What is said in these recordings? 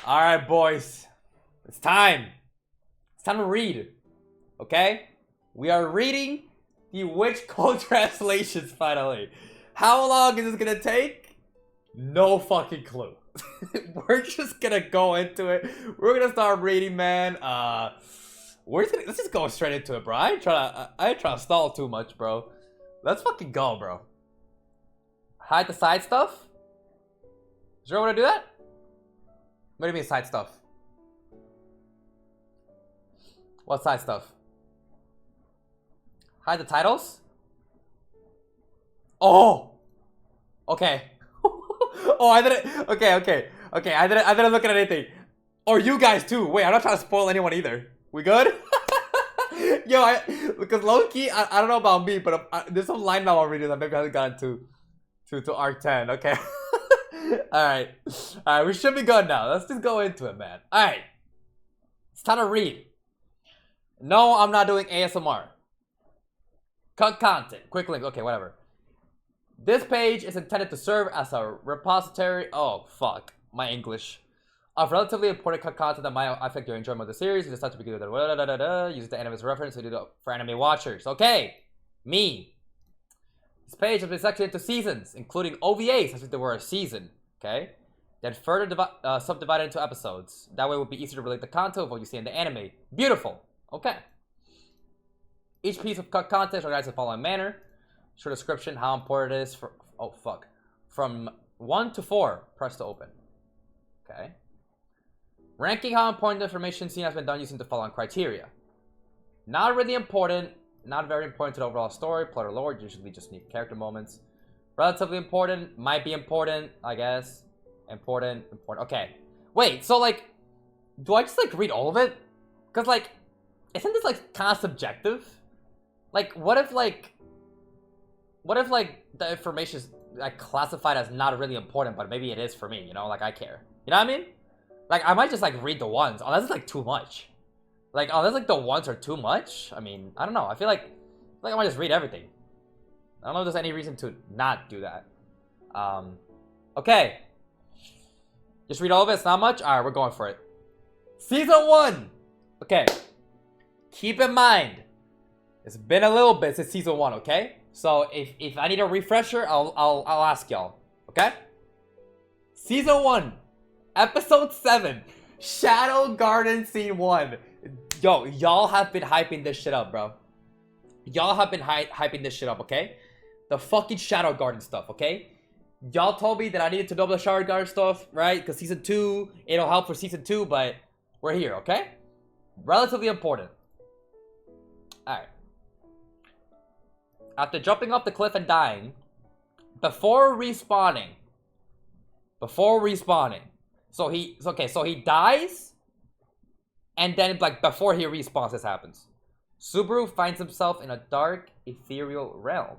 Alright, boys. It's time. It's time to read. Okay? We are reading the Witch Cult translations finally. How long is this gonna take? No fucking clue. We're just gonna go into it. We're gonna start reading, man. Let's just go straight into it, bro. I ain't trying to stall too much, bro. Let's fucking go, bro. Hide the side stuff? Is there a way to do that? What do you mean side stuff? What side stuff? Hide the titles? Oh! Okay. Oh, I didn't. Okay. I didn't look at anything. Or you guys too. Wait, I'm not trying to spoil anyone either. We good? Yo, because low key, I don't know about me, but there's some line now I'm reading that maybe I haven't gotten to arc 10. Okay. Alright, we should be good now. Let's just go into it, man. Alright. It's time to read. No, I'm not doing ASMR. Cut content. Quick link. Okay, whatever. This page is intended to serve as a repository. Oh, fuck. My English. Of relatively important cut content that might affect your enjoyment of the series. You just have to be good. Use the anime as a reference to do that for anime watchers. Okay. Me. This page has been sectioned into seasons, including OVAs, as if they were a season. Okay? Then further subdivided into episodes. That way it would be easier to relate the content of what you see in the anime. Beautiful. Okay. Each piece of cut content is organized in the following manner. Short description, how important it is for... Oh, fuck. From 1 to 4, press to open. Okay. Ranking how important the information seen has been done using the following criteria. Not really important. Not very important to the overall story, plot or lore, usually just neat character moments. Relatively important, might be important, I guess. Important. Okay. Wait, so like, do I just like read all of it? Because like, isn't this like kind of subjective? Like, what if the information is like classified as not really important, but maybe it is for me, you know? Like, I care. You know what I mean? Like, I might just like read the ones, unless it's like too much. Like, unless like the ones are too much. I mean, I don't know. I feel like I might just read everything. I don't know if there's any reason to not do that. Okay. Just read all of it. It's not much. All right, we're going for it. Season 1. Okay. Keep in mind, it's been a little bit since season 1. Okay. So if I need a refresher, I'll ask y'all. Okay. Season 1, episode 7, Shadow Garden Scene 1. Yo, y'all have been hyping this shit up, bro. Y'all have been hyping this shit up, okay? The fucking Shadow Garden stuff, okay? Y'all told me that I needed to double the Shadow Garden stuff, right? Because season 2, it'll help for season 2, but we're here, okay? Relatively important. Alright. After jumping off the cliff and dying, before respawning. So he dies. And then, like, before he respawns, this happens. Subaru finds himself in a dark, ethereal realm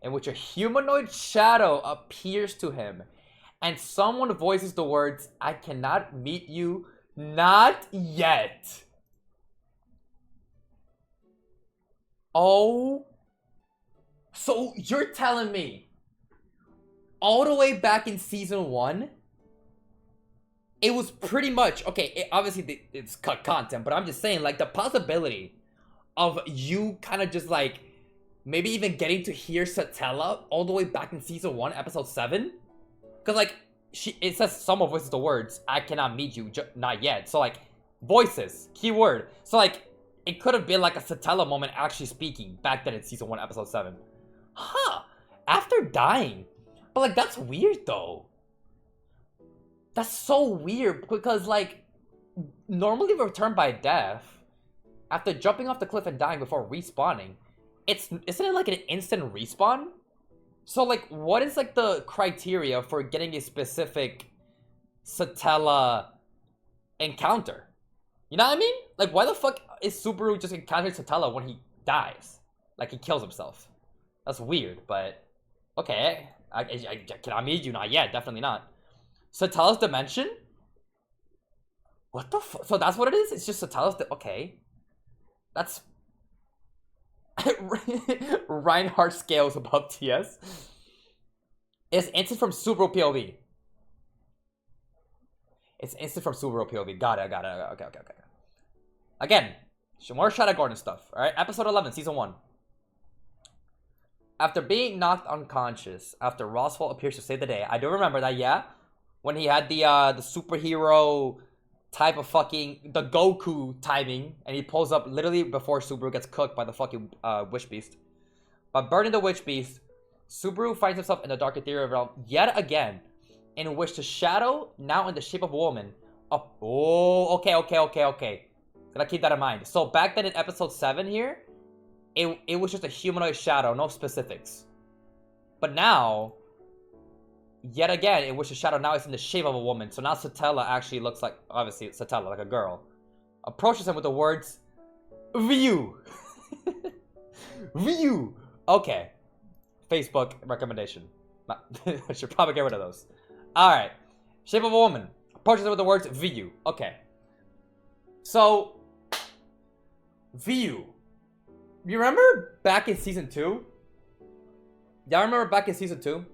in which a humanoid shadow appears to him. And someone voices the words, "I cannot meet you, not yet." Oh. So, you're telling me, all the way back in season 1... it was pretty much, okay, obviously it's cut content, but I'm just saying, like, the possibility of you kind of just, like, maybe even getting to hear Satella all the way back in season 1, episode 7? Because, like, it says someone voices the words, "I cannot meet you, not yet." So, like, voices, keyword. So, like, it could have been, like, a Satella moment actually speaking back then in season 1, episode 7. Huh. After dying. But, like, that's weird, though. That's so weird, because, like, normally returned by death, after jumping off the cliff and dying before respawning, isn't it like an instant respawn? So, like, what is, like, the criteria for getting a specific Satella encounter? You know what I mean? Like, why the fuck is Subaru just encountering Satella when he dies? Like, he kills himself. That's weird, but, okay, can I meet you? Not yet, definitely not. Satella's dimension? What the fuck? So that's what it is? It's just Satella's okay. That's... Reinhardt scales above TS. It's instant from Subaru POV. It's instant from Subaru POV. Got it. Okay. Again, more Shadow Gordon stuff. Alright, episode 11, season 1. After being knocked unconscious, after Roswaal appears to save the day. I do remember that, yeah. When he had the superhero type of fucking, the Goku timing, and he pulls up literally before Subaru gets cooked by the fucking Witch Beast. But burning the Witch Beast, Subaru finds himself in the dark ethereal realm yet again, in which the shadow, now in the shape of a woman, okay. Gotta keep that in mind. So back then in episode 7 here, it was just a humanoid shadow, no specifics. But now, yet again, in which the shadow now is in the shape of a woman. So now Satella actually looks like, obviously, Satella, like a girl. Approaches him with the words, "View." View. Okay. Facebook recommendation. I should probably get rid of those. Alright. Shape of a woman. Approaches him with the words, "View." Okay. So, View. You remember back in season 2? Y'all remember back in season 2?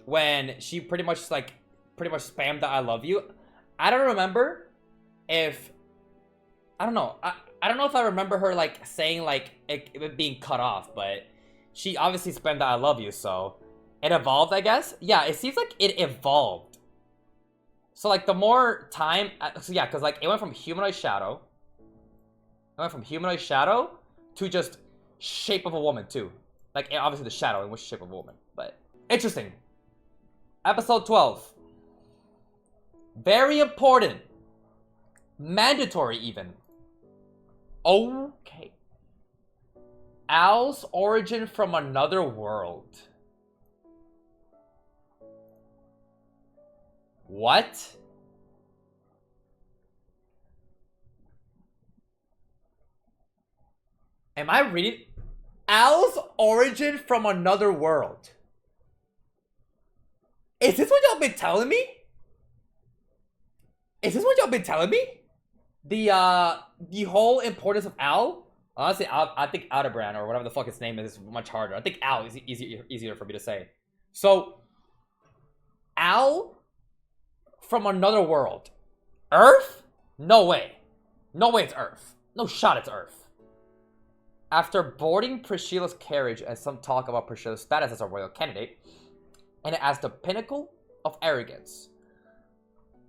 When she pretty much spammed the "I love you." I don't remember if, I don't know. I don't know if I remember her like saying like it being cut off, but she obviously spammed the "I love you," so it evolved, I guess. Yeah, it seems like it evolved. So like the more time, so yeah, because like it went from humanoid shadow. To just shape of a woman too. Like obviously the shadow in which shape of a woman, but interesting. Episode 12. Very important. Mandatory even. Okay. Al's origin from another world. What? Am I reading? Al's origin from another world. Is this what y'all been telling me? The whole importance of Al? Honestly, I think Aldebrand or whatever the fuck its name is much harder. I think Al is easier for me to say. So, Al from another world. Earth? No way. No way it's Earth. No shot it's Earth. After boarding Priscilla's carriage and some talk about Priscilla's status as a royal candidate, and as the pinnacle of arrogance,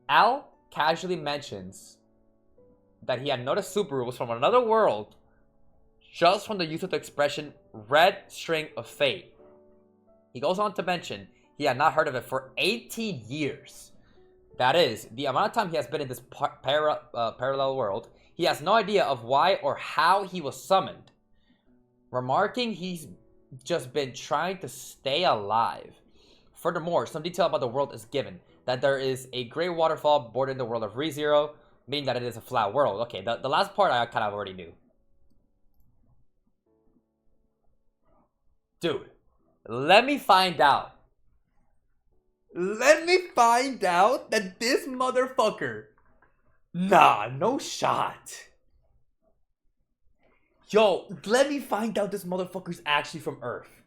Al casually mentions that he had noticed Subaru was from another world just from the use of the expression "red string of fate." He goes on to mention he had not heard of it for 18 years. That is, the amount of time he has been in this parallel world. He has no idea of why or how he was summoned, remarking he's just been trying to stay alive. Furthermore, some detail about the world is given, that there is a great waterfall bordering the world of ReZero, meaning that it is a flat world. Okay, the last part I kind of already knew. Dude, let me find out. Let me find out that this motherfucker... Nah, no shot. Yo, let me find out this motherfucker's actually from Earth.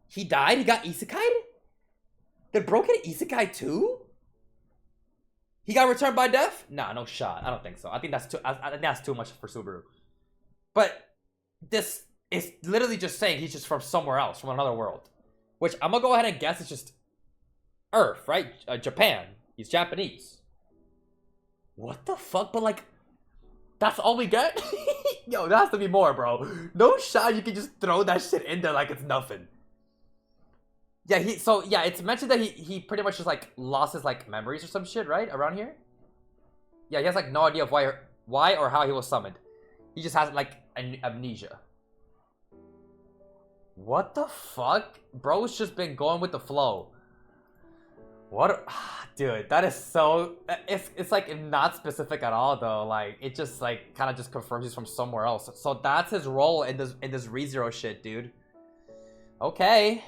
He died? He got isekai'd? Did bro get isekai too? He got returned by death? Nah, no shot. I don't think so. I think that's too much for Subaru. But this is literally just saying he's just from somewhere else, from another world. Which I'm gonna go ahead and guess it's just Earth, right? Japan. He's Japanese. What the fuck? But like, that's all we get? Yo, there has to be more, bro. No shot you can just throw that shit in there like it's nothing. Yeah, it's mentioned that he pretty much just like lost his like memories or some shit, right? Around here? Yeah, he has like no idea of why or how he was summoned. He just has like amnesia. What the fuck? Bro's just been going with the flow. What? Dude, that is so... It's like not specific at all though. Like, it just like kind of just confirms he's from somewhere else. So that's his role in this ReZero shit, dude. Okay.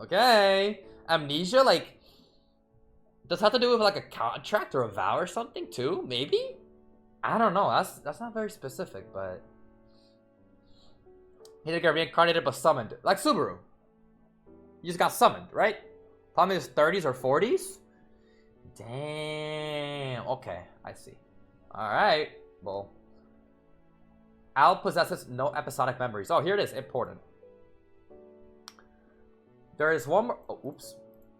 Okay. Amnesia, like... Does that have to do with like a contract or a vow or something too? Maybe? I don't know. That's not very specific, but... He didn't get reincarnated but summoned. Like Subaru. He just got summoned, right? Probably in his 30s or 40s. Damn. Okay, I see. Alright. Well. Al possesses no episodic memories. Oh, here it is. Important. There is one more... Oh, oops.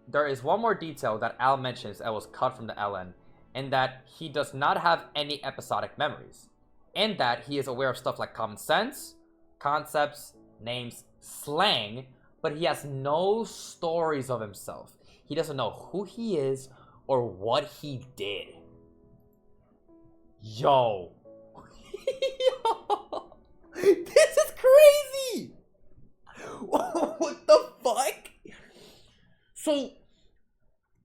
There is one more detail that Al mentions that was cut from the LN, in that he does not have any episodic memories, and that he is aware of stuff like common sense, concepts, names, slang, but he has no stories of himself. He doesn't know who he is or what he did. Yo. Yo. This is crazy. What the fuck? So,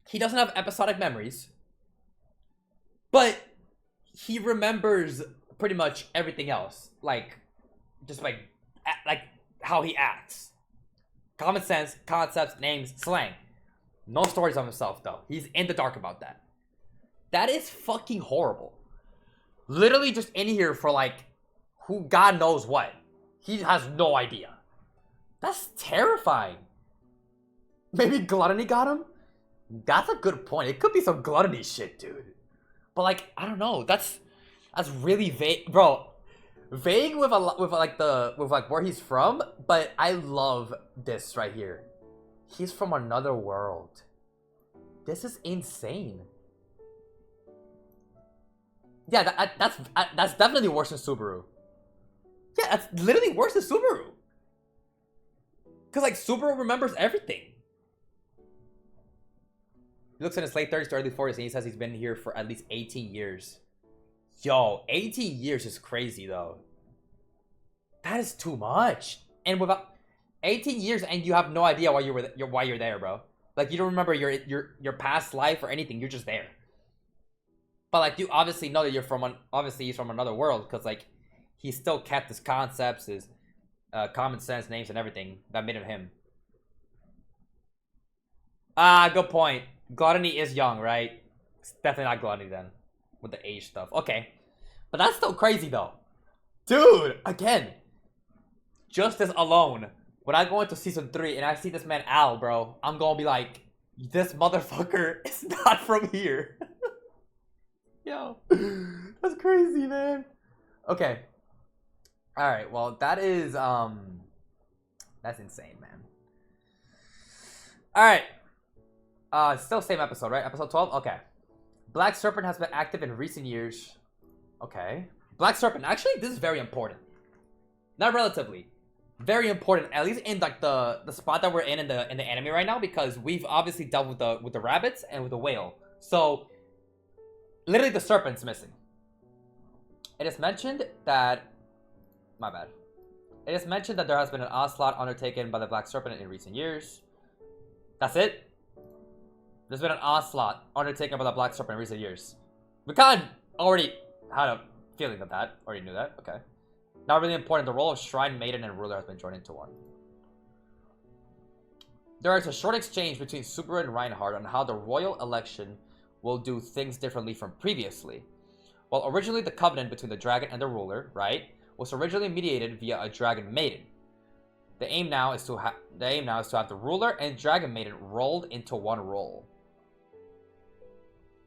he doesn't have episodic memories, but he remembers pretty much everything else. Like, just like how he acts. Common sense, concepts, names, slang. No stories of himself, though. He's in the dark about that. That is fucking horrible. Literally just in here for, like, who God knows what. He has no idea. That's terrifying. Maybe Gluttony got him? That's a good point. It could be some Gluttony shit, dude. But, like, I don't know. That's really vague. Bro, vague with where he's from, but I love this right here. He's from another world. This is insane. Yeah, that's definitely worse than Subaru. Yeah, that's literally worse than Subaru. Because, like, Subaru remembers everything. He looks in his late 30s to early 40s and he says he's been here for at least 18 years. Yo, 18 years is crazy, though. That is too much. And without 18 years and you have no idea why you're there, bro. Like, you don't remember your past life or anything. You're just there. But, like, you obviously know that obviously he's from another world, because, like, he still kept his concepts, his common sense, names, and everything that made him him. Ah, good point. Gluttony is young, right? It's definitely not Gluttony then, with the age stuff. Okay. But that's still crazy, though. Dude, again, just this alone, when I go into season 3 and I see this man Al, bro, I'm gonna be like, this motherfucker is not from here. Yo, that's crazy, man. Okay. Alright, well, that is, that's insane, man. Alright. Still same episode, right? Episode 12? Okay. Black Serpent has been active in recent years. Okay. Black Serpent. Actually, this is very important. Not relatively. Very important, at least in, like, the spot that we're in the anime right now, because we've obviously dealt with the rabbits and with the whale. So, literally the serpent's missing. It is mentioned that... My bad. It is mentioned that there has been an onslaught undertaken by the Black Serpent in recent years. That's it? There's been an onslaught undertaken by the Black Serpent in recent years. We kind of already had a feeling of that. Already knew that. Okay. Not really important. The role of Shrine Maiden and Ruler has been joined into one. There is a short exchange between Subaru and Reinhardt on how the royal election will do things differently from previously. While originally the covenant between the dragon and the ruler, right, was originally mediated via a dragon maiden. The aim now is to have the ruler and dragon maiden rolled into one role.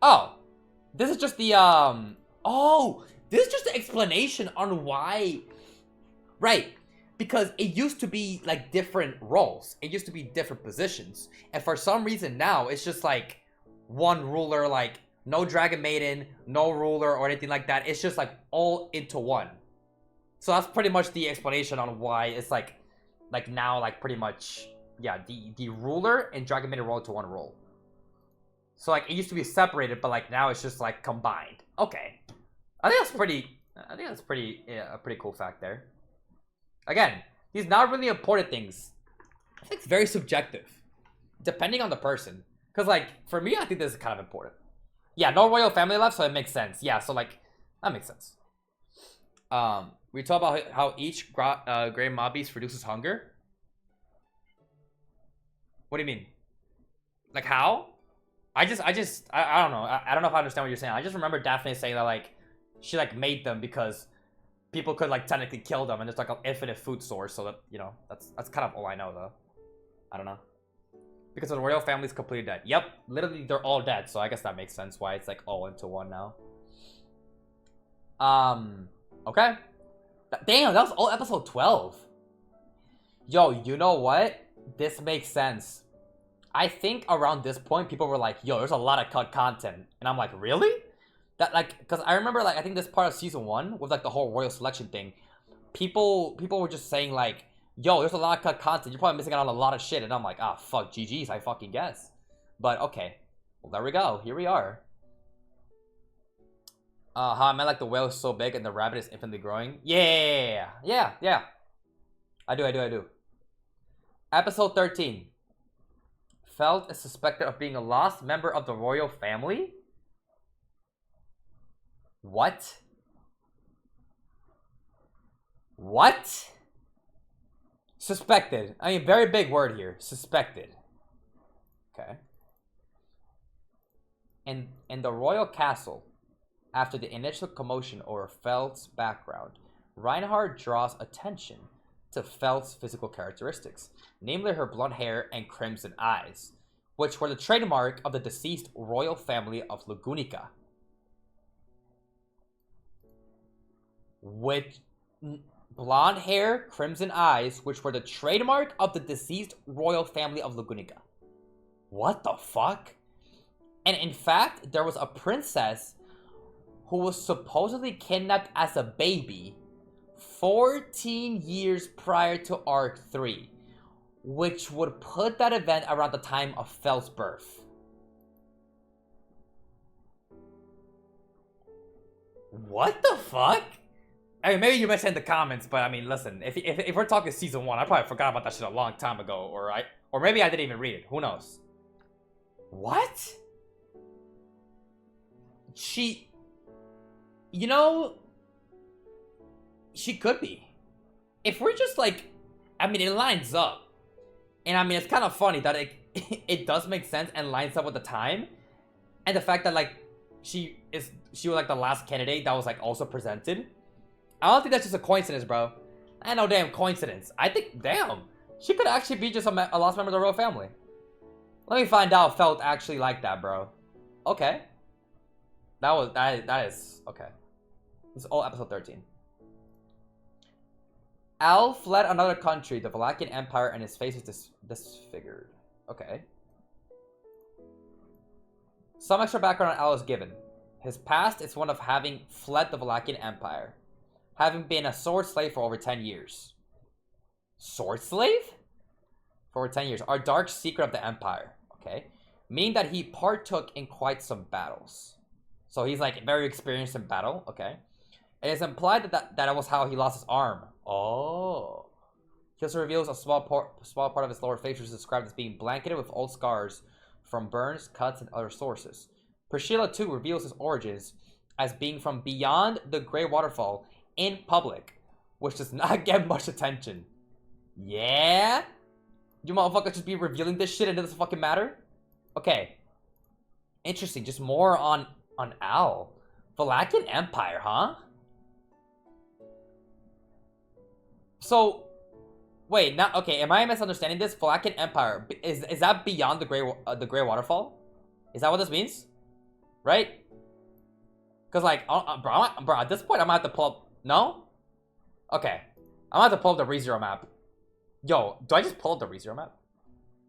Oh, this is just the this is just the explanation on why. Right, because it used to be like different roles. It used to be different positions, and for some reason now it's just like one ruler, like no dragon maiden, no ruler or anything like that. It's just like all into one. So that's pretty much the explanation on why it's like now, like, pretty much, yeah, the ruler and dragon maiden roll into one role. So, like, it used to be separated, but, like, now it's just, like, combined. Okay. I think that's pretty, yeah, a pretty cool fact there. Again, these not really important things. I think it's very subjective, depending on the person. Because, like, for me, I think this is kind of important. Yeah, no royal family left, so it makes sense. Yeah, so, like, that makes sense. We talk about how each gray mob beast reduces hunger. What do you mean? Like, how? I don't know. I don't know if I understand what you're saying. I just remember Daphne saying that, like, she, like, made them because people could, like, technically kill them, and it's like an infinite food source. So that, you know, that's kind of all I know, though. I don't know. Because the royal family's completely dead. Yep, literally they're all dead. So I guess that makes sense why it's like all into one now. Okay. Damn, that was all episode 12. Yo, you know what? This makes sense. I think around this point, people were like, yo, there's a lot of cut content. And I'm like, really? That, like, because I remember, like, I think this part of season 1 with, like, the whole royal selection thing. People were just saying, like, yo, there's a lot of cut content. You're probably missing out on a lot of shit. And I'm like, ah, fuck, GG's, I fucking guess. But, okay. Well, there we go. Here we are. How I meant, like, the whale is so big and the rabbit is infinitely growing. Yeah. I do. Episode 13. Felt is suspected of being a lost member of the royal family? What? What? Suspected. I mean, very big word here. Suspected. Okay. In the royal castle, after the initial commotion over Feld's background, Reinhardt draws attention to Feld's physical characteristics, namely her blonde hair and crimson eyes, which were the trademark of the deceased royal family of Lugunica. With blonde hair, crimson eyes, which were the trademark of the deceased royal family of Lugunica. What the fuck? And in fact, there was a princess who was supposedly kidnapped as a baby 14 years prior to Arc 3, which would put that event around the time of Feld's birth. What the fuck? I mean, maybe you mentioned in the comments, but I mean, listen, if we're talking season 1, I probably forgot about that shit a long time ago, or maybe I didn't even read it. Who knows? What? She, you know, she could be. If we're just like, I mean, it lines up, and I mean, it's kind of funny that it does make sense and lines up with the time, and the fact that like she was like the last candidate that was like also presented. I don't think that's just a coincidence, bro. Ain't no damn coincidence. I think, damn, she could actually be just a lost member of the royal family. Let me find out if Felt actually like that, bro. Okay. That is, okay. This is all episode 13. Al fled another country, the Valachian Empire, and his face was disfigured. Okay. Some extra background on Al is given. His past is one of having fled the Valachian Empire, having been a sword slave for over 10 years. Sword slave? For over 10 years. Our dark secret of the Empire. Okay. Meaning that he partook in quite some battles. So he's like very experienced in battle. Okay. It is implied that was how he lost his arm. Oh. He also reveals a small part of his lower face, which is described as being blanketed with old scars from burns, cuts, and other sources. Priscilla, too, reveals his origins as being from beyond the Grey Waterfall in public, which does not get much attention. Yeah? You motherfuckers just be revealing this shit and it doesn't fucking matter? Okay. Interesting. Just more on Al. Valachian Empire, huh? So, wait, not okay. Am I misunderstanding this? Valachian Empire is that beyond the Grey Waterfall? Is that what this means? Right? Because like, bro, at this point, I'm gonna have to pull up. No? Okay, I'm gonna have to pull up the ReZero map. Yo, do I just pull up the ReZero map?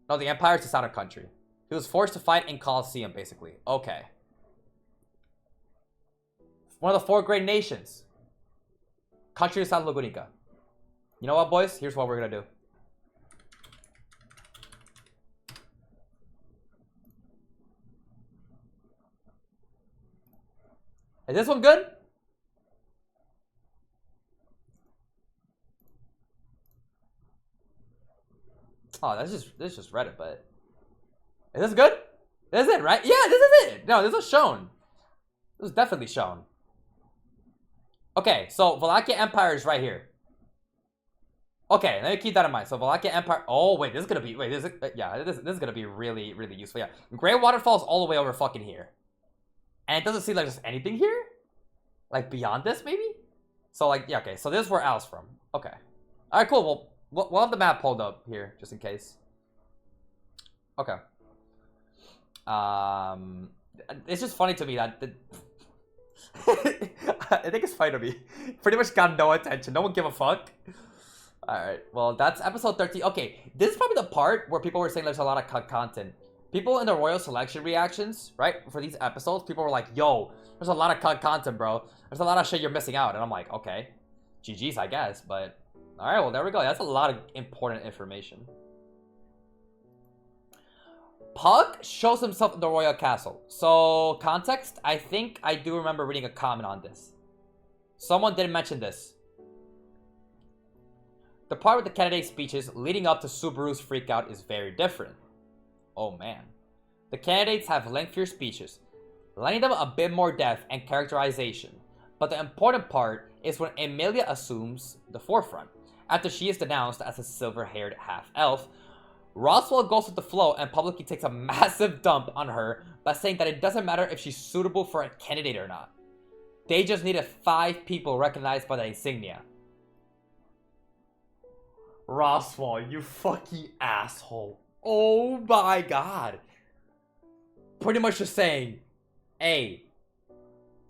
No, the Empire is just out of country. He was forced to fight in Colosseum, basically. Okay. One of the 4 great nations. Country is South Lugunica. You know what, boys? Here's what we're gonna do. Is this one good? Oh, this is just Reddit, but is this good? This is it, right? Yeah, this is it. No, this is shown. This is definitely shown. Okay, so Valachian Empire is right here. Okay, let me keep that in mind. So Valachian Empire. Oh wait, this is gonna be this is gonna be really useful. Yeah, Grey Waterfall is all the way over fucking here, and it doesn't seem like there's anything here, like beyond this maybe. So like yeah, okay. So this is where Al's from. Okay, all right, cool. Well, we'll have the map pulled up here just in case. Okay. It's just funny to me that I think it's funny to me. Pretty much got no attention. No one give a fuck. Alright, well, that's episode 13. Okay, this is probably the part where people were saying there's a lot of cut content. People in the Royal Selection reactions, right, for these episodes, people were like, yo, there's a lot of cut content, bro. There's a lot of shit you're missing out. And I'm like, okay, GG's, I guess. But, alright, well, there we go. That's a lot of important information. Puck shows himself in the royal castle. So, context, I think I do remember reading a comment on this. Someone did mention this. The part with the candidate speeches leading up to Subaru's freakout is very different. Oh man. The candidates have lengthier speeches, lending them a bit more depth and characterization. But the important part is when Emilia assumes the forefront. After she is denounced as a silver-haired half-elf, Roswaal goes with the flow and publicly takes a massive dump on her by saying that it doesn't matter if she's suitable for a candidate or not. They just needed 5 people recognized by the insignia. Roswaal, you fucking asshole. Oh my god. Pretty much just saying, hey,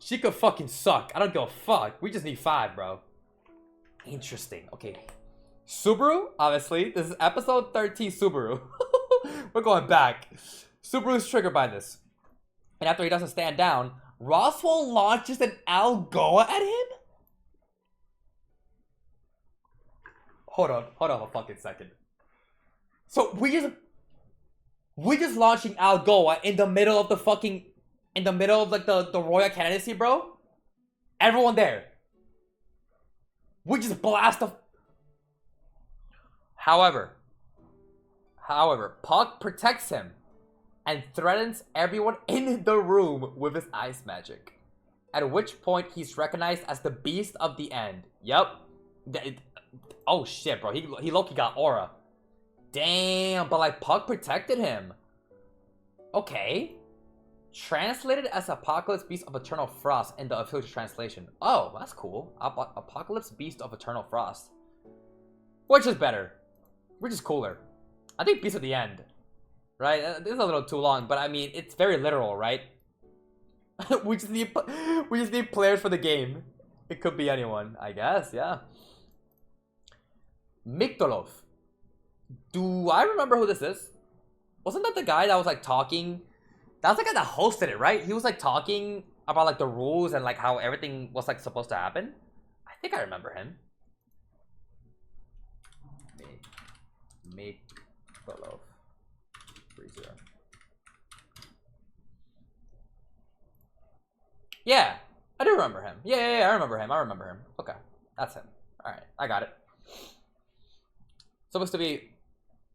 she could fucking suck. I don't give a fuck. We just need 5, bro. Interesting. Okay. Subaru, obviously. This is episode 13 Subaru. We're going back. Subaru's triggered by this. And after he doesn't stand down, Roswaal launches an Algoa at him? Hold on a fucking second. So we just launching Algoa in the middle of the fucking, in the middle of like the royal candidacy, bro. Everyone there. We just blast the. However, Puck protects him and threatens everyone in the room with his ice magic. At which point he's recognized as the beast of the end. Yep. Oh shit, bro. He low-key got aura. Damn, but like Puck protected him. Okay. Translated as Apocalypse Beast of Eternal Frost in the official translation. Oh, that's cool. Apocalypse Beast of Eternal Frost. Which is better? Which is cooler? I think Beast of the End. Right? This is a little too long, but I mean, it's very literal, right? we just need players for the game. It could be anyone, I guess, yeah. Mikdolov. Do I remember who this is? Wasn't that the guy that was like talking? That was the guy that hosted it, right? He was like talking about like the rules and like how everything was like supposed to happen. I think I remember him. Mikdolov. 3-0. Yeah, I do remember him. Yeah, I remember him. Okay, that's him. All right, I got it. Supposed to be.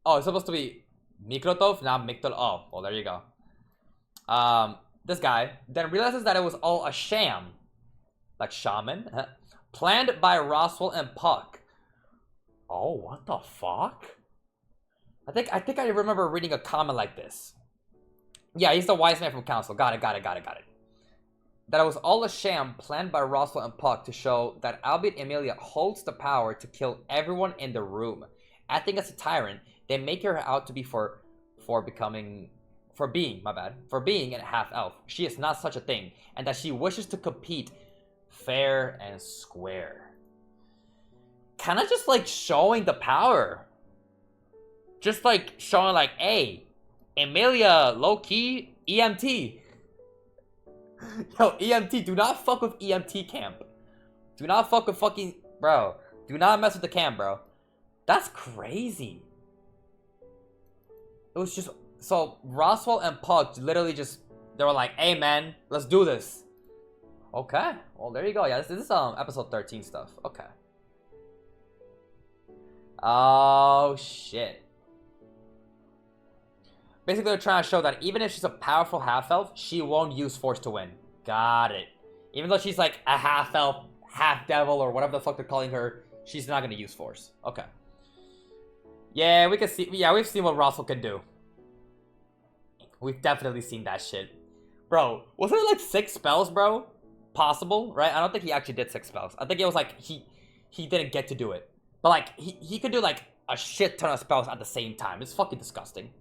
Oh, it's supposed to be Mikrotov, not Mikdol. Oh, well, there you go. This guy then realizes that it was all a sham, like shaman, planned by Roswaal and Puck. Oh, what the fuck? I think I remember reading a comment like this. Yeah, he's the wise man from council. Got it. That it was all a sham planned by Roswaal and Puck to show that albeit Emilia holds the power to kill everyone in the room. Acting as a tyrant, they make her out to be for being a half-elf. She is not such a thing, and that she wishes to compete fair and square. Kinda just like showing the power. Just like showing like, hey, Emilia, low-key, EMT. Yo, EMT, do not fuck with EMT camp. Do not fuck with fucking, bro. Do not mess with the camp, bro. That's crazy. It was just, so Roswaal and Puck literally just, they were like, hey man, let's do this. Okay, well there you go. Yeah, this is episode 13 stuff. Okay. Oh shit. Basically, they're trying to show that even if she's a powerful half-elf, she won't use force to win. Got it. Even though she's like a half-elf, half-devil, or whatever the fuck they're calling her, she's not going to use force. Okay. Yeah, we can see. Yeah, we've seen what Roswaal can do. We've definitely seen that shit. Bro, wasn't it like 6 spells, bro? Possible, right? I don't think he actually did 6 spells. I think it was like he didn't get to do it. But like, he could do like a shit ton of spells at the same time. It's fucking disgusting.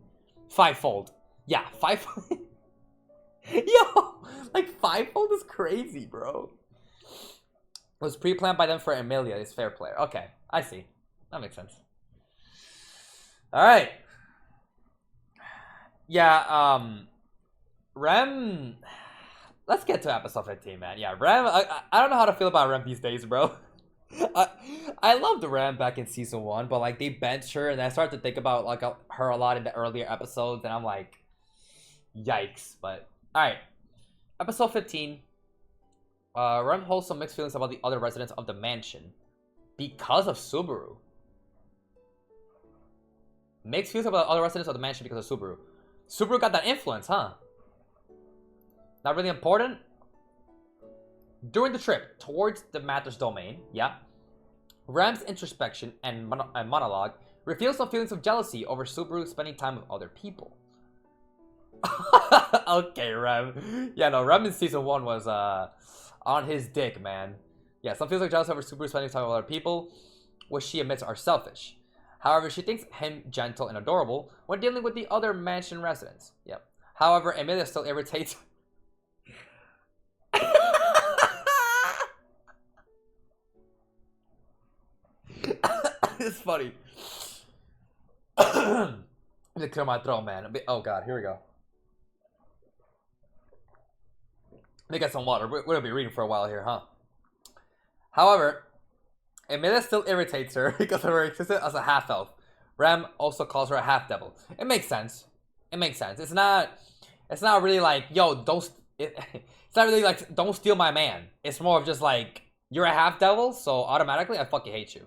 Fivefold. Yeah, fivefold. Yo, like fivefold is crazy, bro. It was pre-planned by them for Emilia, this fair player. Okay, I see. That makes sense. Alright. Yeah, Rem... Let's get to episode 15, man. Yeah, Rem... I don't know how to feel about Rem these days, bro. I loved Rem back in season 1, but like they benched her, and I started to think about like her a lot in the earlier episodes, and I'm like, yikes. But alright, episode 15. Rem holds some mixed feelings about the other residents of the mansion because of Subaru. Mixed feelings about the other residents of the mansion because of Subaru. Subaru got that influence, huh? Not really important. During the trip towards the Matter's domain, yeah, Rem's introspection and monologue reveals some feelings of jealousy over Subaru spending time with other people. Okay, Rem. Yeah, no, Rem in season 1 was on his dick, man. Yeah, some feelings of jealousy over Subaru spending time with other people, which she admits are selfish. However, she thinks him gentle and adorable when dealing with the other mansion residents. Yep. However, Emilia still irritates. It's funny. Let me clear my throat, man. Oh god, here we go. Let me get some water. We're gonna be reading for a while here, huh? However, Emilia still irritates her because of her existence as a half-elf. Rem also calls her a half-devil. It makes sense. It makes sense. It's not really like, yo, don't... It's not really like, don't steal my man. It's more of just like, you're a half-devil, so automatically I fucking hate you.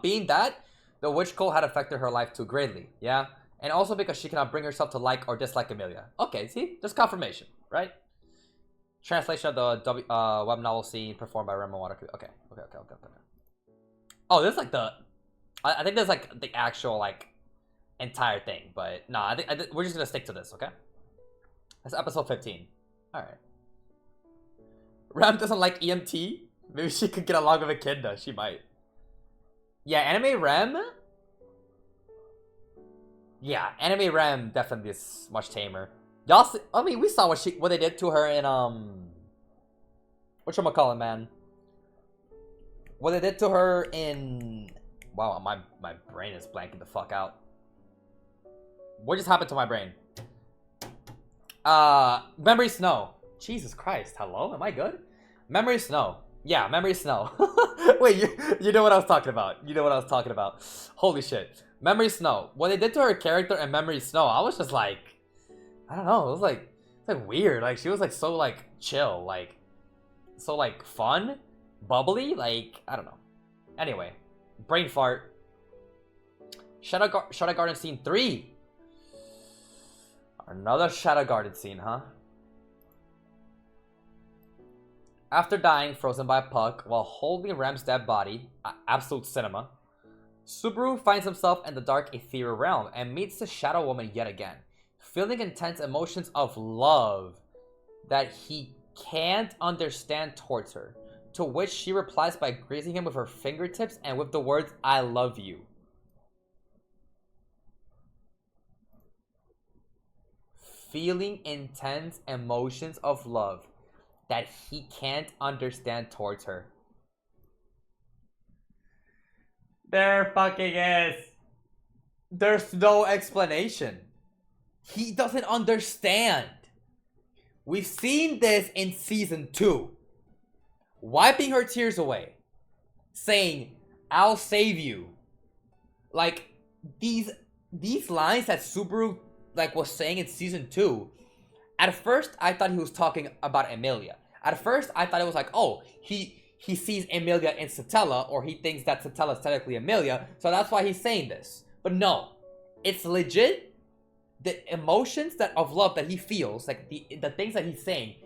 Being that, the witch cult had affected her life too greatly, yeah? And also because she cannot bring herself to like or dislike Emilia. Okay, see? There's confirmation, right? Translation of the web novel scene performed by Rem and Water. Okay. Oh, this is like the... I think there's like the actual like entire thing, but nah, I think we're just gonna stick to this, okay? That's episode 15. Alright. Rem doesn't like EMT? Maybe she could get along with Echidna. She might. Yeah, anime Rem? Yeah, anime Rem definitely is much tamer. Y'all see, I mean, we saw what they did to her in, whatchamacallit, man? What they did to her in... Wow, my brain is blanking the fuck out. What just happened to my brain? Memory Snow. Jesus Christ, hello? Am I good? Memory Snow. Yeah, Memory Snow. Wait, you know what I was talking about. You know what I was talking about. Holy shit. Memory Snow. What they did to her character in Memory Snow, I was just like... I don't know, it was like weird. Like, she was like so like chill. Like, so like fun? Bubbly? Like, I don't know. Anyway. Brain fart. Shadow Garden scene 3. Another Shadow Garden scene, huh? After dying, frozen by Puck, while holding Rem's dead body, absolute cinema, Subaru finds himself in the dark ethereal realm and meets the Shadow Woman yet again, feeling intense emotions of love that he can't understand towards her, to which she replies by grazing him with her fingertips and with the words, "I love you." Feeling intense emotions of love that he can't understand towards her. There fucking is. There's no explanation. He doesn't understand. We've seen this in season 2. Wiping her tears away. Saying, "I'll save you." Like, these lines that Subaru like was saying in season 2. At first, I thought he was talking about Emilia. At first, I thought it was like, oh, he sees Emilia in Satella, or he thinks that Satella is technically Emilia, so that's why he's saying this. But no, it's legit. The emotions of love that he feels, like the things that he's saying,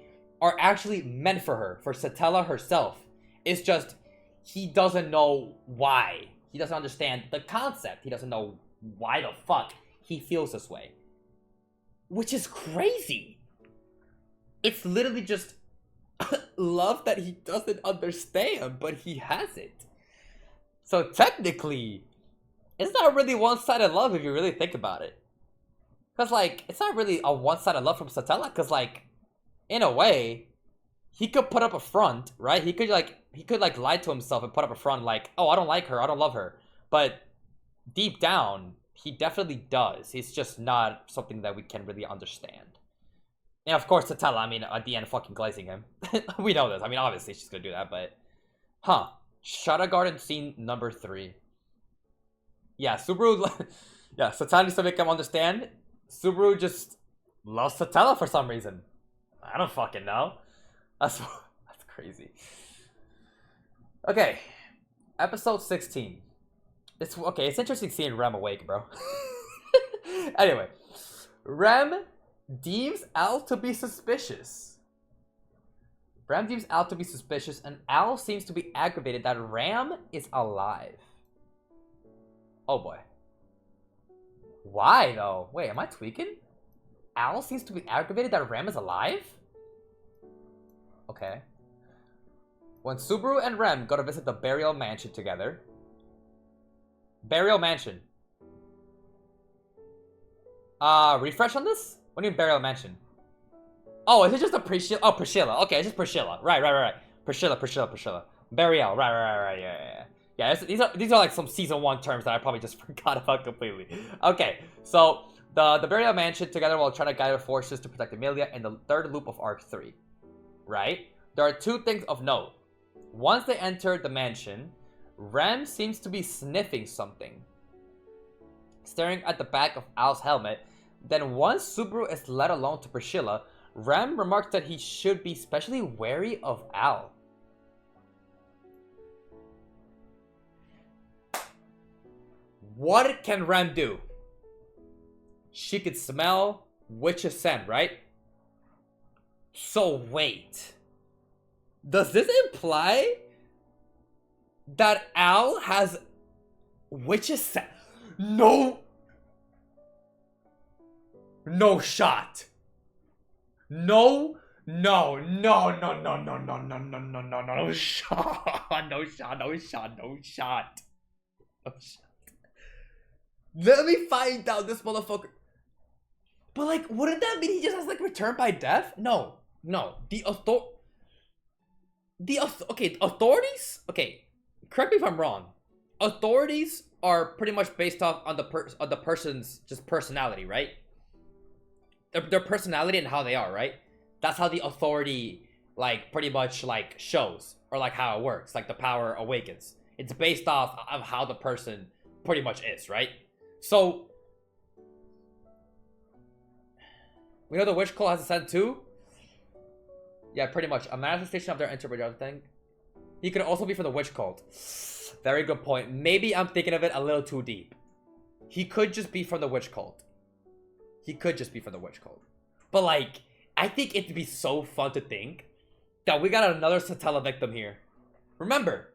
are actually meant for her, for Satella herself. It's just, he doesn't know why. He doesn't understand the concept. He doesn't know why the fuck he feels this way. Which is crazy. It's literally just love that he doesn't understand, but he has it. So technically, it's not really one-sided love if you really think about it. Because, like, it's not really a one-sided love from Satella. Because, like, in a way, he could put up a front, right? He could lie to himself and put up a front like, oh, I don't like her, I don't love her. But deep down, he definitely does. It's just not something that we can really understand. And of course, Satella, I mean, at the end, fucking glazing him. We know this. I mean, obviously, she's gonna do that, but... Huh. Shadow Garden scene number 3. Yeah, Subaru... yeah, Satella needs to make him understand. Subaru just loves Satella for some reason. I don't fucking know. That's crazy. Okay. Episode 16. It's interesting seeing Rem awake, bro. Anyway. Rem deems Al to be suspicious. Rem deems Al to be suspicious, and Al seems to be aggravated that Ram is alive. Oh boy. Why though? Wait, am I tweaking? Al seems to be aggravated that Rem is alive? Okay. When Subaru and Rem go to visit the burial mansion together. Burial mansion. Refresh on this? What do you mean burial mansion? Oh, is it just a Priscilla? Oh, Priscilla. Okay, it's just Priscilla. Right. Priscilla. Burial. Right. Yeah, these are like some season 1 terms that I probably just forgot about completely. Okay, so the burial mansion together while trying to guide their forces to protect Emilia in the third loop of Arc 3. Right? There are 2 things of note. Once they enter the mansion, Rem seems to be sniffing something, staring at the back of Al's helmet. Then once Subaru is let alone to Priscilla, Rem remarks that he should be especially wary of Al. What can Rem do? She could smell witch's scent, right? So wait. Does this imply that Al has witch's scent? No shot. No shot. Let me find out this motherfucker. But like, wouldn't that mean he just has like returned by death? No. Authorities? Okay, correct me if I'm wrong. Authorities are pretty much based off on the person's just personality, right? Their personality and how they are, right? That's how the authority like pretty much like shows, or like how it works, like the power awakens. It's based off of how the person pretty much is, right? So we know the witch cult has a scent too. Yeah, pretty much a manifestation of their interpretation thing. He could also be from the witch cult. Very good point. Maybe I'm thinking of it a little too deep. He could just be from the witch cult. But like, I think it'd be so fun to think that we got another Satella victim here. Remember.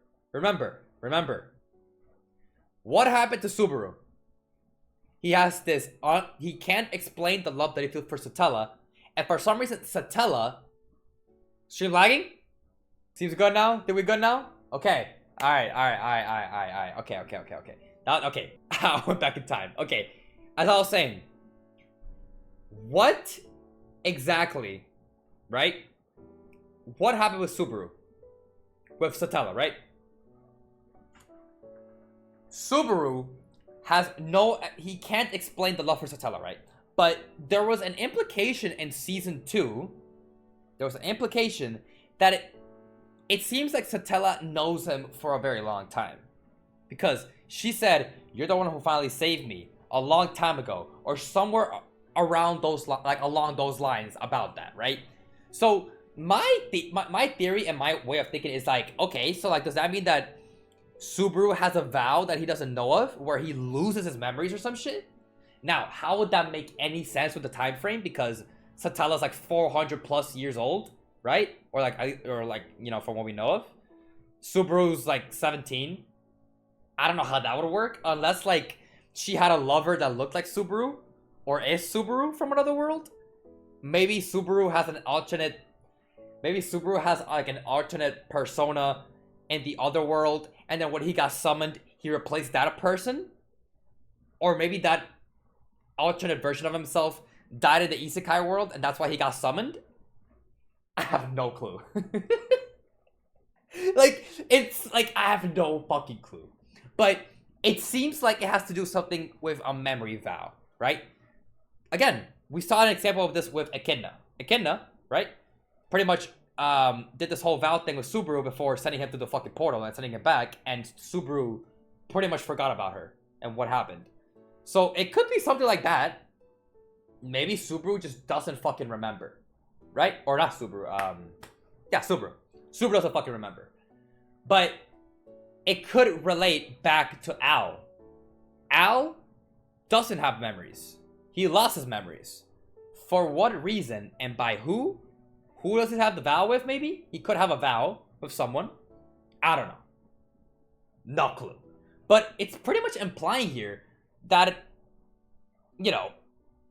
What happened to Subaru? He has this, he can't explain the love that he feels for Satella. And for some reason, Satella... Stream lagging? Seems good now? Did we good now? Okay. Alright. Okay. Now, okay. I went back in time. Okay. As I was saying, what exactly, right? What happened with Subaru? With Satella, right? Subaru has he can't explain the love for Satella, right? But there was an implication in season 2. There was an implication that it seems like Satella knows him for a very long time. Because she said, you're the one who finally saved me a long time ago. Or somewhere around those, like along those lines about that, right? So my theory and my way of thinking is like, okay, so like, does that mean that Subaru has a vow that he doesn't know of where he loses his memories or some shit? Now, how would that make any sense with the time frame? Because Satella's like 400 plus years old, right? Or like, you know, from what we know of. Subaru's like 17. I don't know how that would work unless like she had a lover that looked like Subaru or is Subaru from another world. Maybe Subaru has like an alternate persona in the other world, and then when he got summoned, he replaced that person. Or maybe that alternate version of himself died in the isekai world and that's why he got summoned? I have no clue. Like, it's like, I have no fucking clue. But it seems like it has to do something with a memory vow, right? Again, we saw an example of this with Echidna. Echidna, right? Pretty much did this whole vow thing with Subaru before sending him to the fucking portal and sending him back, and Subaru pretty much forgot about her and what happened. So it could be something like that. Maybe Subaru just doesn't fucking remember, right? Or not Subaru, yeah, Subaru. Subaru doesn't fucking remember. But it could relate back to Al. Al doesn't have memories. He lost his memories. For what reason and by who? Who does he have the vow with, maybe? He could have a vow with someone. I don't know. No clue. But it's pretty much implying here that, you know,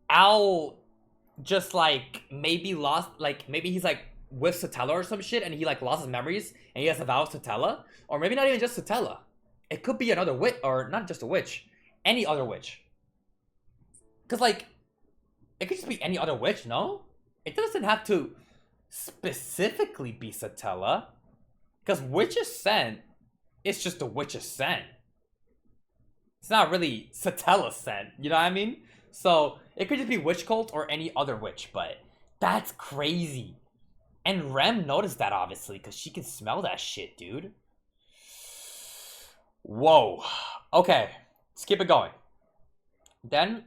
Al just, like, maybe lost, like, maybe he's, like, with Satella or some shit, and he, like, lost his memories, and he has a vow with Satella. Or maybe not even just Satella. It could be another witch, or not just a witch. Any other witch. Because, like, it could just be any other witch, no? It doesn't have to specifically be Satella. Because Witch's Scent is just a Witch's Scent. It's not really Satella's scent, you know what I mean? So, it could just be Witch Cult or any other witch, but that's crazy. And Rem noticed that, obviously, because she can smell that shit, dude. Whoa. Okay, let's keep it going. Then,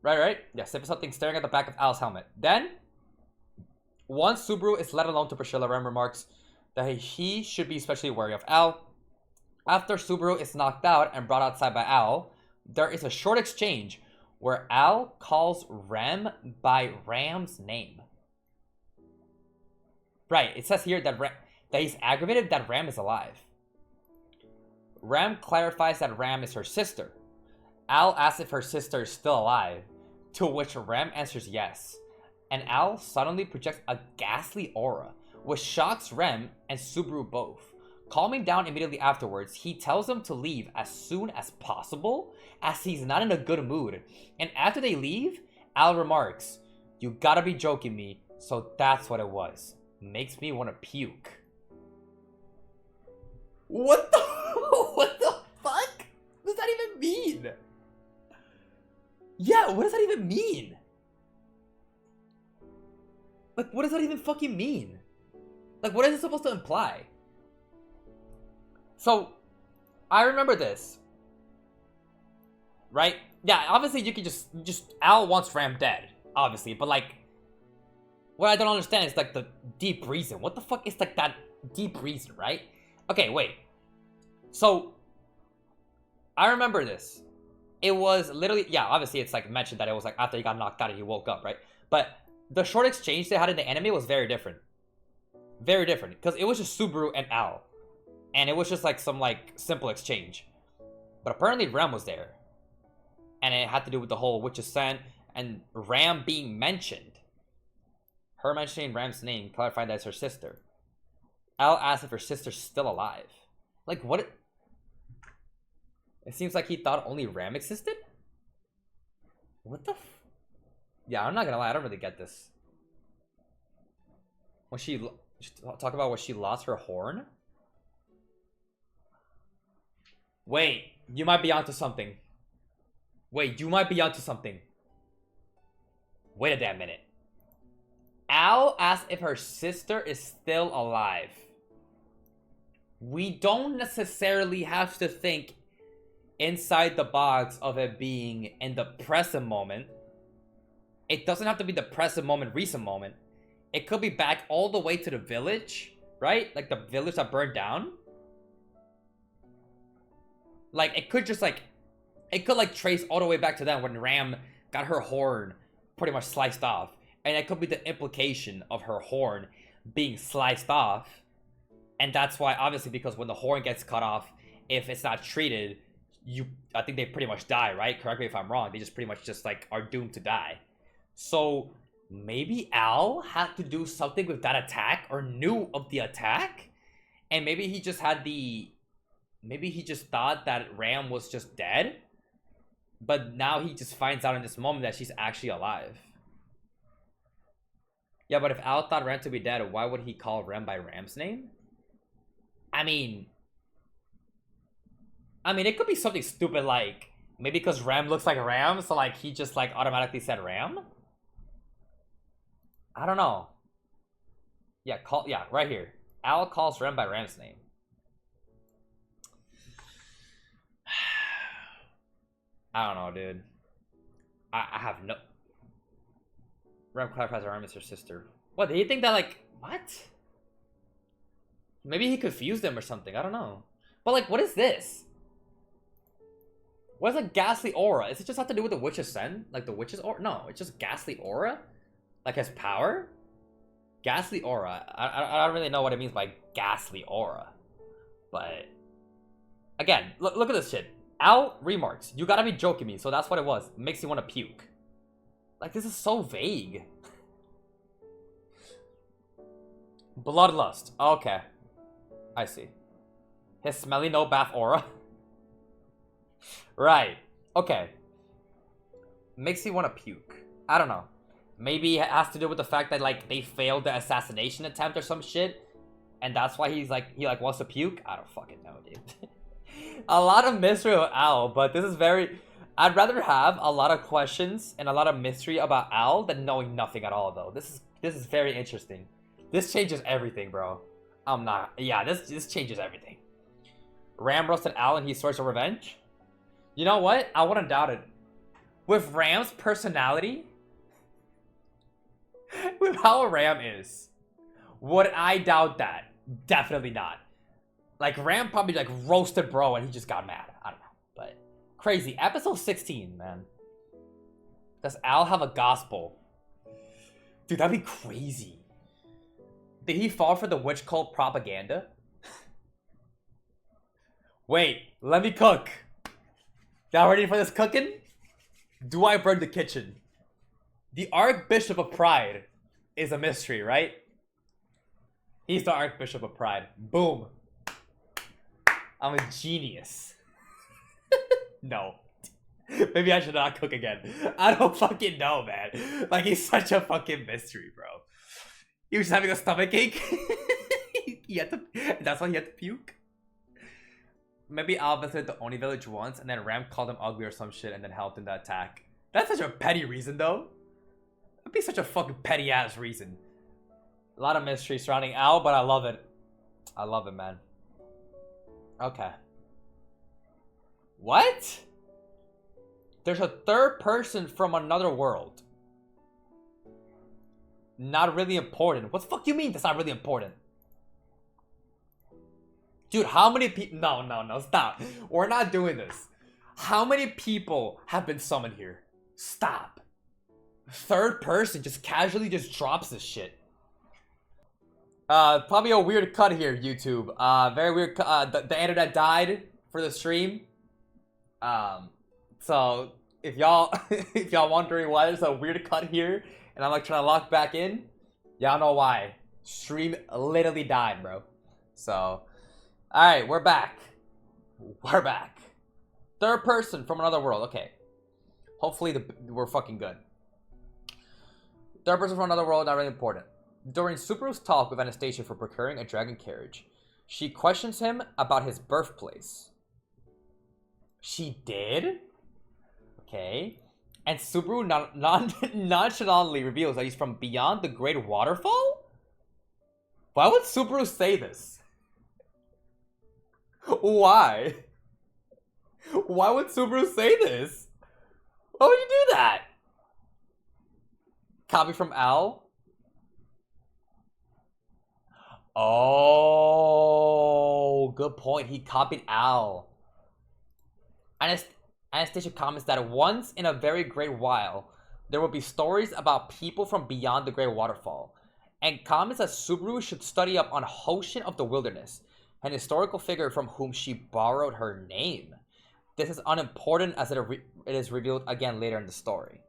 right? Yeah, sip something staring at the back of Al's helmet. Then, once Subaru is let alone to Priscilla, Rem remarks that he should be especially wary of Al. After Subaru is knocked out and brought outside by Al, there is a short exchange where Al calls Rem by Ram's name. Right, it says here that he's aggravated that Rem is alive. Rem clarifies that Ram is her sister. Al asks if her sister is still alive, to which Rem answers yes. And Al suddenly projects a ghastly aura, which shocks Rem and Subaru both. Calming down immediately afterwards, he tells them to leave as soon as possible, as he's not in a good mood. And after they leave, Al remarks, "You gotta be joking me, so that's what it was. Makes me want to puke." What the what the fuck? What does that even mean? Yeah, what does that even mean? Like, what does that even fucking mean? Like, what is it supposed to imply? So, I remember this. Right? Yeah, obviously you can just Al wants Ram dead, obviously, but like, what I don't understand is like the deep reason. What the fuck is like that deep reason, right? Okay, wait. So, I remember this. It was literally, yeah, obviously it's like mentioned that it was like after he got knocked out and he woke up, right? But the short exchange they had in the anime was very different. Very different. Because it was just Subaru and Al. And it was just like some like simple exchange. But apparently Rem was there. And it had to do with the whole Witch's Scent and Ram being mentioned. Her mentioning Ram's name clarified that it's her sister. Al asked if her sister's still alive. Like, what? It seems like he thought only Ram existed? What the Yeah, I'm not gonna lie, I don't really get this. When she talk about when she lost her horn? Wait, you might be onto something. Wait, you might be onto something. Wait a damn minute. Al asked if her sister is still alive. We don't necessarily have to think inside the box of it being in the present moment. It doesn't have to be the present moment, recent moment. It could be back all the way to the village, right? Like the village that burned down. Like, it could just like, it could like trace all the way back to then when Ram got her horn pretty much sliced off. And it could be the implication of her horn being sliced off. And that's why, obviously, because when the horn gets cut off, if it's not treated, I think they pretty much die, right? Correct me if I'm wrong. They just pretty much just like are doomed to die. So maybe Al had to do something with that attack or knew of the attack. And maybe he just had maybe he just thought that Ram was just dead. But now he just finds out in this moment that she's actually alive. Yeah, but if Al thought Rem to be dead, why would he call Rem by Ram's name? I mean, it could be something stupid like maybe because Rem looks like Ram, so like he just like automatically said Ram. I don't know. Yeah, right here. Al calls Rem by Ram's name. I don't know, dude. I have no. Rem clarifies Rem is her sister. What, did he think that, like, what? Maybe he confused them or something. I don't know. But, like, what is this? What is a ghastly aura? Is it just have to do with the witch's scent? Like, the witch's aura? No, it's just ghastly aura? Like, his power? Ghastly aura. I don't really know what it means by ghastly aura. But, again, look at this shit. Al remarks, you gotta be joking me, so that's what it was. It makes you want to puke. Like, this is so vague. Bloodlust. Okay. I see. His smelly no bath aura. Right. Okay. Makes you want to puke. I don't know. Maybe it has to do with the fact that, like, they failed the assassination attempt or some shit. And that's why he wants to puke? I don't fucking know, dude. A lot of mystery about Al, but this is very... I'd rather have a lot of questions and a lot of mystery about Al than knowing nothing at all, though. This is very interesting. This changes everything, bro. I'm not... Yeah, this changes everything. Ram roasted Al and he swears to revenge? You know what? I wouldn't doubt it. With Ram's personality... with how Ram is... would I doubt that? Definitely not. Like, Ram probably, like, roasted bro and he just got mad. I don't know. But, crazy. Episode 16, man. Does Al have a gospel? Dude, that'd be crazy. Did he fall for the witch cult propaganda? Wait, let me cook. Y'all ready for this cooking? Do I burn the kitchen? The Archbishop of Pride is a mystery, right? He's the Archbishop of Pride. Boom. I'm a genius. No. Maybe I should not cook again. I don't fucking know, man. Like, he's such a fucking mystery, bro. He was having a stomachache. That's why he had to puke. Maybe Al visited the Oni village once and then Ram called him ugly or some shit and then helped in the attack. That's such a petty reason, though. That'd be such a fucking petty ass reason. A lot of mystery surrounding Al, but I love it. I love it, man. Okay. What? There's a third person from another world. Not really important. What the fuck you mean that's not really important? Dude, how many people... No, stop. We're not doing this. How many people have been summoned here? Stop. Third person just casually just drops this shit. Probably a weird cut here, YouTube. Very weird. The internet died for the stream. So if y'all if y'all wondering why there's a weird cut here, and I'm like trying to lock back in, y'all know why. Stream literally died, bro. So, all right, we're back. We're back. Third person from another world. Okay. Hopefully we're fucking good. Third person from another world, not really important. During Subaru's talk with Anastasia for procuring a dragon carriage, she questions him about his birthplace. She did? Okay. And Subaru nonchalantly reveals that he's from beyond the Great Waterfall? Why would Subaru say this? Why? Why would Subaru say this? Why would you do that? Copy from Al? Oh, good point. He copied Al. Anastasia comments that once in a very great while, there will be stories about people from beyond the Great Waterfall, and comments that Subaru should study up on Hoshin of the Wilderness, an historical figure from whom she borrowed her name. This is unimportant as it is revealed again later in the story.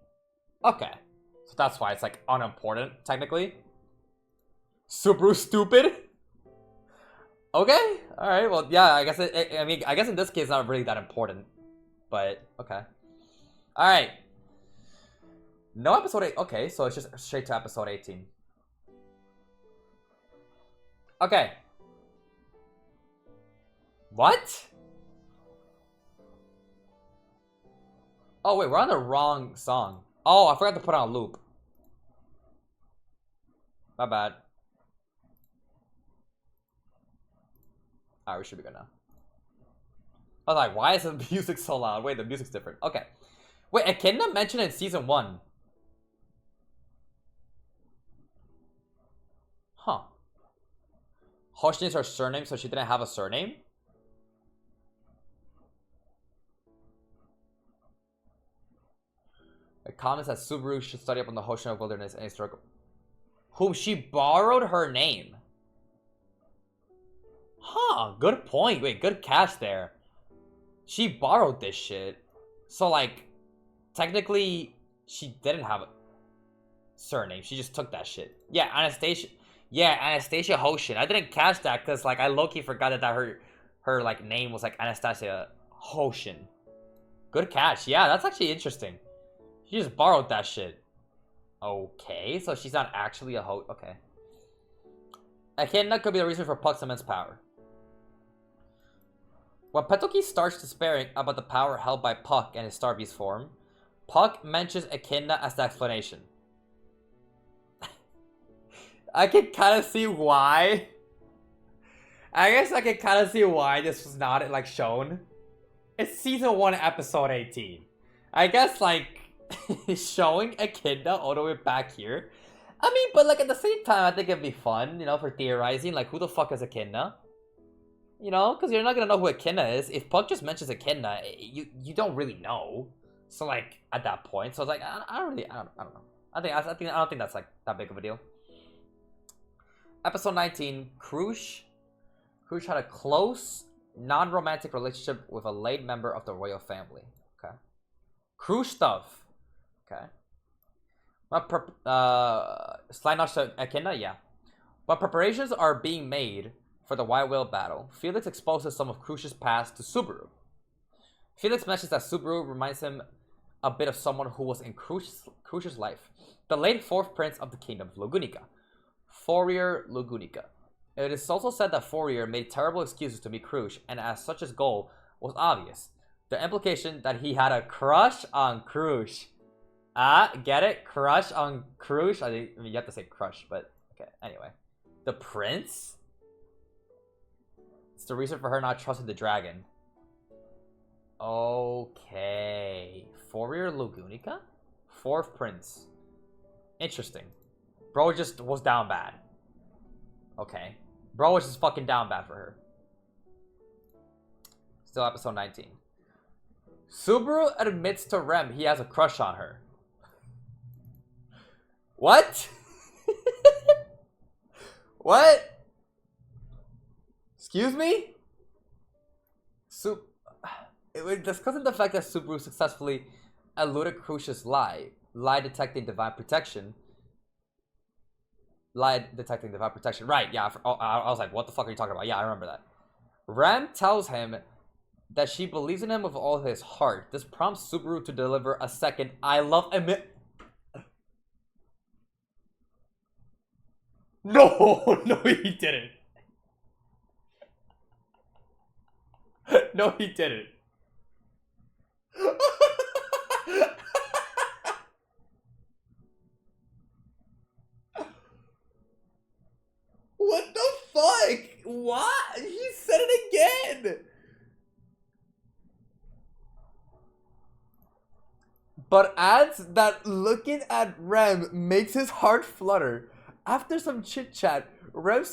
Okay, so that's why it's like unimportant, technically. Subaru stupid? Okay, alright, well, yeah, I guess I guess in this case it's not really that important. But, okay. Alright. No episode 8. Okay, so it's just straight to episode 18. Okay. What? Oh, wait, we're on the wrong song. Oh, I forgot to put on a loop. My bad. Alright, we should be good now. I was like, why is the music so loud? Wait, the music's different. Okay. Wait, Echidna mentioned in season 1. Huh. Hostility is her surname, so she didn't have a surname? It comments that Subaru should study up on the Hoshin of Wilderness and historical. Whom she borrowed her name. Huh, good point. Wait, good catch there. She borrowed this shit. So, like, technically, she didn't have a surname. She just took that shit. Yeah, Anastasia. Yeah, Anastasia Hoshin. I didn't catch that because, like, I low-key forgot that her like, name was, like, Anastasia Hoshin. Good catch. Yeah, that's actually interesting. She just borrowed that shit. Okay, so she's not actually a host. Okay. Echidna could be the reason for Puck's immense power. When Petelgeuse starts despairing about the power held by Puck in his Star Beast form, Puck mentions Echidna as the explanation. I can kind of see why. I guess I can kind of see why this was not, like, shown. It's season 1, episode 18. I guess, like, showing Echidna all the way back here. I mean, but, like, at the same time, I think it'd be fun, you know, for theorizing. Like, who the fuck is Echidna? You know, because you're not gonna know who Echidna is. If Puck just mentions Echidna, you don't really know. So, like, at that point, so it's like, I don't know. I don't think that's, like, that big of a deal. Episode 19, Crusch. Crusch had a close, non-romantic relationship with a late member of the royal family. Okay. Crusch stuff. Okay. Slide notch to Echidna, yeah. While preparations are being made for the White Whale battle, Felix exposes some of Crusch's past to Subaru. Felix mentions that Subaru reminds him a bit of someone who was in Crusch's life, the late 4th prince of the kingdom of Lugunica, Fourier Lugunica. It is also said that Fourier made terrible excuses to meet Crusch, and as such his goal was obvious. The implication that he had a crush on Crusch. Ah, get it? Crush on Crusch? I mean, you have to say crush, but okay, anyway. The prince? It's the reason for her not trusting the dragon. Okay. Fourier Lugunica? 4th prince. Interesting. Bro just was down bad. Okay. Bro was just fucking down bad for her. Still episode 19. Subaru admits to Rem he has a crush on her. What? What? Excuse me? It was discussing the fact that Subaru successfully eluded Crusch's lie detecting divine protection. Lie detecting divine protection. Right, yeah. I was like, what the fuck are you talking about? Yeah, I remember that. Rem tells him that she believes in him with all his heart. This prompts Subaru to deliver a second I love him. No, no, he didn't. No, he didn't. What the fuck? What? He said it again. But adds that looking at Rem makes his heart flutter. After some chit-chat, Rem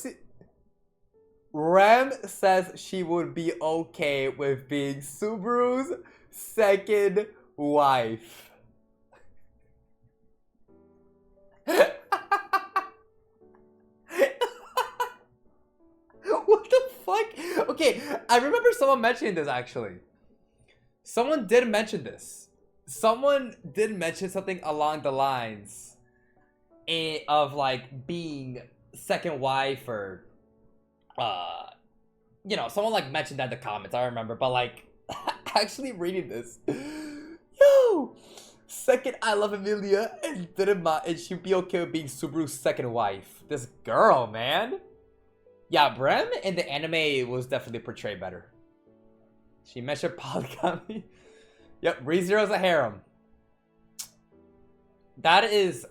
says she would be okay with being Subaru's second wife. What the fuck? Okay, I remember someone mentioning this actually. Someone did mention this. Someone did mention something along the lines of like being second wife or you know, someone like mentioned that in the comments, I remember, but like actually reading this, yo, second I love Emilia and didn't mind, and she'd be okay with being Subaru's second wife. This girl, man. Yeah, Rem in the anime was definitely portrayed better. She mentioned polygamy. Yep, ReZero's a harem. That is...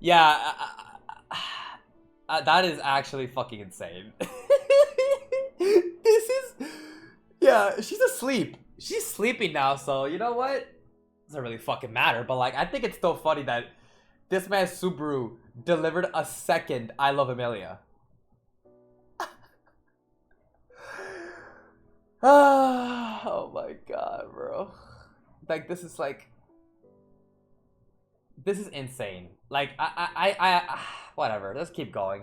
Yeah, that is actually fucking insane. This is... Yeah, she's asleep. She's sleeping now, so you know what? Doesn't really fucking matter, but like, I think it's still funny that this man Subaru delivered a second I love Emilia. Oh my god, bro. Like, this is like... This is insane. Like, whatever, let's keep going.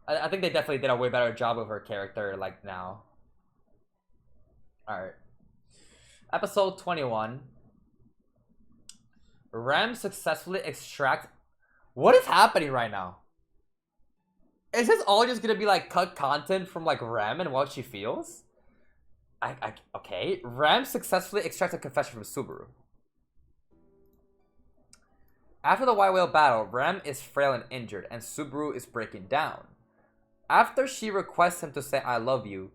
I think they definitely did a way better job of her character, like, now. Alright. Episode 21. Rem successfully extract... What is happening right now? Is this all just gonna be, like, cut content from, like, Rem and what she feels? Okay. Rem successfully extracts a confession from Subaru. After the white whale battle, Rem is frail and injured, and Subaru is breaking down. After she requests him to say "I love you,"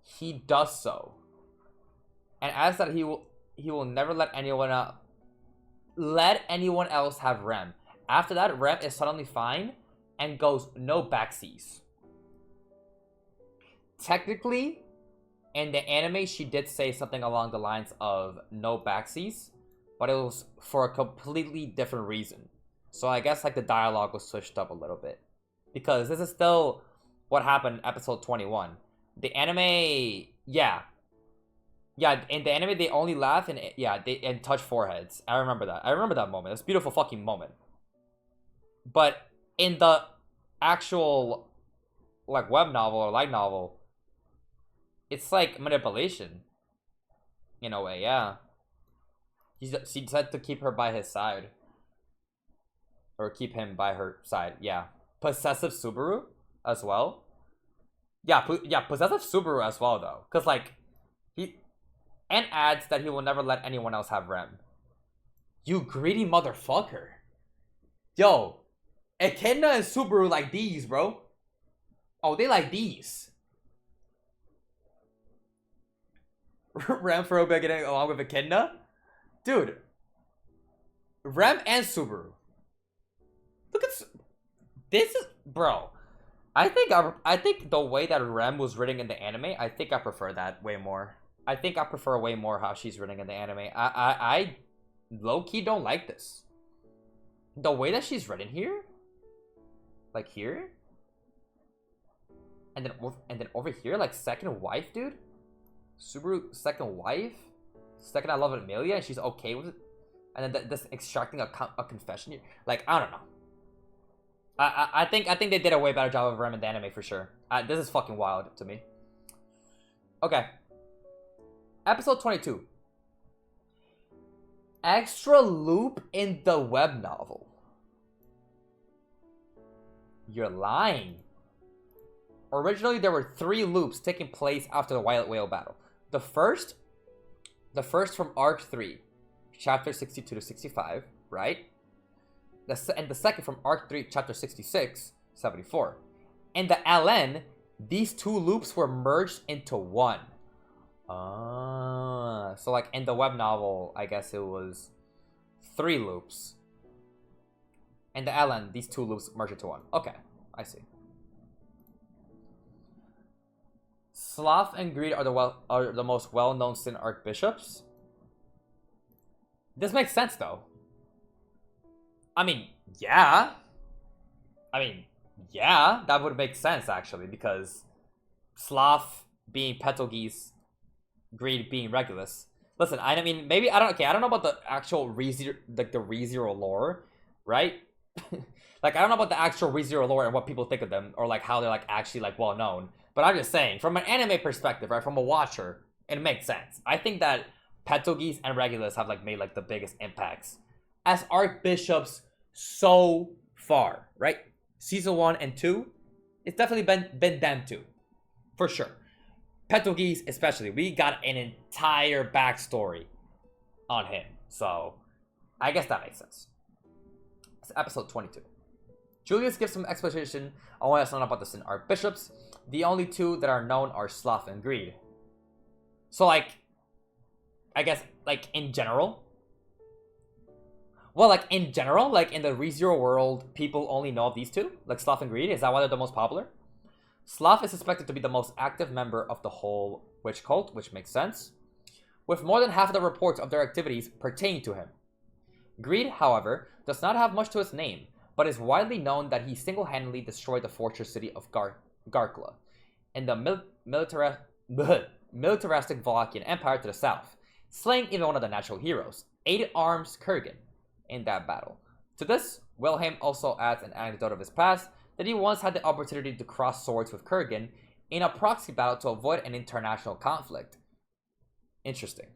he does so, and adds that he will never let anyone else have Rem. After that, Rem is suddenly fine and goes no backseas. Technically, in the anime, she did say something along the lines of no backseas, but it was for a completely different reason. So I guess like the dialogue was switched up a little bit, because this is still what happened in episode 21. The anime, yeah, in the anime they only laugh and touch foreheads. I remember that moment. It's a beautiful fucking moment. But in the actual like web novel or light novel, it's like manipulation in a way. Yeah, he decided to keep her by his side, or keep him by her side. Yeah, possessive Subaru as well. Yeah, possessive Subaru as well though, because like and adds that he will never let anyone else have Rem. You greedy motherfucker. Yo, Echidna and Subaru like these, bro. Oh, they like these. Rem for Obia getting along with Echidna? Dude. Rem and Subaru. Look at this is, bro. I think the way that Rem was written in the anime, I think I prefer that way more. I think I prefer way more how she's written in the anime. I low-key don't like this. The way that she's written here, like here, and then over here, like second wife, dude. Subaru second wife, second I love Emilia, and she's okay with it, and then this extracting a confession here. Like, I don't know. I think they did a way better job of Rem in the anime for sure. This is fucking wild to me. Okay. Episode 22. Extra loop in the web novel. You're lying. Originally, there were 3 loops taking place after the white whale battle. The first from Arc 3, Chapter 62 to 65, right? And the second from Arc 3, Chapter 66, 74. In the LN, these 2 loops were merged into one. So like in the web novel, I guess it was 3 loops. In the LN, these 2 loops merged into one. Okay, I see. Sloth and greed are the most well-known sin archbishops. This makes sense though. I mean, yeah, that would make sense actually, because sloth being Petelgeuse, greed being Regulus. Listen, I mean, maybe I don't know about the actual ReZero lore, right? Like, I don't know about the actual ReZero lore and what people think of them, or like how they're like actually like well known. But I'm just saying, from an anime perspective, right, from a watcher, it makes sense. I think that Petelgeuse and Regulus have like made like the biggest impacts as archbishops so far, right? Season 1 and 2, it's definitely been them two, for sure. Petelgeuse especially, we got an entire backstory on him. So, I guess that makes sense. It's episode 22. Julius gives some exposition on what is known about the Sin Archbishops. The only two that are known are Sloth and Greed. So, like, I guess, like, in general. Well, like, in general, like, in the ReZero world, people only know of these two? Like, Sloth and Greed? Is that why they're the most popular? Sloth is suspected to be the most active member of the whole witch cult, which makes sense, with more than half of the reports of their activities pertaining to him. Greed, however, does not have much to his name, but is widely known that he single-handedly destroyed the fortress city of Garkla and the militaristic Wallachian Empire to the south, slaying even one of the natural heroes, 8 Arms Kurgan, in that battle. To this, Wilhelm also adds an anecdote of his past, that he once had the opportunity to cross swords with Kurgan in a proxy battle to avoid an international conflict. Interesting.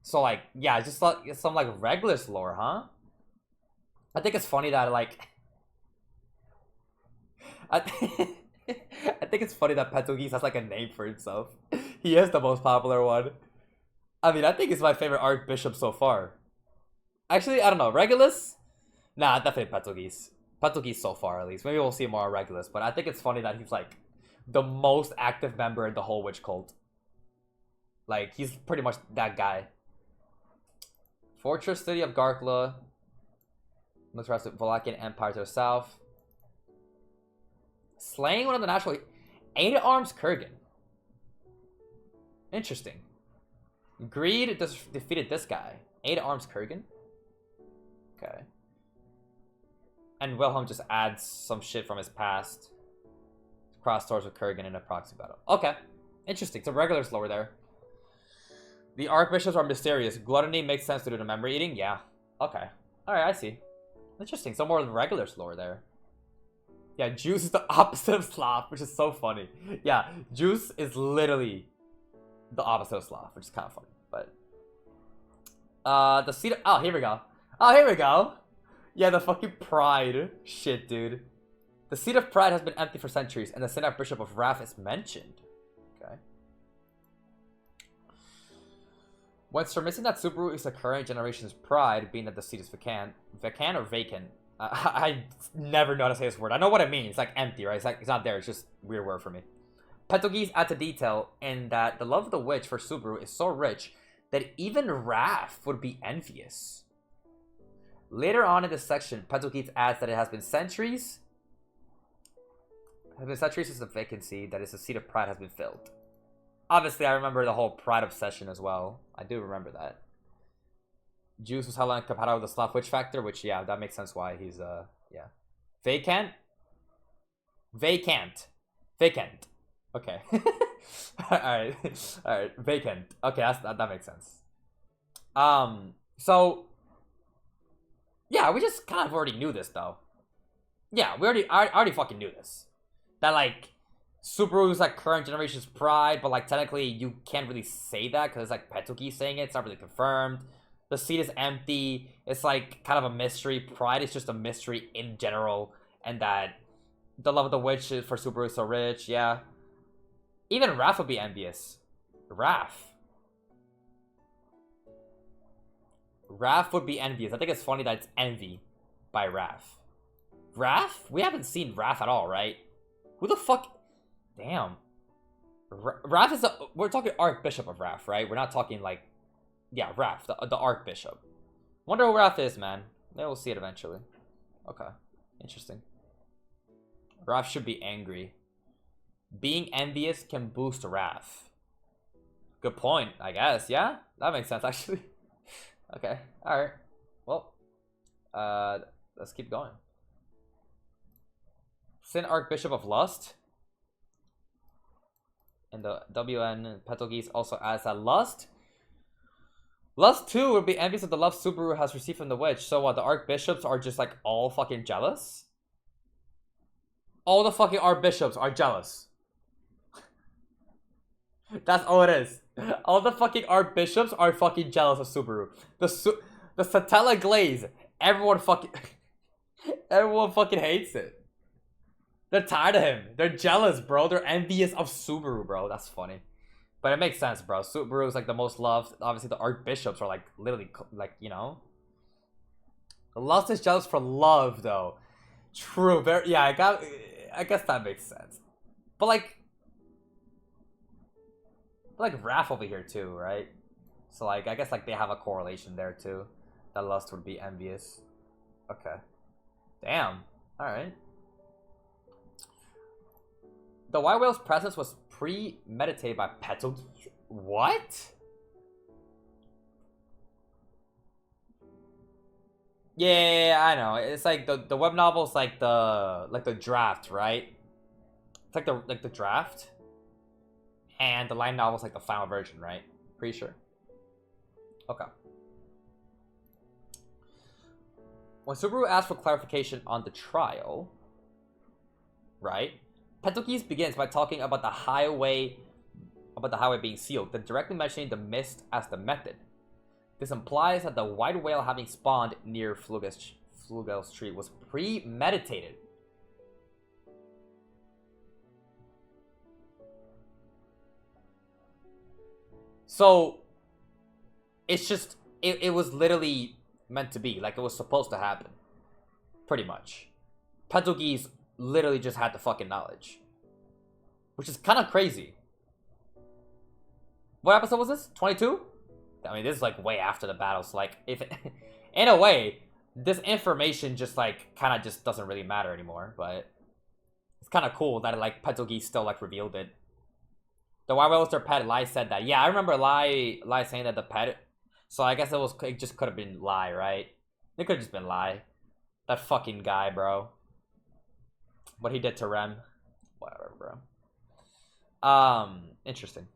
So, like, yeah, just like some, like, Regulus lore, huh? I think it's funny that, like... I think it's funny that Petelgeuse has, like, a name for himself. He is the most popular one. I mean, I think he's my favorite Archbishop so far. Actually, I don't know. Regulus? Nah, definitely Petelgeuse. Petelgeuse so far, at least. Maybe we'll see more Regulus, but I think it's funny that he's, like, the most active member in the whole witch cult. Like, he's pretty much that guy. Fortress city of Garkla. Militaristic Wallachian Empire to the south. Slaying one of the natural... 8 Arms Kurgan. Interesting. Greed defeated this guy. 8 Arms Kurgan. Okay. And Wilhelm just adds some shit from his past. Cross swords with Kurgan in a proxy battle. Okay. Interesting. Some regulars lower there. The Archbishops are mysterious. Gluttony makes sense due to the memory eating? Yeah. Okay. Alright, I see. Interesting. Some more regulars lower there. Yeah, Juice is the opposite of Sloth, which is so funny. Yeah, Juice is literally the opposite of Sloth, which is kind of funny. But the seat of... Oh, here we go. Oh, here we go. Yeah, the fucking Pride shit, dude. The seat of Pride has been empty for centuries, and the Sin Archbishop of Wrath is mentioned. Okay. When surmising that Subaru is the current generation's pride, being that the seat is vacant or vacant. I never know how to say this word. I know what it means. It's like empty, right? It's like it's not there. It's just a weird word for me. Petelgeuse adds a detail in that the love of the witch for Subaru is so rich that even Wrath would be envious. Later on in this section, Petelgeuse adds that it has been centuries. Since the vacancy that is the seat of pride has been filled. Obviously, I remember the whole pride obsession as well. I do remember that. Juice was hella incompatible with the Sloth Witch factor, which, yeah, that makes sense why he's, yeah. Vacant? Okay. Alright. Alright, vacant. Okay, that makes sense. So... Yeah, we just kind of already knew this, though. Yeah, I already fucking knew this. That, like, Subaru is, like, current generation's pride, but, like, technically you can't really say that, because it's, like, Petelgeuse saying it. It's not really confirmed. The seat is empty. It's, like, kind of a mystery. Pride is just a mystery in general. And that the love of the witch for Subaru is so rich. Yeah. Even Wrath would be envious. Wrath would be envious. I think it's funny that it's envy by Wrath. Wrath? We haven't seen Wrath at all, right? Who the fuck? Damn. Wrath is we're talking Archbishop of Wrath, right? We're not talking like... Yeah, Wrath, the Archbishop. Wonder who Wrath is, man. Maybe we'll see it eventually. Okay. Interesting. Wrath should be angry. Being envious can boost Wrath. Good point, I guess. Yeah? That makes sense, actually. Okay. Alright. Well. Let's keep going. Sin Archbishop of Lust. And the WN Petelgeuse also adds that Lust 2 would be envious of the love Subaru has received from the witch. So what, the Archbishops are just like all fucking jealous? All the fucking Archbishops are jealous. That's all it is. All the fucking Archbishops are fucking jealous of Subaru. The Satella glaze. Everyone fucking hates it. They're tired of him. They're jealous, bro. They're envious of Subaru, bro. That's funny. But it makes sense, bro. Subaru is like the most loved. Obviously, the archbishops are like literally like, you know. Lust is jealous for love, though. True. Very. Yeah, I guess that makes sense. But like Wrath over here too, right? So like I guess like they have a correlation there too. That lust would be envious. Okay. Damn. All right. The white whale's presence was premeditated by Petelgeuse. What? Yeah, I know. It's like the web novel's like the draft, right? It's like the draft, and the light novel's like the final version, right? Pretty sure. Okay. When Subaru asked for clarification on the trial, right? Petelgeuse begins by talking about the highway being sealed, then directly mentioning the mist as the method. This implies that the white whale having spawned near Flugel's tree was premeditated. So it's just it was literally meant to be, like it was supposed to happen. Pretty much. Petelgeuse literally just had the fucking knowledge. Which is kind of crazy. What episode was this? 22? I mean, this is like way after the battle, so like, if it, in a way, this information just like kind of just doesn't really matter anymore, but it's kind of cool that like Petelgeuse still like revealed it. The white whale was their pet. Lai said that. Yeah, I remember Lai saying that the pet. So I guess it just could have been Lai, right? It could have just been Lai. That fucking guy, bro. What he did to Rem. Whatever, bro. Interesting.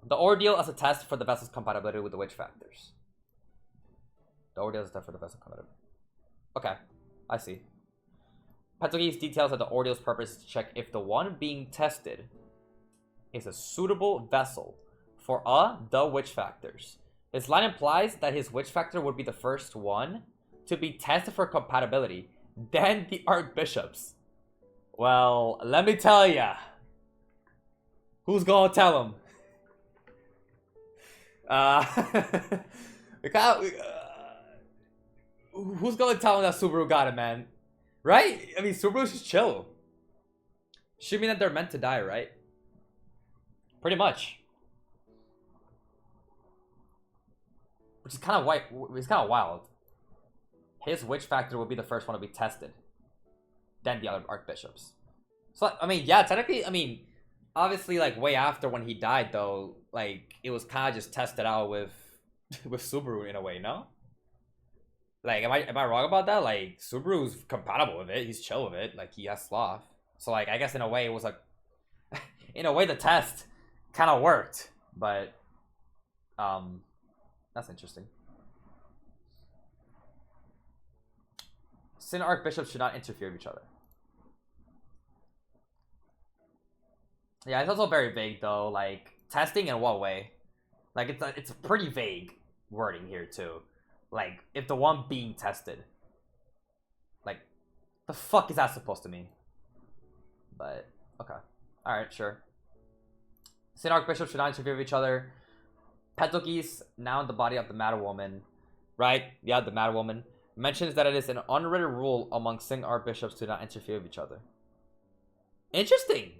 The ordeal as a test for the vessel's compatibility with the witch factors. The ordeal is a test for the vessel's compatibility. Okay, I see. Petelgeuse details that the ordeal's purpose is to check if the one being tested is a suitable vessel for the witch factors. His line implies that his witch factor would be the first one to be tested for compatibility, then the archbishops. Well, let me tell ya. Who's gonna tell him? Who's gonna tell him that Subaru got it, man? Right? I mean, Subaru's just chill. Should mean that they're meant to die, right? Pretty much. Which is kind of white. It's kind of wild. His witch factor would be the first one to be tested, then the other archbishops. So I mean, yeah, technically, I mean, obviously, like way after when he died, though, like it was kind of just tested out with Subaru in a way, no? Like, am I wrong about that? Like, Subaru's compatible with it. He's chill with it. Like, he has sloth. So like, I guess in a way, it was like, in a way, the test kind of worked, but that's interesting. Sin archbishops should not interfere with each other. Yeah, it's also very vague though. Like, testing in what way? Like, it's a pretty vague wording here too. Like, if the one being tested, like, the fuck is that supposed to mean? But okay, all right, sure. Sin archbishops should not interfere with each other. Petelgeuse, now in the body of the Mad Woman, right? Yeah, the Mad Woman mentions that it is an unwritten rule among Sin archbishops to not interfere with each other. Interesting.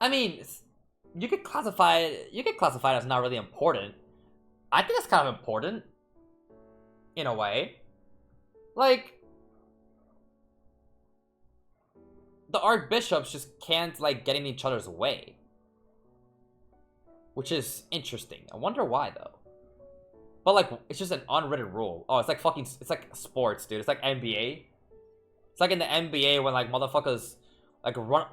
I mean, you could classify it as not really important. I think that's kind of important in a way. Like, the archbishops just can't like get in each other's way, which is interesting. I wonder why though. But like, it's just an unwritten rule. Oh, it's like fucking, it's like sports, dude. It's like NBA. It's like in the NBA when like motherfuckers like run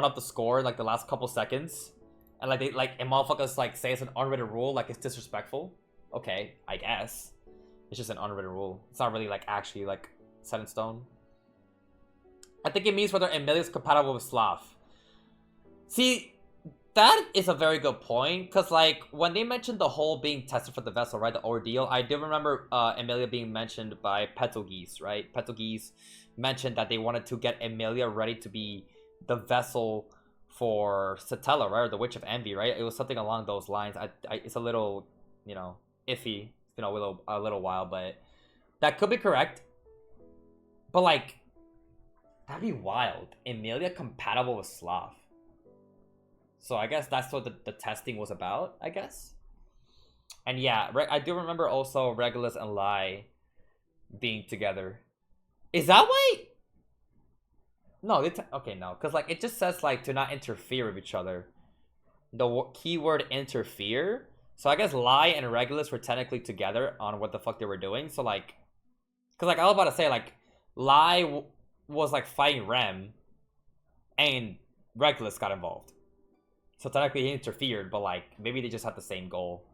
up the score in like the last couple seconds, and like and motherfuckers like say it's an unwritten rule, like it's disrespectful. Okay, I guess it's just an unwritten rule. It's not really like actually like set in stone. I think it means whether Emilia's compatible with Slav. See, that is a very good point, because like when they mentioned the whole being tested for the vessel, right, the ordeal, I do remember Emilia being mentioned by Petelgeuse, right? Petelgeuse mentioned that they wanted to get Emilia ready to be the vessel for Satella, right? Or the Witch of Envy, right? It was something along those lines. It's a little, you know, iffy. It's been a little while, but that could be correct. But like, that'd be wild. Emilia compatible with Slav. So I guess that's what the testing was about, I guess. And yeah, I do remember also Regulus and Lai being together. Is that why? No, okay, no. Because like, it just says like to not interfere with each other. The keyword interfere. So I guess Lai and Regulus were technically together on what the fuck they were doing. So like, because like I was about to say like, Lai was like fighting Rem and Regulus got involved. So technically he interfered, but like maybe they just had the same goal.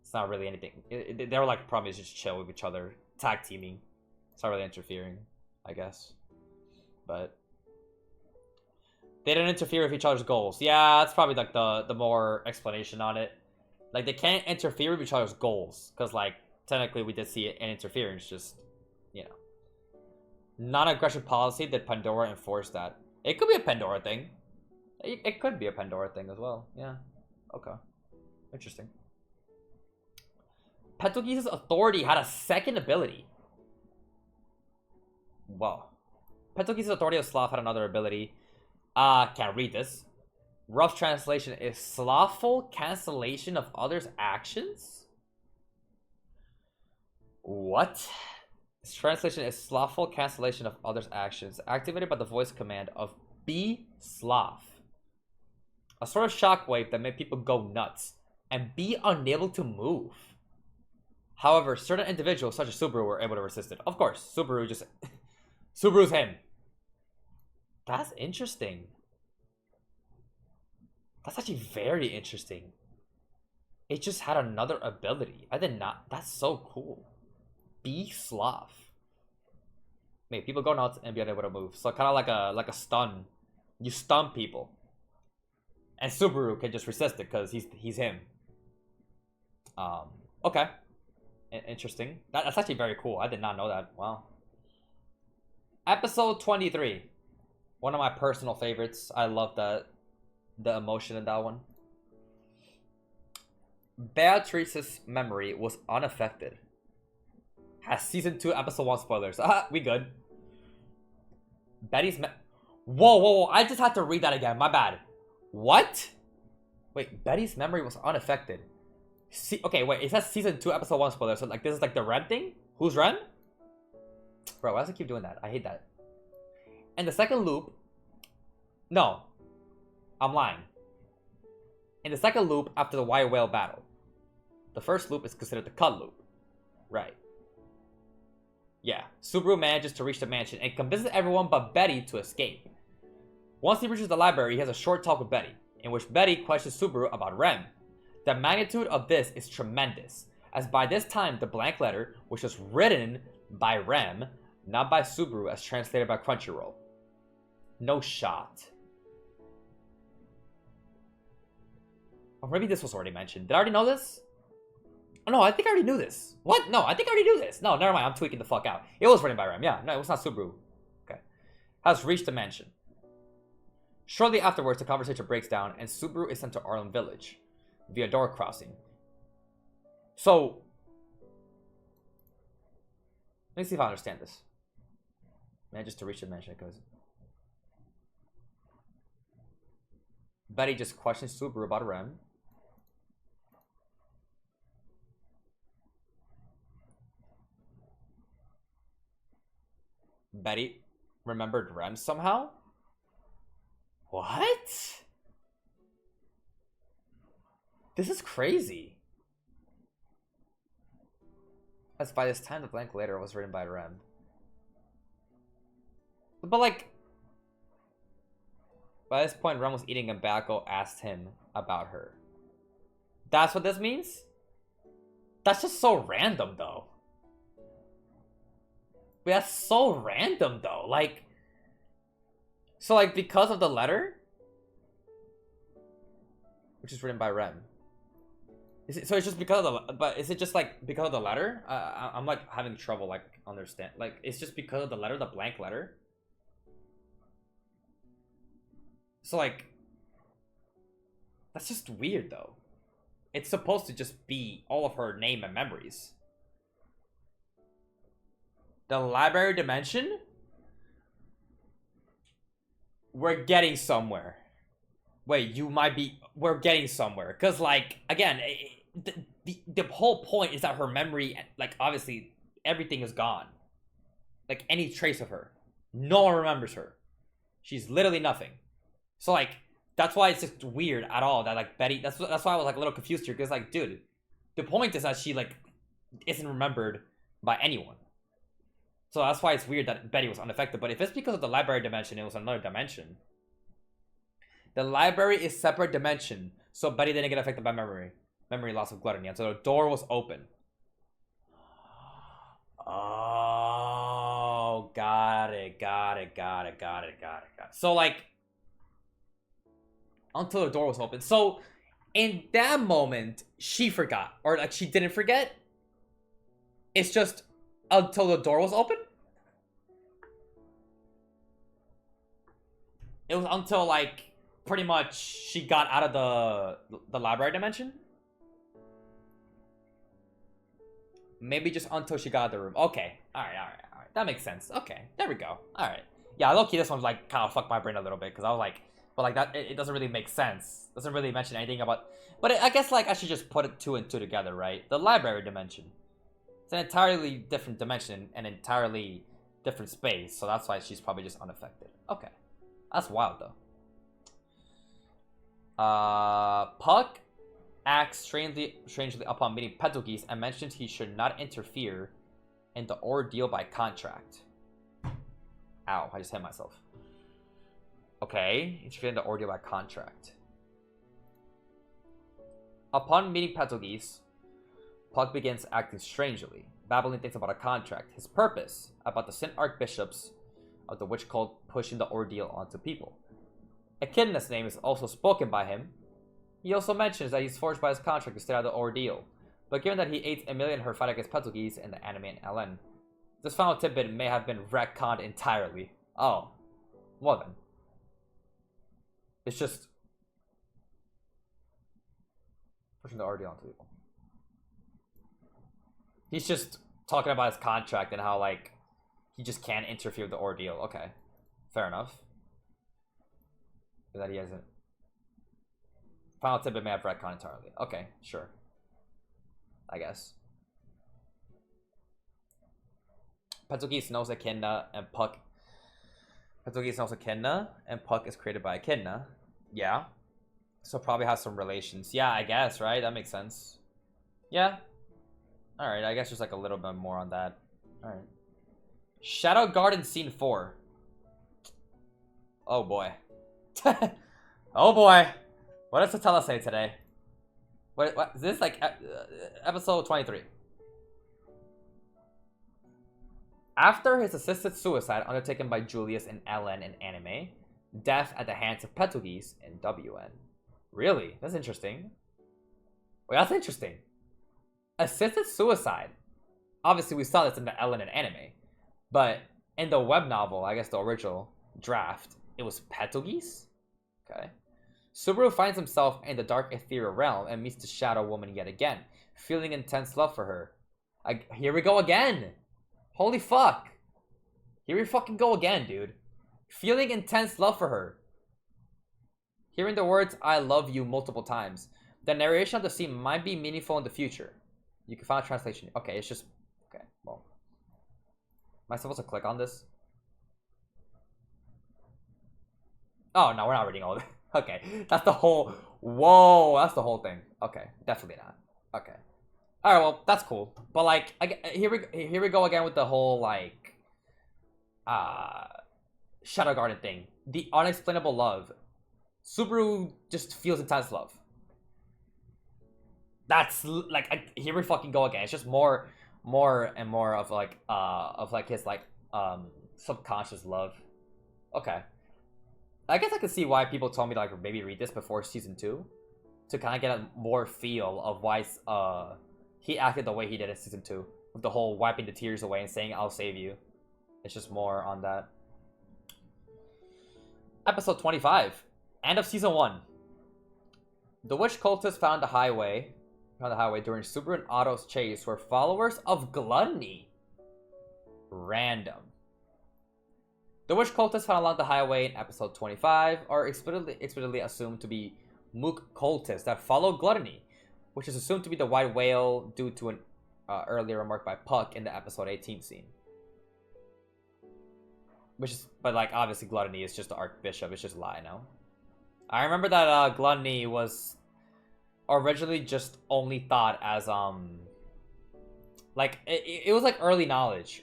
It's not really anything. They were like probably just chill with each other, tag teaming. It's not really interfering, I guess. But they didn't interfere with each other's goals. Yeah, that's probably like the more explanation on it. Like they can't interfere with each other's goals because like technically we did see an interference. Just, you know, non-aggression policy. Did Pandora enforce that? It could be a Pandora thing. It could be a Pandora thing as well. Yeah. Okay. Interesting. Petelgeuse's authority had a second ability. Wow. Petelgeuse's authority of Sloth had another ability. Can't read this. Rough translation is slothful cancellation of others' actions? What? This translation is slothful cancellation of others' actions, activated by the voice command of Be Sloth. A sort of shockwave that made people go nuts and be unable to move. However, certain individuals, such as Subaru, were able to resist it. Of course, Subaru just... Subaru's him. That's interesting. That's actually very interesting. It just had another ability. I did not... That's so cool. Be Sloth. Make people go nuts and be unable to move. So kind of like a stun. You stun people. And Subaru can just resist it because he's him. Okay. Interesting. That's actually very cool. I did not know that. Wow. Episode 23. One of my personal favorites. I love the emotion in that one. Beatrice's memory was unaffected. Has season 2 episode 1 spoilers. We good. Betty's Whoa. I just had to read that again. My bad. What? Wait, Betty's memory was unaffected. Okay, wait, it says season 2 episode 1 spoiler. So like this is like the Rem thing? Who's Rem? Bro, why does it keep doing that? I hate that. And the second loop. No. I'm lying. In the second loop after the white whale battle. The first loop is considered the cut loop. Right. Yeah. Subaru manages to reach the mansion and convinces everyone but Betty to escape. Once he reaches the library, he has a short talk with Betty, in which Betty questions Subaru about Rem. The magnitude of this is tremendous, as by this time the blank letter, which was written by Rem, not by Subaru as translated by Crunchyroll. No shot. Or maybe this was already mentioned. Did I already know this? Oh, no, I think I already knew this. What? No, I think I already knew this. No, never mind. I'm tweaking the fuck out. It was written by Rem. Yeah, no, it was not Subaru. Okay. Has reached the mansion. Shortly afterwards, the conversation breaks down and Subaru is sent to Arlen Village via door crossing. So, let me see if I understand this. Manages to reach the mansion because Betty just questions Subaru about Rem. Betty remembered Rem somehow? What? This is crazy. As by this time, the blank letter was written by Rem. But like, by this point, Rem was eating and Bako asked him about her. That's what this means? That's just so random, though. Wait, that's so random, though. Like, so like because of the letter, which is written by Rem. So it's just because of the, but is it just like because of the letter? I'm like having trouble like understand. Like it's just because of the letter, the blank letter. So like, That's just weird, though. It's supposed to just be all of her name and memories. The library dimension? We're getting somewhere. Wait, you might be... We're getting somewhere. Because, like, again, the whole point is that her memory, like, obviously, everything is gone. Like, any trace of her. No one remembers her. She's literally nothing. So, like, that's why it's just weird at all that, like, Betty... That's why I was, like, a little confused here. Because, like, dude, the point is that she, like, isn't remembered by anyone. So that's why it's weird that Betty was unaffected. But if it's because of the library dimension, it was another dimension. The library is separate dimension, so Betty didn't get affected by memory loss of gluttony until the door was open. Oh, got it. So, like, until the door was open. So, in that moment, she forgot. Or, like, she didn't forget. It's just until the door was open? It was until, like, pretty much she got out of the library dimension? Maybe just until she got out of the room. Okay. Alright. That makes sense. Okay. There we go. Alright. Yeah, low-key, this one's, like, kind of fucked my brain a little bit. Because I was like... But, like, that it doesn't really make sense. Doesn't really mention anything about... But I guess, like, I should just put it 2 and 2 together, right? The library dimension. It's an entirely different dimension. An entirely different space. So that's why she's probably just unaffected. Okay. That's wild, though. Puck acts strangely upon meeting Petelgeuse and mentions he should not interfere in the ordeal by contract. Ow, I just hit myself. Okay, interfere in the ordeal by contract. Upon meeting Petelgeuse, Puck begins acting strangely, babbling things about a contract, his purpose, about the Saint Archbishops of the witch cult pushing the ordeal onto people. Echidna's name is also spoken by him. He also mentions that he's forged by his contract to stay out of the ordeal, but given that he aids Emilia in her fight against Petelgeuse in the anime and LN, this final tidbit may have been retconned entirely. Oh. Well then. It's just... pushing the ordeal onto people. He's just talking about his contract and how, like, he just can't interfere with the ordeal. Okay. Fair enough. That he hasn't. Final tidbit may have retcon entirely. Okay, sure. I guess. Petelgeuse knows Echidna and Puck. Petelgeuse knows Echidna and Puck is created by Echidna. Yeah. So probably has some relations. Yeah, I guess, right? That makes sense. Yeah. Alright, I guess there's like a little bit more on that. Alright. Shadow Garden Scene 4. Oh boy. Oh boy. What does Satella say today? What is this, like episode 23? After his assisted suicide undertaken by Julius in LN and anime, death at the hands of Petelgeuse in WN. Really? That's interesting. Wait, that's interesting. Assisted suicide. Obviously, we saw this in the LN and anime, but in the web novel, I guess the original draft, it was Petelgeuse. Okay. Subaru finds himself in the dark ethereal realm and meets the Shadow Woman yet again, feeling intense love for her. Here we go again! Holy fuck! Here we fucking go again, dude. Feeling intense love for her. Hearing the words, I love you, multiple times. The narration of the scene might be meaningful in the future. You can find a translation. Okay, it's just... Okay, well. Am I supposed to click on this? Oh, no, we're not reading all of it. Okay, that's the whole... Whoa, that's the whole thing. Okay, definitely not. Okay. Alright, well, that's cool. But, like, here we go again with the whole, like... Shadow Garden thing. The unexplainable love. Subaru just feels intense love. That's, like, here we fucking go again. It's just more and more of, like, his, like, subconscious love. Okay. I guess I can see why people told me to, like, maybe read this before season 2. To kind of get a more feel of why, he acted the way he did in season 2. With the whole wiping the tears away and saying, I'll save you. It's just more on that. Episode 25. End of season 1. The witch cultists found the highway during Subaru and Otto's chase were followers of Gluttony. Random. The witch cultists found along the highway in episode 25 are explicitly assumed to be mook cultists that follow Gluttony, which is assumed to be the white whale due to an earlier remark by Puck in the episode 18 scene. But like, obviously Gluttony is just the Archbishop, it's just a lie now. I remember that Gluttony was originally just only thought as like it was like early knowledge.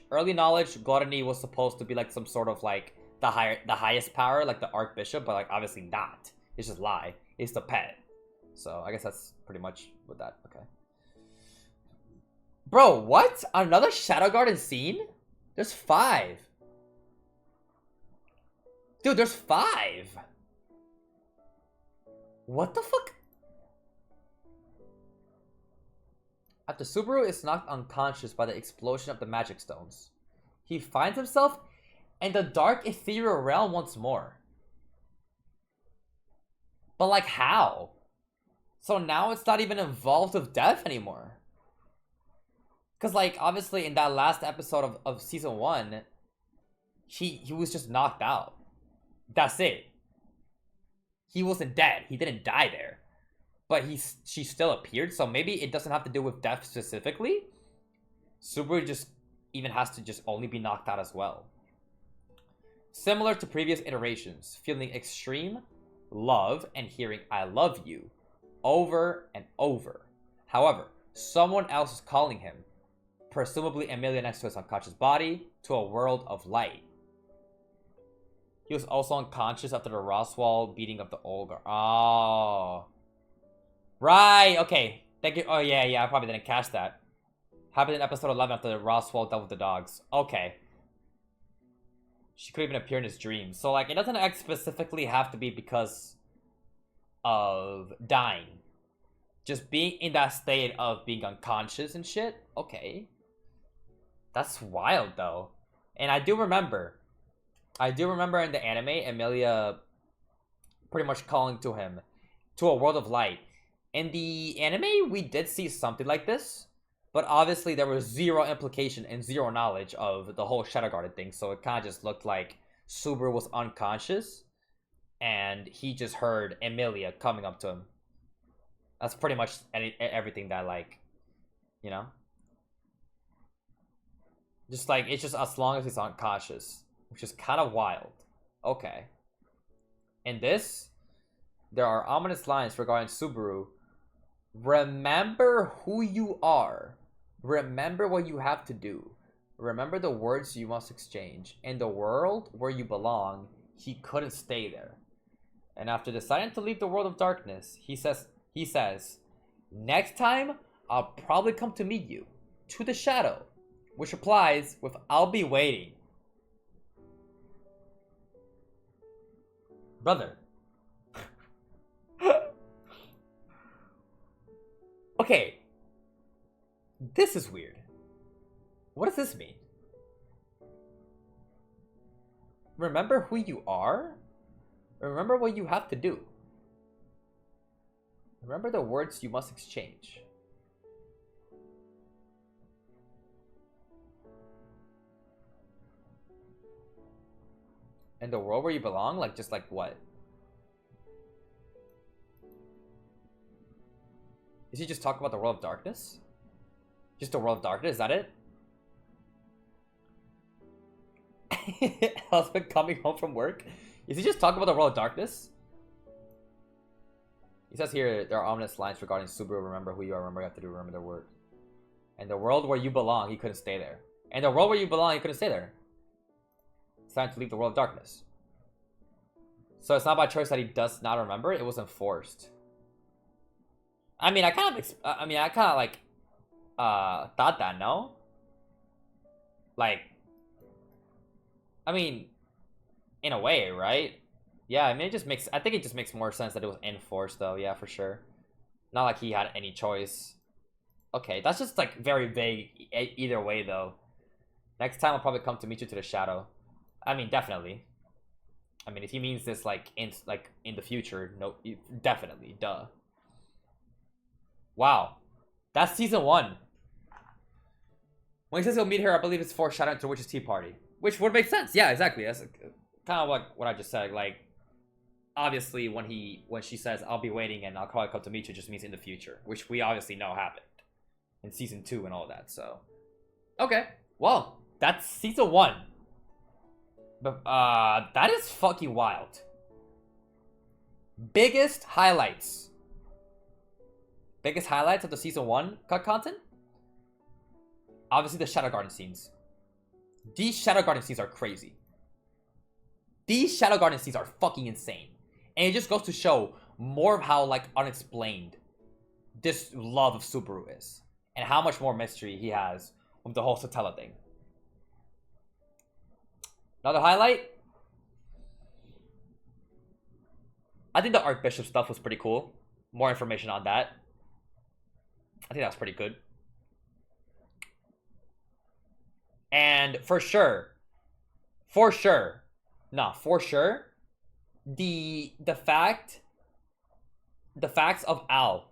Gluttony was supposed to be like some sort of like the highest power, like the Archbishop, but like obviously not. It's just lie. It's the pet. So I guess that's pretty much with that. Okay. Bro, what? Another Shadow Garden scene? There's 5. Dude, there's 5. What the fuck? After Subaru is knocked unconscious by the explosion of the magic stones, he finds himself in the dark ethereal realm once more. But like, how? So now it's not even involved with death anymore. Because like, obviously in that last episode of season 1, he was just knocked out. That's it. He wasn't dead. He didn't die there. But she still appeared, so maybe it doesn't have to do with death specifically. Subaru just even has to just only be knocked out as well. Similar to previous iterations, feeling extreme love and hearing "I love you" over and over. However, someone else is calling him, presumably Emilia next to his unconscious body, to a world of light. He was also unconscious after the Roswaal beating of the Olgar. Oh. Right, okay. Thank you. Oh, yeah, I probably didn't catch that. Happened in episode 11 after the Roswaal dealt with the dogs. Okay. She could even appear in his dreams. So, like, it doesn't specifically have to be because of dying. Just being in that state of being unconscious and shit. Okay. That's wild, though. And I do remember in the anime, Emilia pretty much calling to him to a world of light. In the anime, we did see something like this, but obviously there was zero implication and zero knowledge of the whole Shadow Garden thing, so it kind of just looked like Subaru was unconscious, and he just heard Emilia coming up to him. That's pretty much everything that, like, you know? Just like, it's just as long as he's unconscious, which is kind of wild. Okay. In this, there are ominous lines regarding Subaru. Remember who you are. Remember what you have to do. Remember the words you must exchange. In the world where you belong, he couldn't stay there. And after deciding to leave the world of darkness, he says, next time, I'll probably come to meet you. To the shadow. Which applies with I'll be waiting. Brother. Okay. This is weird. What does this mean? Remember who you are? Remember what you have to do. Remember the words you must exchange. In the world where you belong? Like, just like what? Is he just talking about the world of darkness? Just the world of darkness, is that it? Husband coming home from work? Is he just talking about the world of darkness? He says here, there are ominous lines regarding Subaru. Remember who you are, remember what you have to do, remember their word. And the world where you belong, he couldn't stay there. And the world where you belong, he couldn't stay there. It's time to leave the world of darkness. So it's not by choice that he does not remember, it was enforced. I mean, I kind of like, thought that, no? Like, I mean, in a way, right? Yeah, I mean, I think it just makes more sense that it was enforced, though, yeah, for sure. Not like he had any choice. Okay, that's just, like, very vague either way, though. Next time I'll probably come to meet you to the shadow. I mean, definitely. I mean, if he means this, like, in the future, no, definitely, duh. Wow. That's season 1. When he says he'll meet her, I believe it's foreshadowing to Witch's Tea Party. Which would make sense. Yeah, exactly. That's kind of like what I just said. Like, obviously, when she says, I'll be waiting and I'll probably come to meet you, just means in the future. Which we obviously know happened in season 2 and all that, so. Okay. Well, that's season 1. But, that is fucking wild. Biggest highlights. Biggest highlights of the season 1 cut content? Obviously, the Shadow Garden scenes. These Shadow Garden scenes are crazy. These Shadow Garden scenes are fucking insane. And it just goes to show more of how, like, unexplained this love of Subaru is. And how much more mystery he has with the whole Satella thing. Another highlight? I think the Archbishop stuff was pretty cool. More information on that. I think that was pretty good. And for sure, the facts of Al.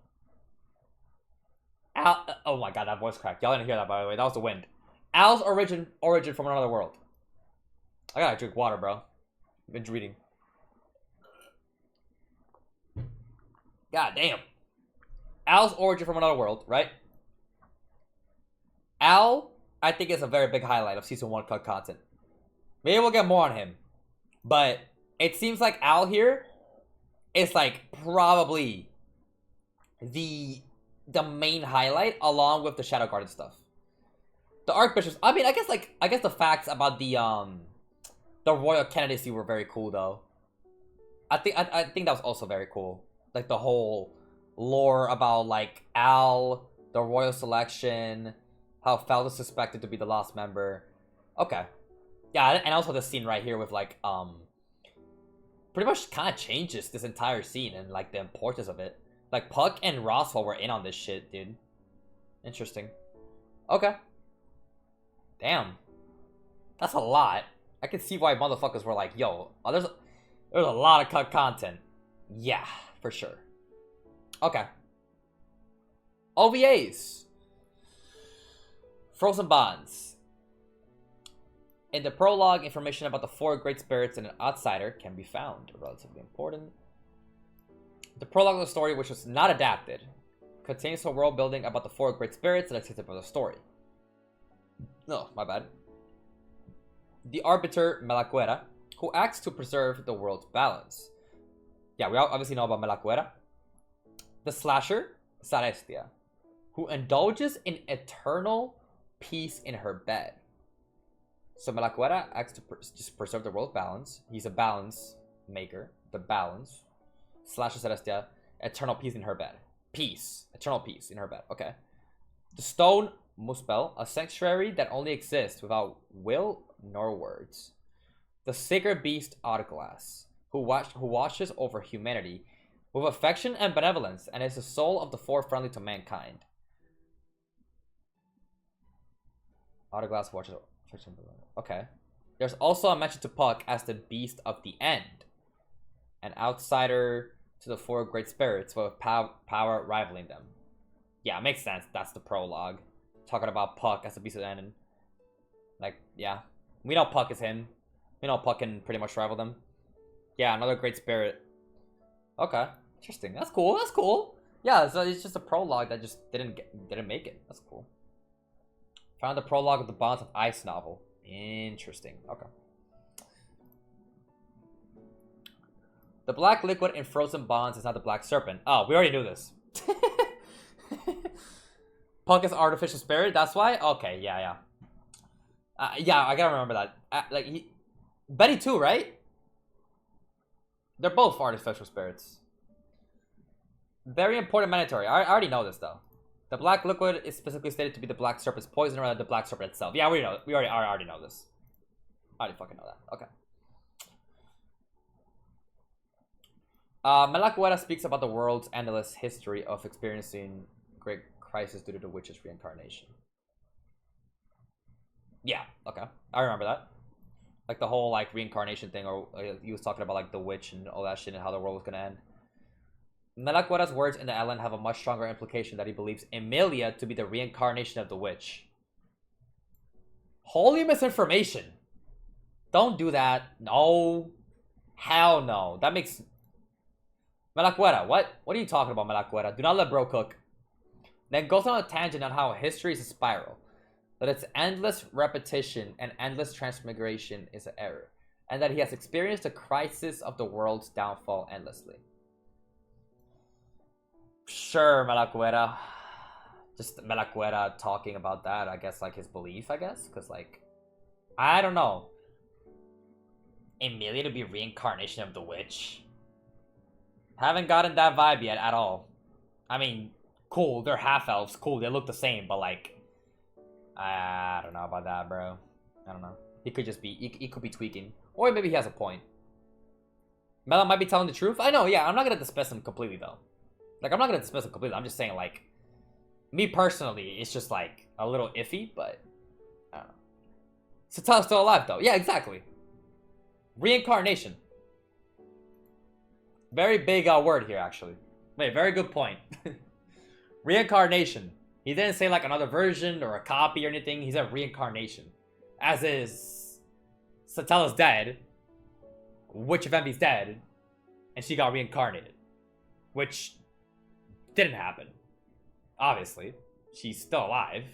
Oh my god, that voice cracked. Y'all didn't hear that, by the way. That was the wind. Al's origin from another world. I gotta drink water, bro. I've been reading. God damn. Al's origin from another world, right? Al, I think, is a very big highlight of season 1 cut content. Maybe we'll get more on him. But it seems like Al here is like probably the main highlight, along with the Shadow Garden stuff. The Archbishops, I mean, I guess the facts about the royal candidacy were very cool though. I think that was also very cool. Like the whole lore about like Al, the royal selection, how Fel is suspected to be the last member. Okay. Yeah, and also the scene right here with like pretty much kind of changes this entire scene and like the importance of it. Like Puck and Roswaal were in on this shit, dude. Interesting. Okay. Damn. That's a lot. I can see why motherfuckers were like, yo, there's a lot of cut content. Yeah, for sure. Okay. OVAs. Frozen Bonds. In the prologue, information about the 4 great spirits and an outsider can be found. Relatively important. The prologue of the story, which was not adapted, contains some world building about the 4 great spirits that existed for the story. No, my bad. The arbiter Melacuera, who acts to preserve the world's balance. Yeah, we obviously know about Melacuera. The slasher Celestia, who indulges in eternal peace in her bed. So Melacuera acts to just preserve the world's balance. He's a balance maker. The balance. Slasher Celestia, eternal peace in her bed. Peace. Eternal peace in her bed. Okay. The stone Muspel, a sanctuary that only exists without will nor words. The sacred beast Oddglass, who watches over humanity with affection and benevolence, and is the soul of the 4 friendly to mankind. Oddglass watches affection and benevolence. Okay. There's also a mention to Puck as the beast of the end, an outsider to the 4 great spirits with power rivaling them. Yeah, it makes sense. That's the prologue. Talking about Puck as the beast of the end. And, like, yeah. We know Puck is him. We know Puck can pretty much rival them. Yeah, another great spirit. Okay. Interesting. That's cool. That's cool. Yeah, so it's just a prologue that just didn't make it. That's cool. Found the prologue of the Bonds of Ice novel. Interesting. Okay. The black liquid in Frozen Bonds is not the black serpent. Oh, we already knew this. Puck is artificial spirit, that's why? Okay, yeah. Yeah, I gotta remember that. Betty too, right? They're both artificial spirits. Very important mandatory. I already know this, though. The black liquid is specifically stated to be the black serpent's poison rather than the black serpent itself. Yeah, we know. We already know this. I already fucking know that. Okay. Melacuera speaks about the world's endless history of experiencing great crisis due to the witch's reincarnation. Yeah, okay. I remember that. Like the whole like reincarnation thing, or he was talking about like the witch and all that shit and how the world was gonna end. Melacuera's words in the Ellen have a much stronger implication that he believes Emilia to be the reincarnation of the witch. Holy misinformation. Don't do that. No. Hell no. That makes... Melacuera, what? What are you talking about, Melacuera? Do not let bro cook. Then goes on a tangent on how history is a spiral. That its endless repetition and endless transmigration is an error. And that he has experienced the crisis of the world's downfall endlessly. Sure, Melacuera. Just Melacuera talking about that, I guess, like his belief, I guess. Because, like, I don't know. Emilia to be reincarnation of the witch. Haven't gotten that vibe yet at all. I mean, cool, they're half-elves. Cool, they look the same, but, like, I don't know about that, bro. I don't know. He could just be, he could be tweaking. Or maybe he has a point. Mela might be telling the truth. I know, yeah, I'm not going to dismiss him completely, though. Like, I'm not going to dismiss him completely. I'm just saying, like, me personally, it's just, like, a little iffy, but I don't know. Satella's still alive, though. Yeah, exactly. Reincarnation. Very big word here, actually. Wait, very good point. Reincarnation. He didn't say, like, another version or a copy or anything. He said reincarnation. As is, Satella's dead. Witch of Envy's dead. And she got reincarnated. Which didn't happen. Obviously. She's still alive.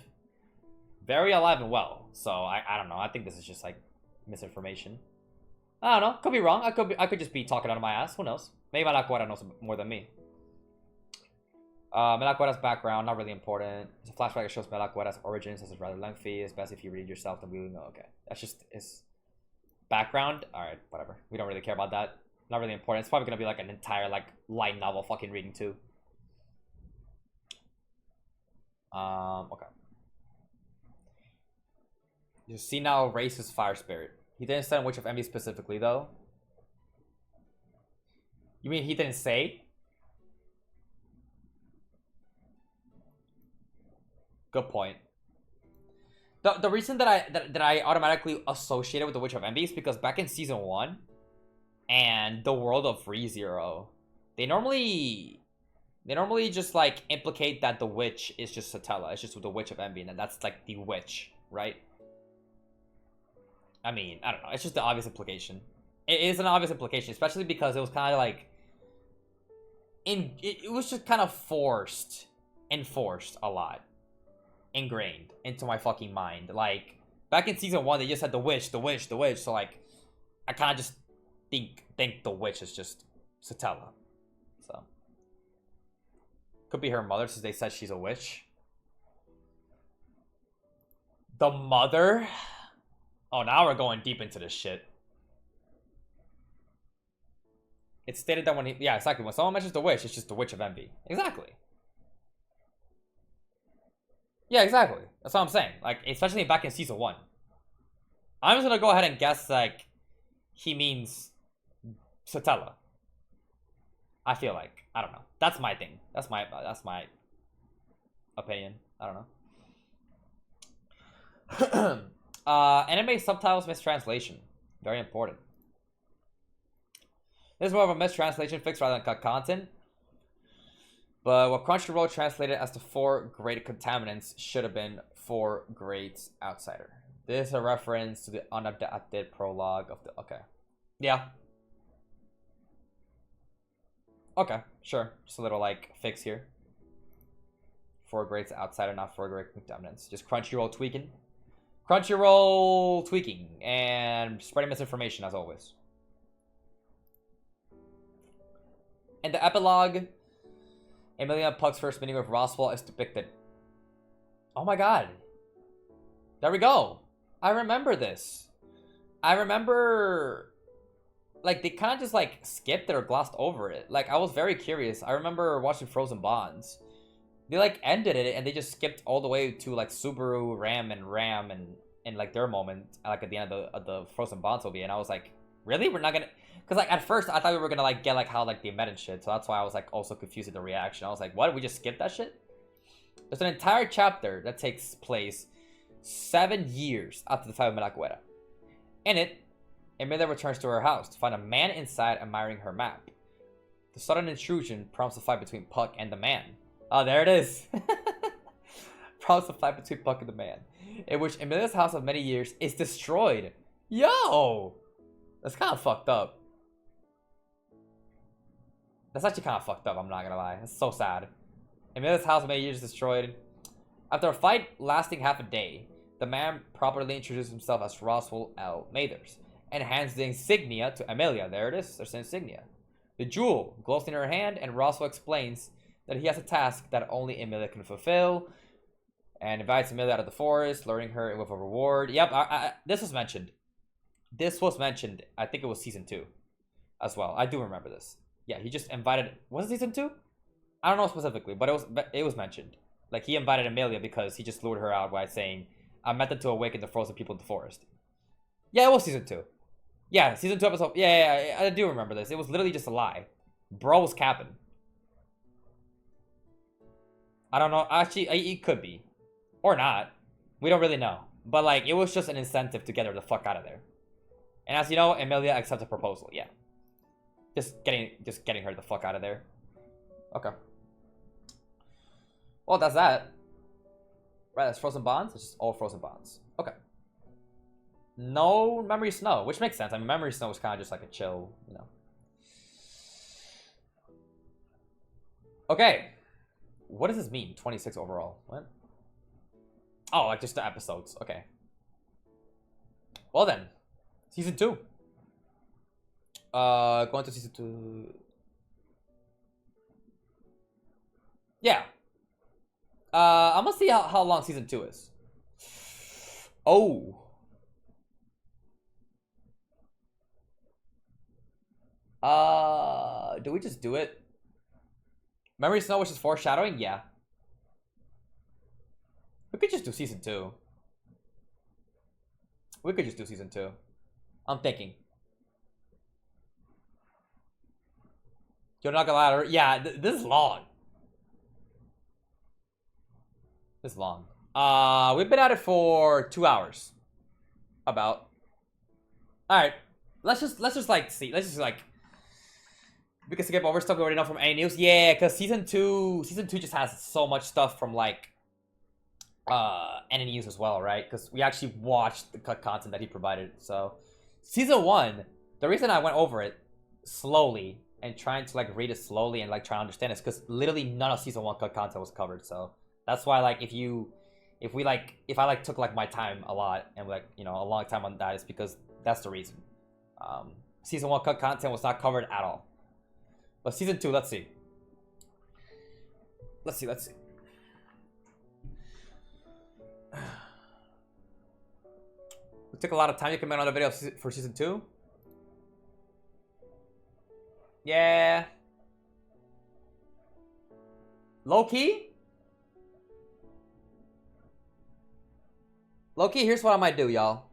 Very alive and well. So, I don't know. I think this is just, like, misinformation. I don't know. Could be wrong. I could just be talking out of my ass. Who knows? Maybe Melacuera knows more than me. Melacuera's background, not really important. It's a flashback that shows Melacuera's origins. This is rather lengthy. It's best if you read yourself than we know. Okay. That's just his background. Alright, whatever. We don't really care about that. Not really important. It's probably gonna be like an entire, like, light novel fucking reading too. Okay. You see now races fire spirit. He didn't say Witch of Envy specifically, though. You mean he didn't say? Good point. The reason that I automatically associated with the Witch of Envy is because back in season 1 and the world of ReZero, they normally just like implicate that the witch is just Satella. It's just the Witch of Envy, and that's like the witch, right? I mean, I don't know. It's just the obvious implication. It is an obvious implication, especially because it was kind of like it was just kind of enforced a lot. Ingrained into my fucking mind. Like, back in season 1, they just had the witch. So, like, I kind of just think the witch is just Satella. So, could be her mother, since they said she's a witch. The mother? Oh, now we're going deep into this shit. It's stated that when yeah, exactly. When someone mentions the witch, it's just the Witch of Envy. Exactly. Yeah, exactly. That's what I'm saying. Like, especially back in season 1. I'm just gonna go ahead and guess, like, he means Satella. I feel like. I don't know. That's my thing. That's my opinion. I don't know. Anime subtitles mistranslation. Very important. This is more of a mistranslation fix rather than cut content. But what Crunchyroll translated as the 4 great contaminants should have been 4 great outsider. This is a reference to the unadapted prologue of the... Okay. Yeah. Okay, sure. Just a little, like, fix here. 4 greats outsider, not 4 great contaminants. Just Crunchyroll tweaking. Crunchyroll tweaking. And spreading misinformation, as always. And the epilogue... Emilia and Puck's first meeting with Roswaal is depicted. Oh my god. There we go. I remember this. I remember... Like, they kind of just, like, skipped it or glossed over it. Like, I was very curious. I remember watching Frozen Bonds. They, like, ended it and they just skipped all the way to, like, Subaru, Rem, and like, their moment, like, at the end of the Frozen Bonds movie. And I was like, really? We're not gonna... Because, like, at first, I thought we were gonna, like, get, like, how, like, they met and shit. So that's why I was, like, also confused with the reaction. I was like, what? We just skipped that shit? There's an entire chapter that takes place 7 years after the time of Melacuera. In it, Emilia returns to her house to find a man inside admiring her map. The sudden intrusion prompts a fight between Puck and the man. Oh, there it is. Prompts a fight between Puck and the man, in which Emilia's house of many years is destroyed. Yo! That's kind of fucked up. That's actually kind of fucked up, I'm not gonna lie. That's so sad. Emilia's house of many years is destroyed. After a fight lasting half a day, the man properly introduces himself as Roswaal L. Mathers and hands the insignia to Emilia. There it is, there's an insignia. The jewel glows in her hand, and Roswaal explains that he has a task that only Emilia can fulfill, and invites Emilia out of the forest, luring her with a reward. Yep, this was mentioned. This was mentioned. I think it was season 2 as well. I do remember this. Yeah, he just invited. Was it season 2? I don't know specifically, but it was mentioned. Like, he invited Emilia because he just lured her out by saying, "I meant them to awaken the frozen people in the forest." Yeah, it was season 2. Yeah, season 2 episode. Yeah, I do remember this. It was literally just a lie. Bro was capping. I don't know. Actually, it could be. Or not. We don't really know. But, like, it was just an incentive to get her the fuck out of there. And as you know, Emilia accepts a proposal. Yeah. Just getting her the fuck out of there. Okay. Well, that's that. Right, that's Frozen Bonds. It's just all Frozen Bonds. Okay. No Memory Snow, which makes sense. I mean, Memory Snow is kind of just like a chill, you know. Okay. What does this mean? 26 overall. What? Oh, like just the episodes. Okay. Well then. Season 2. Going to season 2. Yeah. I'm gonna see how long season 2 is. Oh. Do we just do it? Memory Snow, which is foreshadowing? Yeah. We could just do season 2. We could just do season 2. I'm thinking. You're not gonna lie. Yeah, this is long. This is long. We've been at it for 2 hours. About. Alright. Let's just like see. Let's just like. We can skip over stuff we already know from any news. Yeah, because season 2 just has so much stuff from like any news as well, right? Because we actually watched the cut content that he provided. So season 1, the reason I went over it slowly and trying to like read it slowly and like try to understand it is because literally none of season 1 cut content was covered. So that's why like if I took like my time a lot and like, you know, a long time on that is because that's the reason. Season 1 cut content was not covered at all. But season 2, let's see. Let's see. We took a lot of time to comment on the video for season 2. Yeah. Low key, here's what I might do, y'all.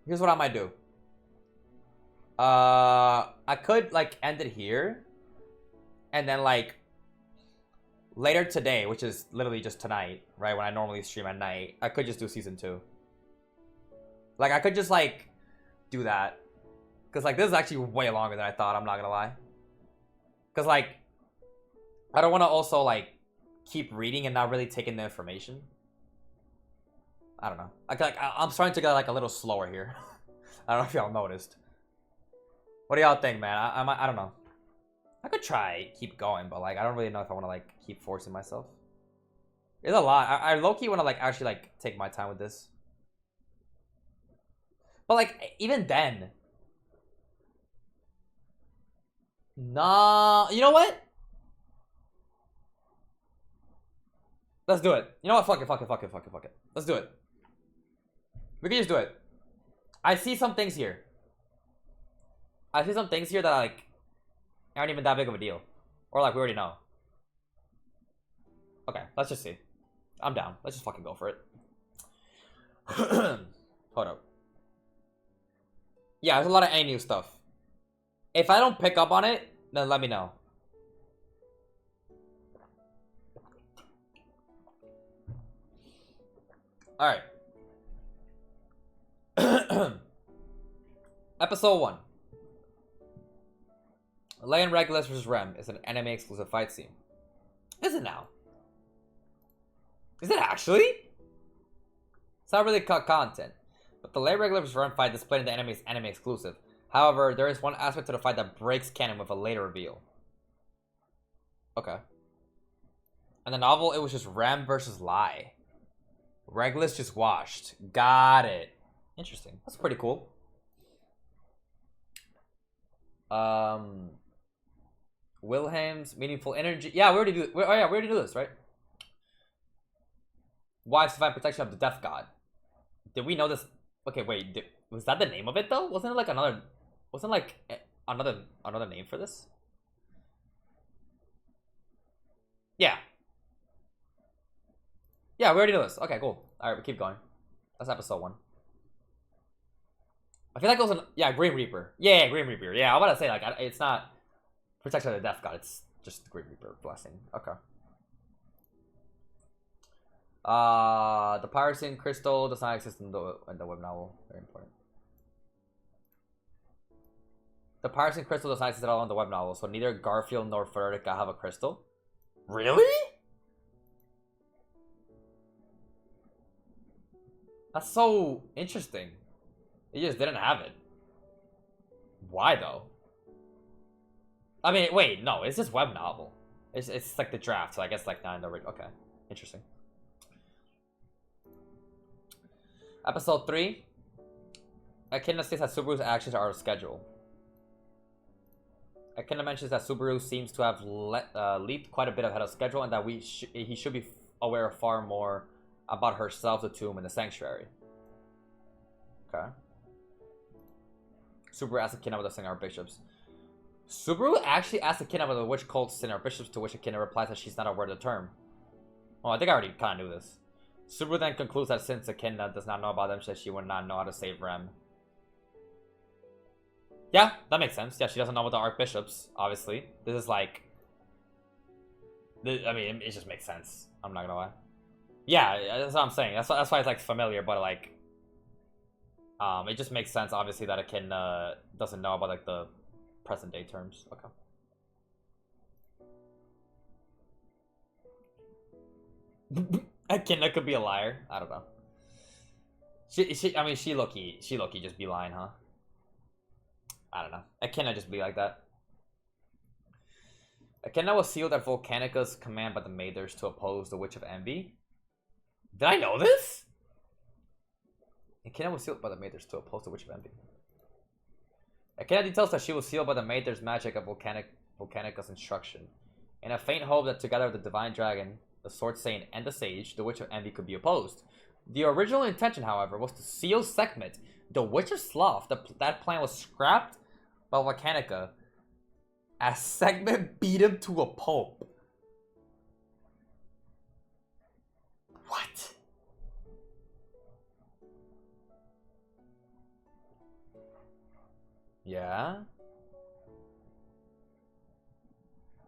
Here's what I might do. I could like end it here, and then like later today, which is literally just tonight, right? When I normally stream at night, I could just do season 2. Like I could just like do that, cause like this is actually way longer than I thought. I'm not gonna lie. Cause like I don't want to also like keep reading and not really taking the information. I don't know. I'm starting to get like a little slower here. I don't know if y'all noticed. What do y'all think, man? I don't know. I could try keep going, but like I don't really know if I want to like keep forcing myself. It's a lot. I low-key want to like actually like take my time with this. But like even then, nah. You know what? Let's do it. You know what? Fuck it. Let's do it. We can just do it. I see some things here. that like aren't even that big of a deal, or like we already know. Okay, let's just see. I'm down. Let's just fucking go for it. Hold up. Yeah, there's a lot of any new stuff. If I don't pick up on it, then let me know. All right. Episode 1. Leia Regulus vs. Rem is an anime exclusive fight scene. Is it now? Is it actually? It's not really cut content, but the Leia Regulus vs. Rem fight displayed in the anime is anime exclusive. However, there is one aspect to the fight that breaks canon with a later reveal. Okay. In the novel, it was just Rem versus Lai. Regulus just washed. Got it. Interesting. That's pretty cool. Wilhelm's meaningful energy. Yeah, we already do. Oh yeah, we already do this, right? Wives divine protection of the death god. Did we know this? Okay, wait. Was that the name of it though? Wasn't it like another? Wasn't like another name for this? Yeah. Yeah, we already know this. Okay, cool. All right, we keep going. That's episode 1. I feel like it was yeah, Grim Reaper. Yeah, Grim Reaper. Yeah, I was about to say like it's not protection of the death god. It's just the Grim Reaper blessing. Okay. The Piracy Crystal does not exist in the web novel. Very important. The Piracy Crystal does not exist at all in the web novel, so neither Garfield nor Frederica have a crystal. Really? That's so interesting. He just didn't have it. Why though? I mean, wait, no, it's just web novel. It's like the draft, so I guess like not in the okay. Interesting. Episode 3. Echidna states that Subaru's actions are out of schedule. Echidna mentions that Subaru seems to have leaped quite a bit ahead of schedule, and that he should be aware of far more about herself, the tomb, and the sanctuary. Okay. Subaru asks Echidna about the sin Archbishops. Subaru actually asks Echidna about the witch cult sin Archbishops, to which Echidna replies that she's not aware of the term. Well, I think I already kind of knew this. Subaru then concludes that since Echidna does not know about them, she would not know how to save Rem. Yeah, that makes sense. Yeah, she doesn't know about the Archbishops, obviously. This is like... I mean, it just makes sense. I'm not gonna lie. Yeah, that's what I'm saying. That's why it's like familiar, but like... it just makes sense, obviously, that Echidna doesn't know about like the present day terms. Okay. Echidna could be a liar. I don't know. I mean, she low-key just be lying, huh? I don't know. Echidna just be like that. Echidna was sealed at Volcanica's command by the Maiders to oppose the Witch of Envy. Did I know this? Echidna was sealed by the Maiders to oppose the Witch of Envy. Echidna details that she was sealed by the Maiders' magic at Volcanica's instruction, in a faint hope that together with the Divine Dragon, the Sword Saint, and the Sage, the Witch of Envy could be opposed. The original intention, however, was to seal Sekhmet, the Witch of Sloth. That plan was scrapped by Volcanica as Sekhmet beat him to a pulp. What? Yeah.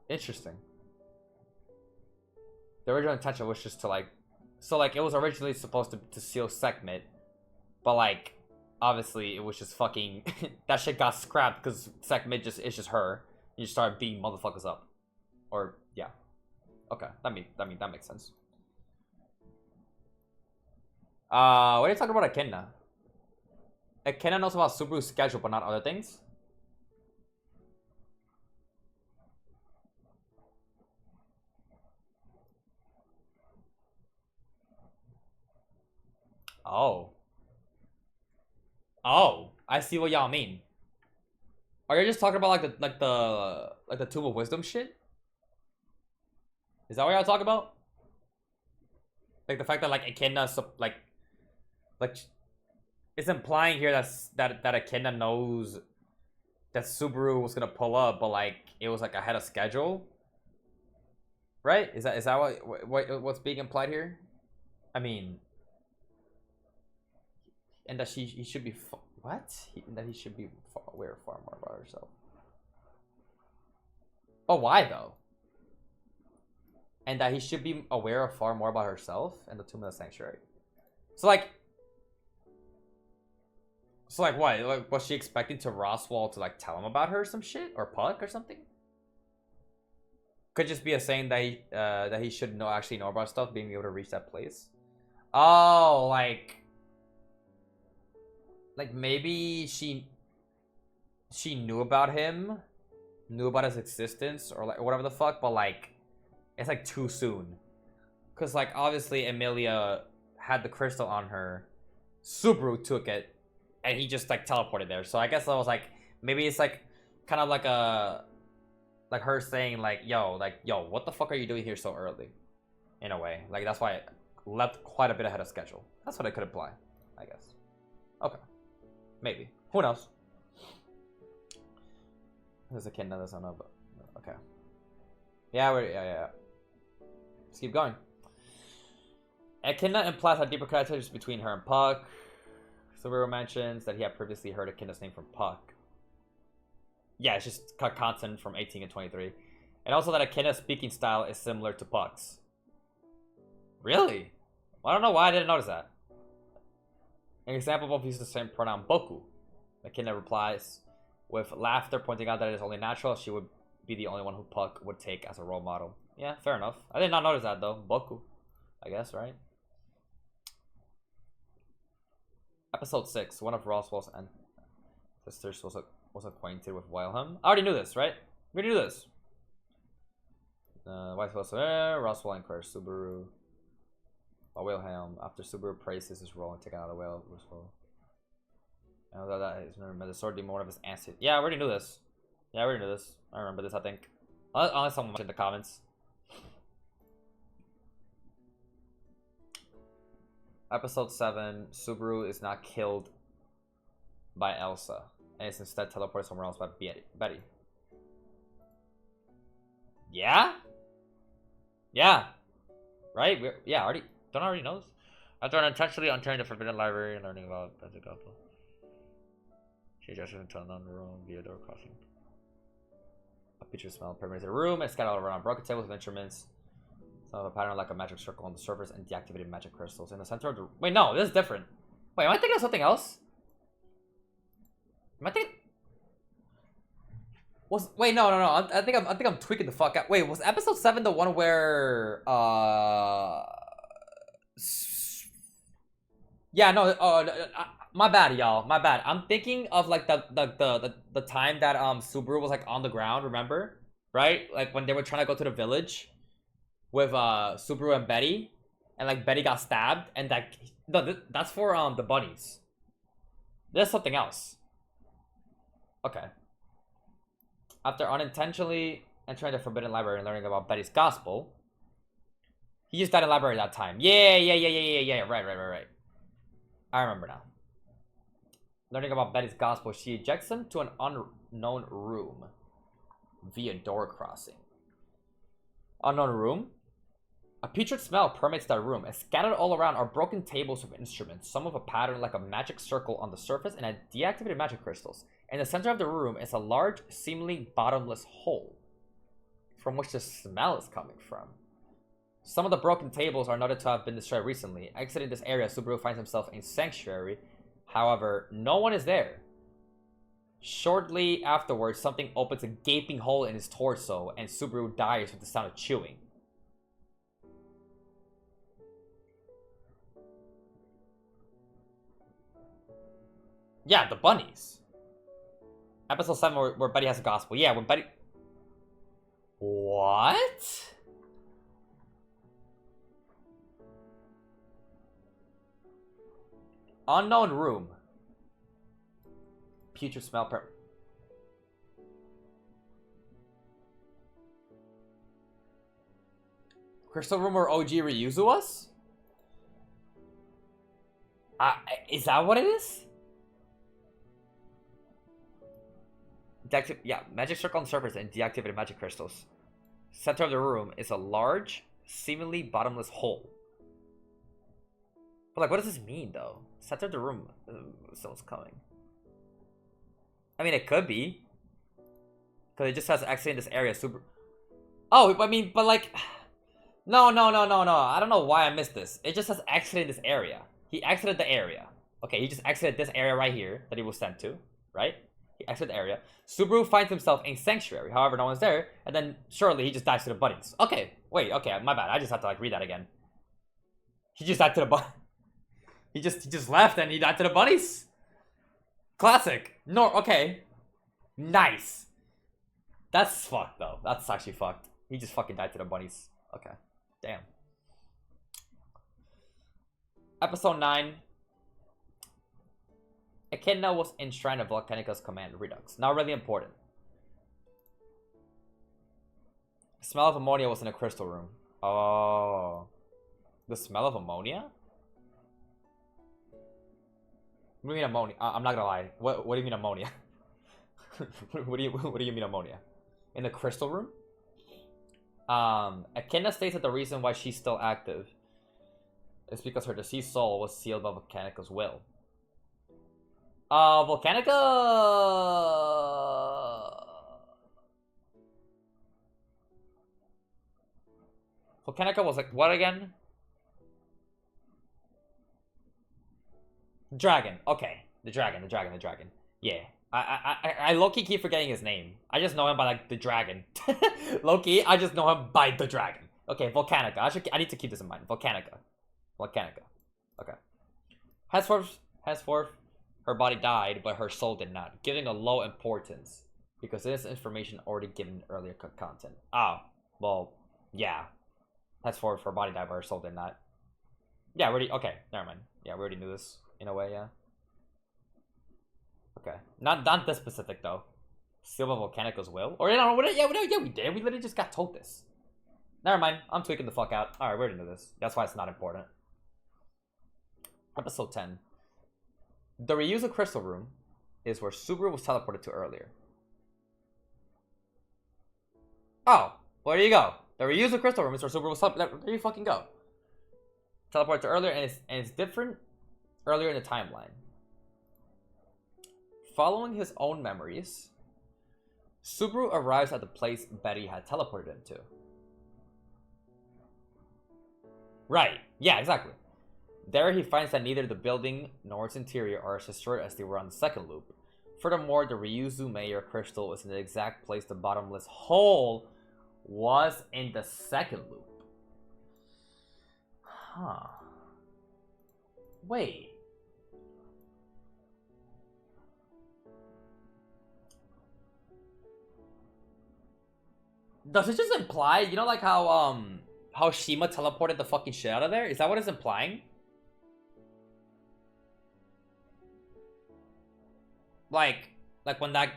Interesting. The original intention was just to like, so like it was originally supposed to seal Sekhmet, but like obviously it was just fucking that shit got scrapped because Sekhmet it's just her. You just start beating motherfuckers up, or yeah. Okay, that makes sense. What are you talking about, Echidna? Echidna knows about Subaru's schedule, but not other things. Oh. Oh, I see what y'all mean. Are you just talking about like the Tomb of Wisdom shit? Is that what y'all talking about? Like the fact that like Echidna like it's implying here that Echidna knows that Subaru was gonna pull up, but like it was like ahead of schedule, right? Is that what's being implied here? I mean, and that he should be that he should be aware far more about herself. But why though? And that he should be aware of far more about herself and the Tomb of the Sanctuary. So like what? Like, was she expecting to Roswaal to like tell him about her or some shit, or Puck or something? Could just be a saying that he should actually know about stuff, being able to reach that place. Oh, like maybe she knew about him, knew about his existence, or like whatever the fuck, but like it's like too soon. Cause like obviously Emilia had the crystal on her, Subaru took it, and he just like teleported there. So I guess I was like, maybe it's like kind of like her saying like, yo, what the fuck are you doing here so early? In a way, like that's why I left quite a bit ahead of schedule. That's what I could imply, I guess. Okay, maybe. Who knows? There's a kid that doesn't know, but okay. Yeah. Let's keep going. Echidna implies a deeper connection between her and Puck. Subaru mentions that he had previously heard Echidna's name from Puck. Yeah, it's just constant from 18 and 23. And also that Echidna's speaking style is similar to Puck's. Really? Well, I don't know why I didn't notice that. An example both uses the same pronoun boku. Echidna replies with laughter, pointing out that it is only natural she would be the only one who Puck would take as a role model. Yeah, fair enough. I did not notice that though. Boku, I guess, right? Episode 6. One of Roswaal's ancestors was acquainted with Wilhelm. I already knew this, right? We already knew this. Roswaal and Crusch Subaru. Wilhelm, after Subaru praises his role in taking out the whale, Roswaal. And that is the sword demon, one of his ancestors. Yeah, I already knew this. I remember this, I think. Unless someone mentioned in the comments. Episode 7, Subaru is not killed by Elsa, and is instead teleported somewhere else by Betty. Yeah? Yeah. Right? Don't I already know this? After unintentionally entering the Forbidden Library and learning about Petelgeuse, she gestures into another room via door crossing. A picture smell permeates the room and scattered all around broken tables with instruments. Some of a pattern like a magic circle on the surface and deactivated magic crystals in the center of the. Wait, no, this is different. Wait, am I thinking of something else? Am I thinking? Wait, no. I think I'm tweaking the fuck out. Wait, was episode 7 the one where yeah, no, my bad, y'all. My bad. I'm thinking of like the time that Subaru was like on the ground, remember? Right? Like when they were trying to go to the village with Subaru and Betty, and like Betty got stabbed, and that that's for the bunnies. There's something else. Okay. After unintentionally entering the Forbidden Library and learning about Betty's gospel, he used that in library that time. Yeah. Right. I remember now. Learning about Betty's gospel, she ejects him to an unknown room via door crossing. Unknown room? A putrid smell permeates that room, and scattered all around are broken tables with instruments, some of a pattern like a magic circle on the surface and deactivated magic crystals. In the center of the room is a large, seemingly bottomless hole, from which the smell is coming from. Some of the broken tables are noted to have been destroyed recently. Exiting this area, Subaru finds himself in sanctuary. However, no one is there. Shortly afterwards, something opens a gaping hole in his torso, and Subaru dies with the sound of chewing. Yeah, the bunnies. Episode 7 where Betty has a gospel. Yeah, when Betty... What? Unknown room. Putrid smell Crystal room where OG Ryuzu was? Is that what it is? Yeah, magic circle on the surface and deactivated magic crystals. Center of the room is a large, seemingly bottomless hole. But like, what does this mean though? Center of the room, someone's coming. I mean, it could be, because it just has exiting this area. Super. Oh, I mean, but like, no. I don't know why I missed this. It just says exiting this area. He exited the area. Okay, he just exited this area right here that he was sent to, right? He exits the area. Subaru finds himself in Sanctuary. However, no one's there. And then, shortly, he just dies to the bunnies. Okay, wait, okay, my bad. I just have to, like, read that again. He just died to the bunnies. He just left and he died to the bunnies? Classic. No, okay. Nice. That's fucked, though. That's actually fucked. He just fucking died to the bunnies. Okay. Damn. Episode 9. Echidna was enshrined in Volcanica's command, Redux. Not really important. Smell of ammonia was in a crystal room. Oh. The smell of ammonia? What do you mean ammonia? I'm not gonna lie. What do you mean ammonia? what do you mean ammonia? In the crystal room? Echidna states that the reason why she's still active is because her deceased soul was sealed by Volcanica's will. Volcanica was like, what again? Dragon. Okay. The dragon. Yeah. I low-key keep forgetting his name. I just know him by, like, the dragon. Low-key, I just know him by the dragon. Okay, Volcanica. I need to keep this in mind. Volcanica. Okay. Henceforth, her body died, but her soul did not, giving a low importance because this information already given in earlier content. Oh, well, yeah. Henceforth, her body died, but her soul did not. Yeah, okay, never mind. Yeah, we already knew this in a way, yeah. Okay, not this specific though. Seal of Volcanica's will, or yeah, we did. We literally just got told this. Never mind. I'm tweaking the fuck out. All right, we already knew this. That's why it's not important. Episode 10. The Ryuzu Crystal Room is where Subaru was teleported to earlier. Oh, well, there you go. The Ryuzu Crystal Room is where Subaru was teleported. There you fucking go. Teleported to earlier, and it's different earlier in the timeline. Following his own memories, Subaru arrives at the place Betty had teleported him to. Right. Yeah, exactly. There he finds that neither the building nor its interior are as destroyed as they were on the second loop. Furthermore, the Ryuzu Mayor crystal is in the exact place the bottomless hole was in the second loop. Huh. Wait. Does it just imply, you know, like how Shima teleported the fucking shit out of there? Is that what it's implying? Like when that,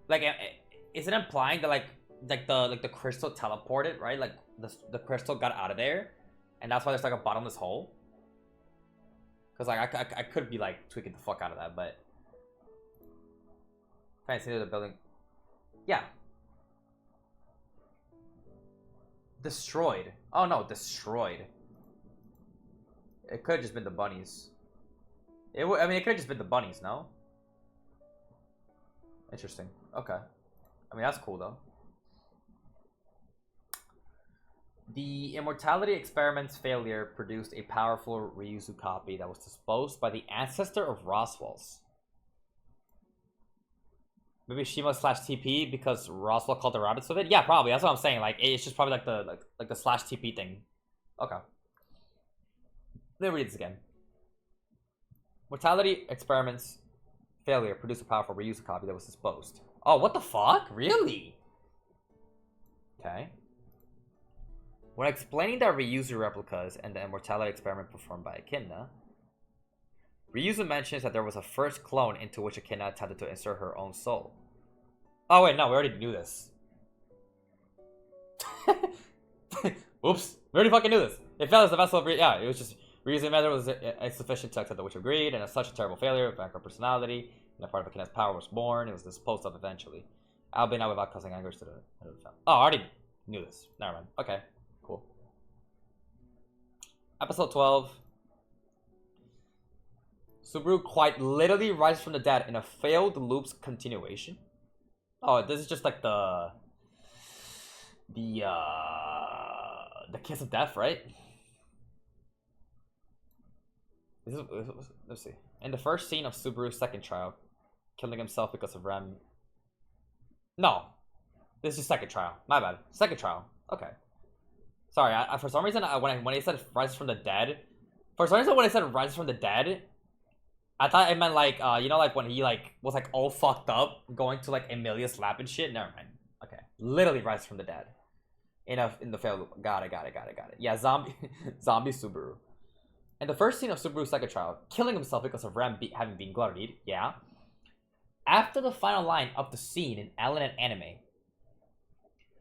like, is it implying that like the crystal teleported, right? Like the crystal got out of there, and that's why there's like a bottomless hole. Cause like I could be like tweaking the fuck out of that, but trying to see the building, yeah. Destroyed. Oh no, destroyed. It could have just been the bunnies. I mean, it could have just been the bunnies, no? Interesting. Okay. I mean, that's cool, though. The Immortality experiment's failure produced a powerful Ryuzu copy that was disposed by the ancestor of Roswaal's. Maybe Shima slash TP because Roswaal called the rabbits with it? Yeah, probably. That's what I'm saying. Like, it's just probably like the slash TP thing. Okay. Let me read this again. Mortality experiments failure produced a powerful Ryuzu copy that was disposed. Oh, what the fuck? Really? Okay. When explaining the Ryuzu replicas and the Immortality experiment performed by Echidna, Ryuzu mentions that there was a first clone into which Echidna attempted to insert her own soul. Oh wait, no, we already knew this. Oops, we already fucking knew this. It failed as the vessel of yeah, it was just Ryuzu's method was insufficient to accept the Witch of Greed, and as such a terrible failure of her personality, and a part of Echidna's power was born. It was disposed of eventually, albeit not without causing anguish to the family. Oh, I already knew this. Never mind. Okay, cool. Episode 12. Subaru quite literally rises from the dead in a failed loop's continuation. Oh, this is just like the kiss of death, right? Let's see. In the first scene of Subaru's second trial, Killing himself because of Rem. No. This is second trial. My bad. Second trial. Okay. Sorry, for some reason, when it said rises from the dead, for some reason when it said rises from the dead, I thought it meant like, you know, like when he like was like all fucked up, going to like Emilia's lab and shit. Never mind. Okay, literally rises from the dead. In the failed loop. Got it. Yeah, zombie Subaru. And the first scene of Subaru's second trial, killing himself because of Rem having been gluttonied. Yeah. After the final line of the scene in Ellen and Anime,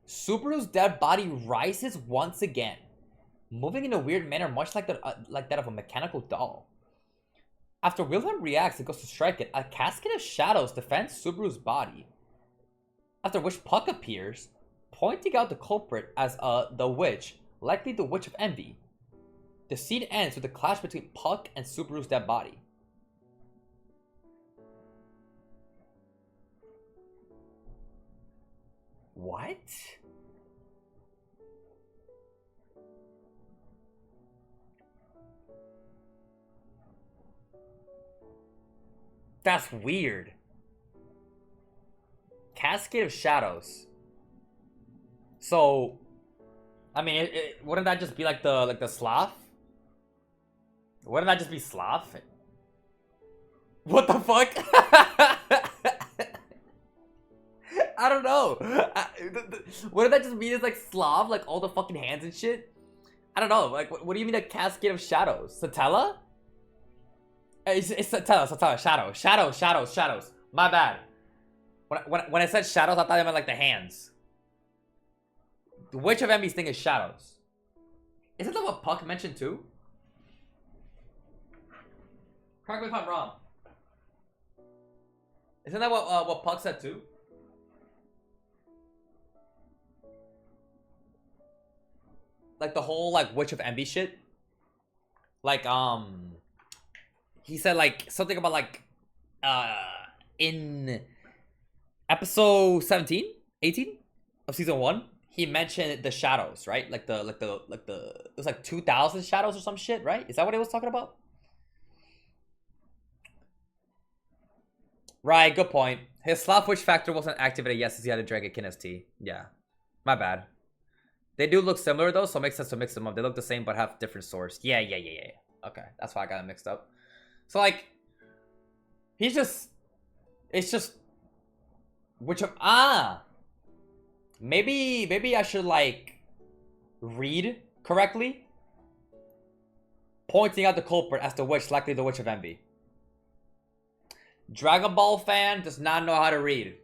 Subaru's dead body rises once again, moving in a weird manner, much like that of a mechanical doll. After Wilhelm reacts and goes to strike it, a cascade of shadows defends Subaru's body. After which Puck appears, pointing out the culprit as the witch, likely the Witch of Envy. The scene ends with a clash between Puck and Subaru's dead body. What? That's weird. Cascade of shadows. So, I mean, wouldn't that just be like the sloth? Wouldn't that just be sloth? What the fuck? I don't know. Wouldn't that just mean it's like sloth, like all the fucking hands and shit? I don't know. Like, what do you mean a cascade of shadows? Satella? It's Satella. Shadows. My bad. When I said shadows, I thought I meant like the hands. The Witch of Envy's thing is shadows. Isn't that what Puck mentioned too? Correct me if I'm wrong. Isn't that what Puck said too? Like the whole like Witch of Envy shit. Like he said like something about like in episode 17, 18 of season 1, he mentioned the shadows, right? Like the it was like 2,000 shadows or some shit, right? Is that what he was talking about? Right, good point. His sloth witch factor wasn't activated yet since he had to drink Echidna's tea. Yeah, my bad. They do look similar though, so it makes sense to mix them up. They look the same but have different source. Yeah. Okay, that's why I got it mixed up. So like, it's just which of maybe I should like read correctly, pointing out the culprit as the witch, likely the Witch of Envy. Dragon Ball fan does not know how to read.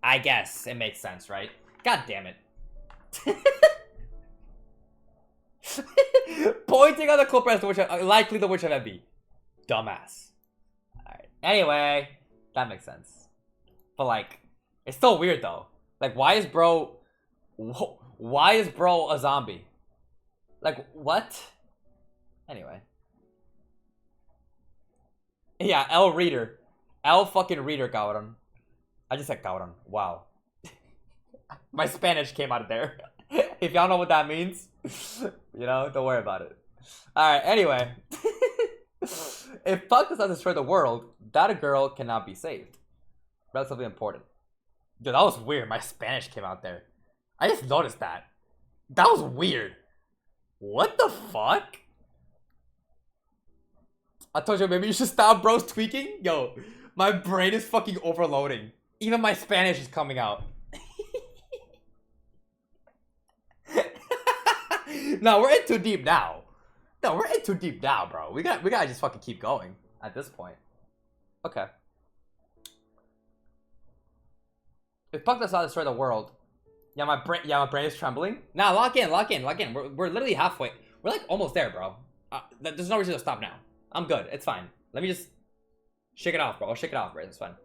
I guess it makes sense, right? God damn it. Pointing out the culprit as the witch of, likely the Witch of Envy. Dumbass. Alright. Anyway, that makes sense. But like, it's still weird though. Like, why is bro a zombie? Like, what? Anyway. Yeah, L reader. L fucking reader, cabrón. I just said cabrón. Wow. My Spanish came out of there. If y'all know what that means, you know, don't worry about it. Alright, anyway. If Puck does not destroy the world, that girl cannot be saved. Relatively important. Dude, that was weird. My Spanish came out there. I just noticed that. That was weird. What the fuck? I told you, maybe you should stop bros tweaking. Yo, my brain is fucking overloading. Even my Spanish is coming out. No, we're in too deep now. No, we're in too deep now, bro. We gotta just fucking keep going at this point. Okay. If Puck does not destroy the world, yeah, my brain is trembling. Nah, lock in. We're literally halfway. We're like almost there, bro. There's no reason to stop now. I'm good. It's fine. Let me just shake it off, bro. I'll shake it off, bro. It's fine.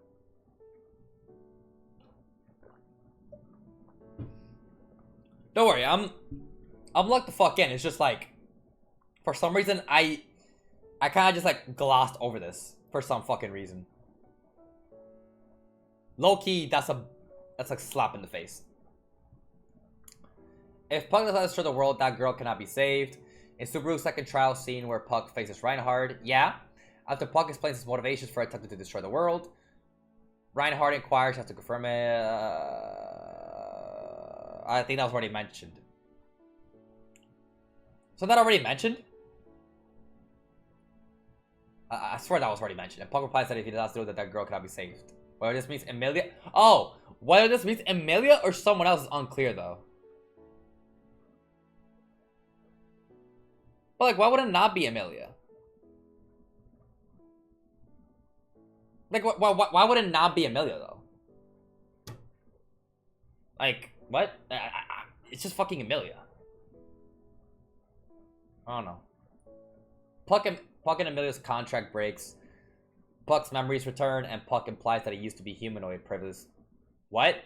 Don't worry. I'm locked the fuck in. It's just like, for some reason, I kind of just like glossed over this for some fucking reason. Low key, that's like slap in the face. If Puck does not destroy the world, that girl cannot be saved. In Subaru's second trial scene where Puck faces Reinhard, yeah. After Puck explains his motivations for attempting to destroy the world, Reinhardt inquires as to confirm it. I think that was already mentioned. So that already mentioned? I swear that was already mentioned. And Puck replies that if he does not do that, that girl cannot be saved. Whether this means Emilia... Oh! Whether this means Emilia or someone else is unclear, though. But, like, why would it not be Emilia? Like, why would it not be Emilia, though? Like, what? It's just fucking Emilia. I don't know. Puck and Emilia's contract breaks. Puck's memories return, and Puck implies that he used to be humanoid privileged. What?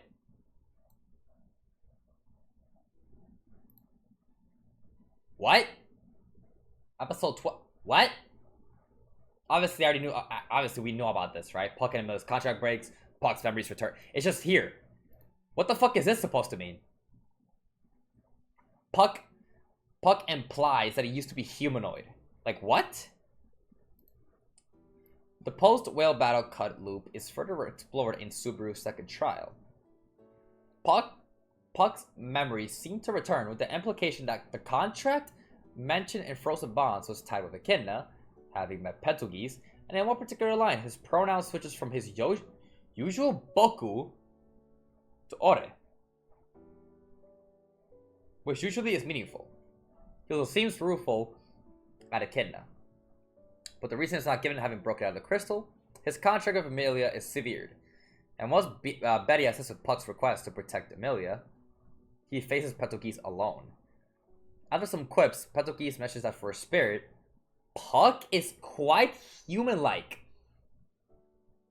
What? Episode 12. What? Obviously, I already knew. Obviously, we know about this, right? Puck and Emilia's contract breaks. Puck's memories return. It's just here. What the fuck is this supposed to mean? Puck implies that he used to be humanoid. Like, what? The post-whale battle cut loop is further explored in Subaru's second trial. Puck's memories seem to return with the implication that the contract mentioned in Frozen Bonds was tied with Echidna, having met Petelgeuse, and in one particular line, his pronoun switches from his usual boku to ore, which usually is meaningful. He also seems rueful at Echidna. But the reason it's not given having broken out of the crystal, his contract with Emilia is severed. And once Betty assists with Puck's request to protect Emilia, he faces Petelgeuse alone. After some quips, Petelgeuse mentions that for a spirit, Puck is quite human-like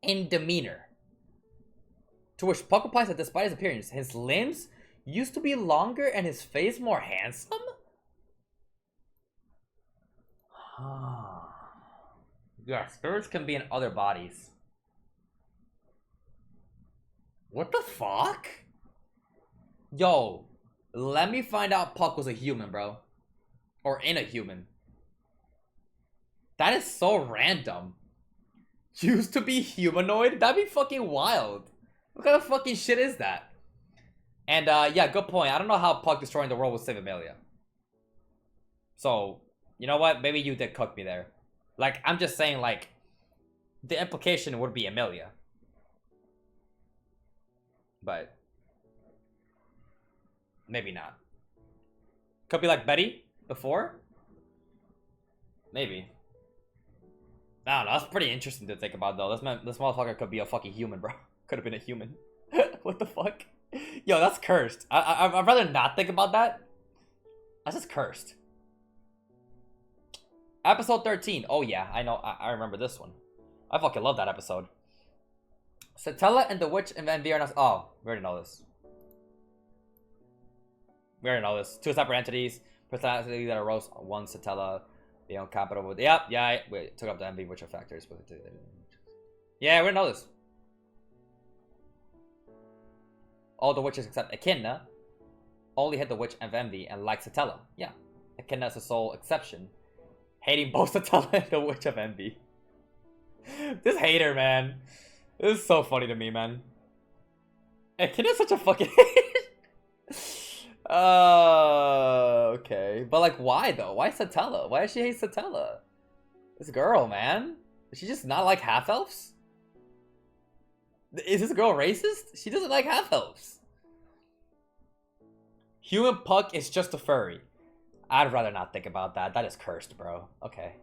in demeanor. To which Puck replies that despite his appearance, his limbs used to be longer and his face more handsome? Yeah, spirits can be in other bodies. What the fuck? Yo, let me find out Puck was a human, bro. Or in a human. That is so random. Used to be humanoid? That'd be fucking wild. What kind of fucking shit is that? And, yeah, good point. I don't know how Puck destroying the world will save Emilia. So, you know what? Maybe you did cook me there. Like, I'm just saying, like, the implication would be Emilia. But maybe not. Could be like Betty before? Maybe. I don't know. That's pretty interesting to think about, though. This motherfucker could be a fucking human, bro. Could have been a human. What the fuck? Yo, that's cursed. I'd rather not think about that. That's just cursed. Episode 13. Oh, yeah. I know. I remember this one. I fucking love that episode. Satella and the Witch and Envy are not... Oh, we already know this. We already know this. Two separate entities. Personality that arose one Satella. The own capital with... Yep, yeah. We took up the Envy, which are factors. Yeah, we know this. All the witches except Echidna only hit the Witch of Envy and like Satella. Yeah. Echidna is the sole exception. Hating both Satella and the Witch of Envy. This hater, man. This is so funny to me, man. Echidna's such a fucking okay. But, like, why, though? Why Satella? Why does she hate Satella? This girl, man. Is she just not like half-elves? Is this girl racist? She doesn't like half-elves. Human Puck is just a furry. I'd rather not think about that. That is cursed, bro. Okay.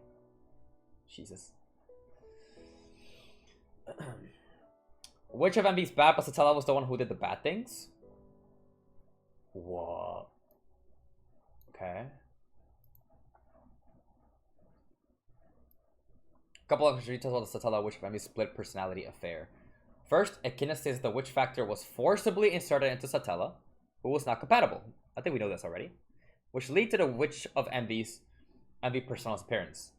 Jesus. Witch of Envy's bad, but Satella was the one who did the bad things? Whoa. Okay. A couple of details on the Satella Witch of Envy's split personality affair. First, Echidna says the witch factor was forcibly inserted into Satella, who was not compatible. I think we know this already. Which lead to the Witch of Envy personal's appearance.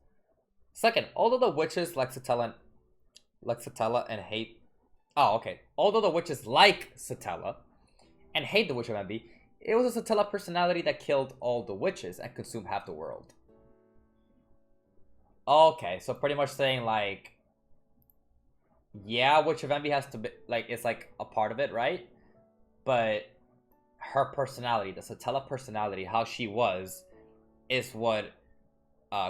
Second, although the witches like Satella and hate... Oh, okay. Although the witches like Satella and hate the Witch of Envy, it was a Satella personality that killed all the witches and consumed half the world. Okay, so pretty much saying like, yeah, Witch of Envy has to be like, it's like a part of it, right? But her personality, the Satella personality, how she was, is what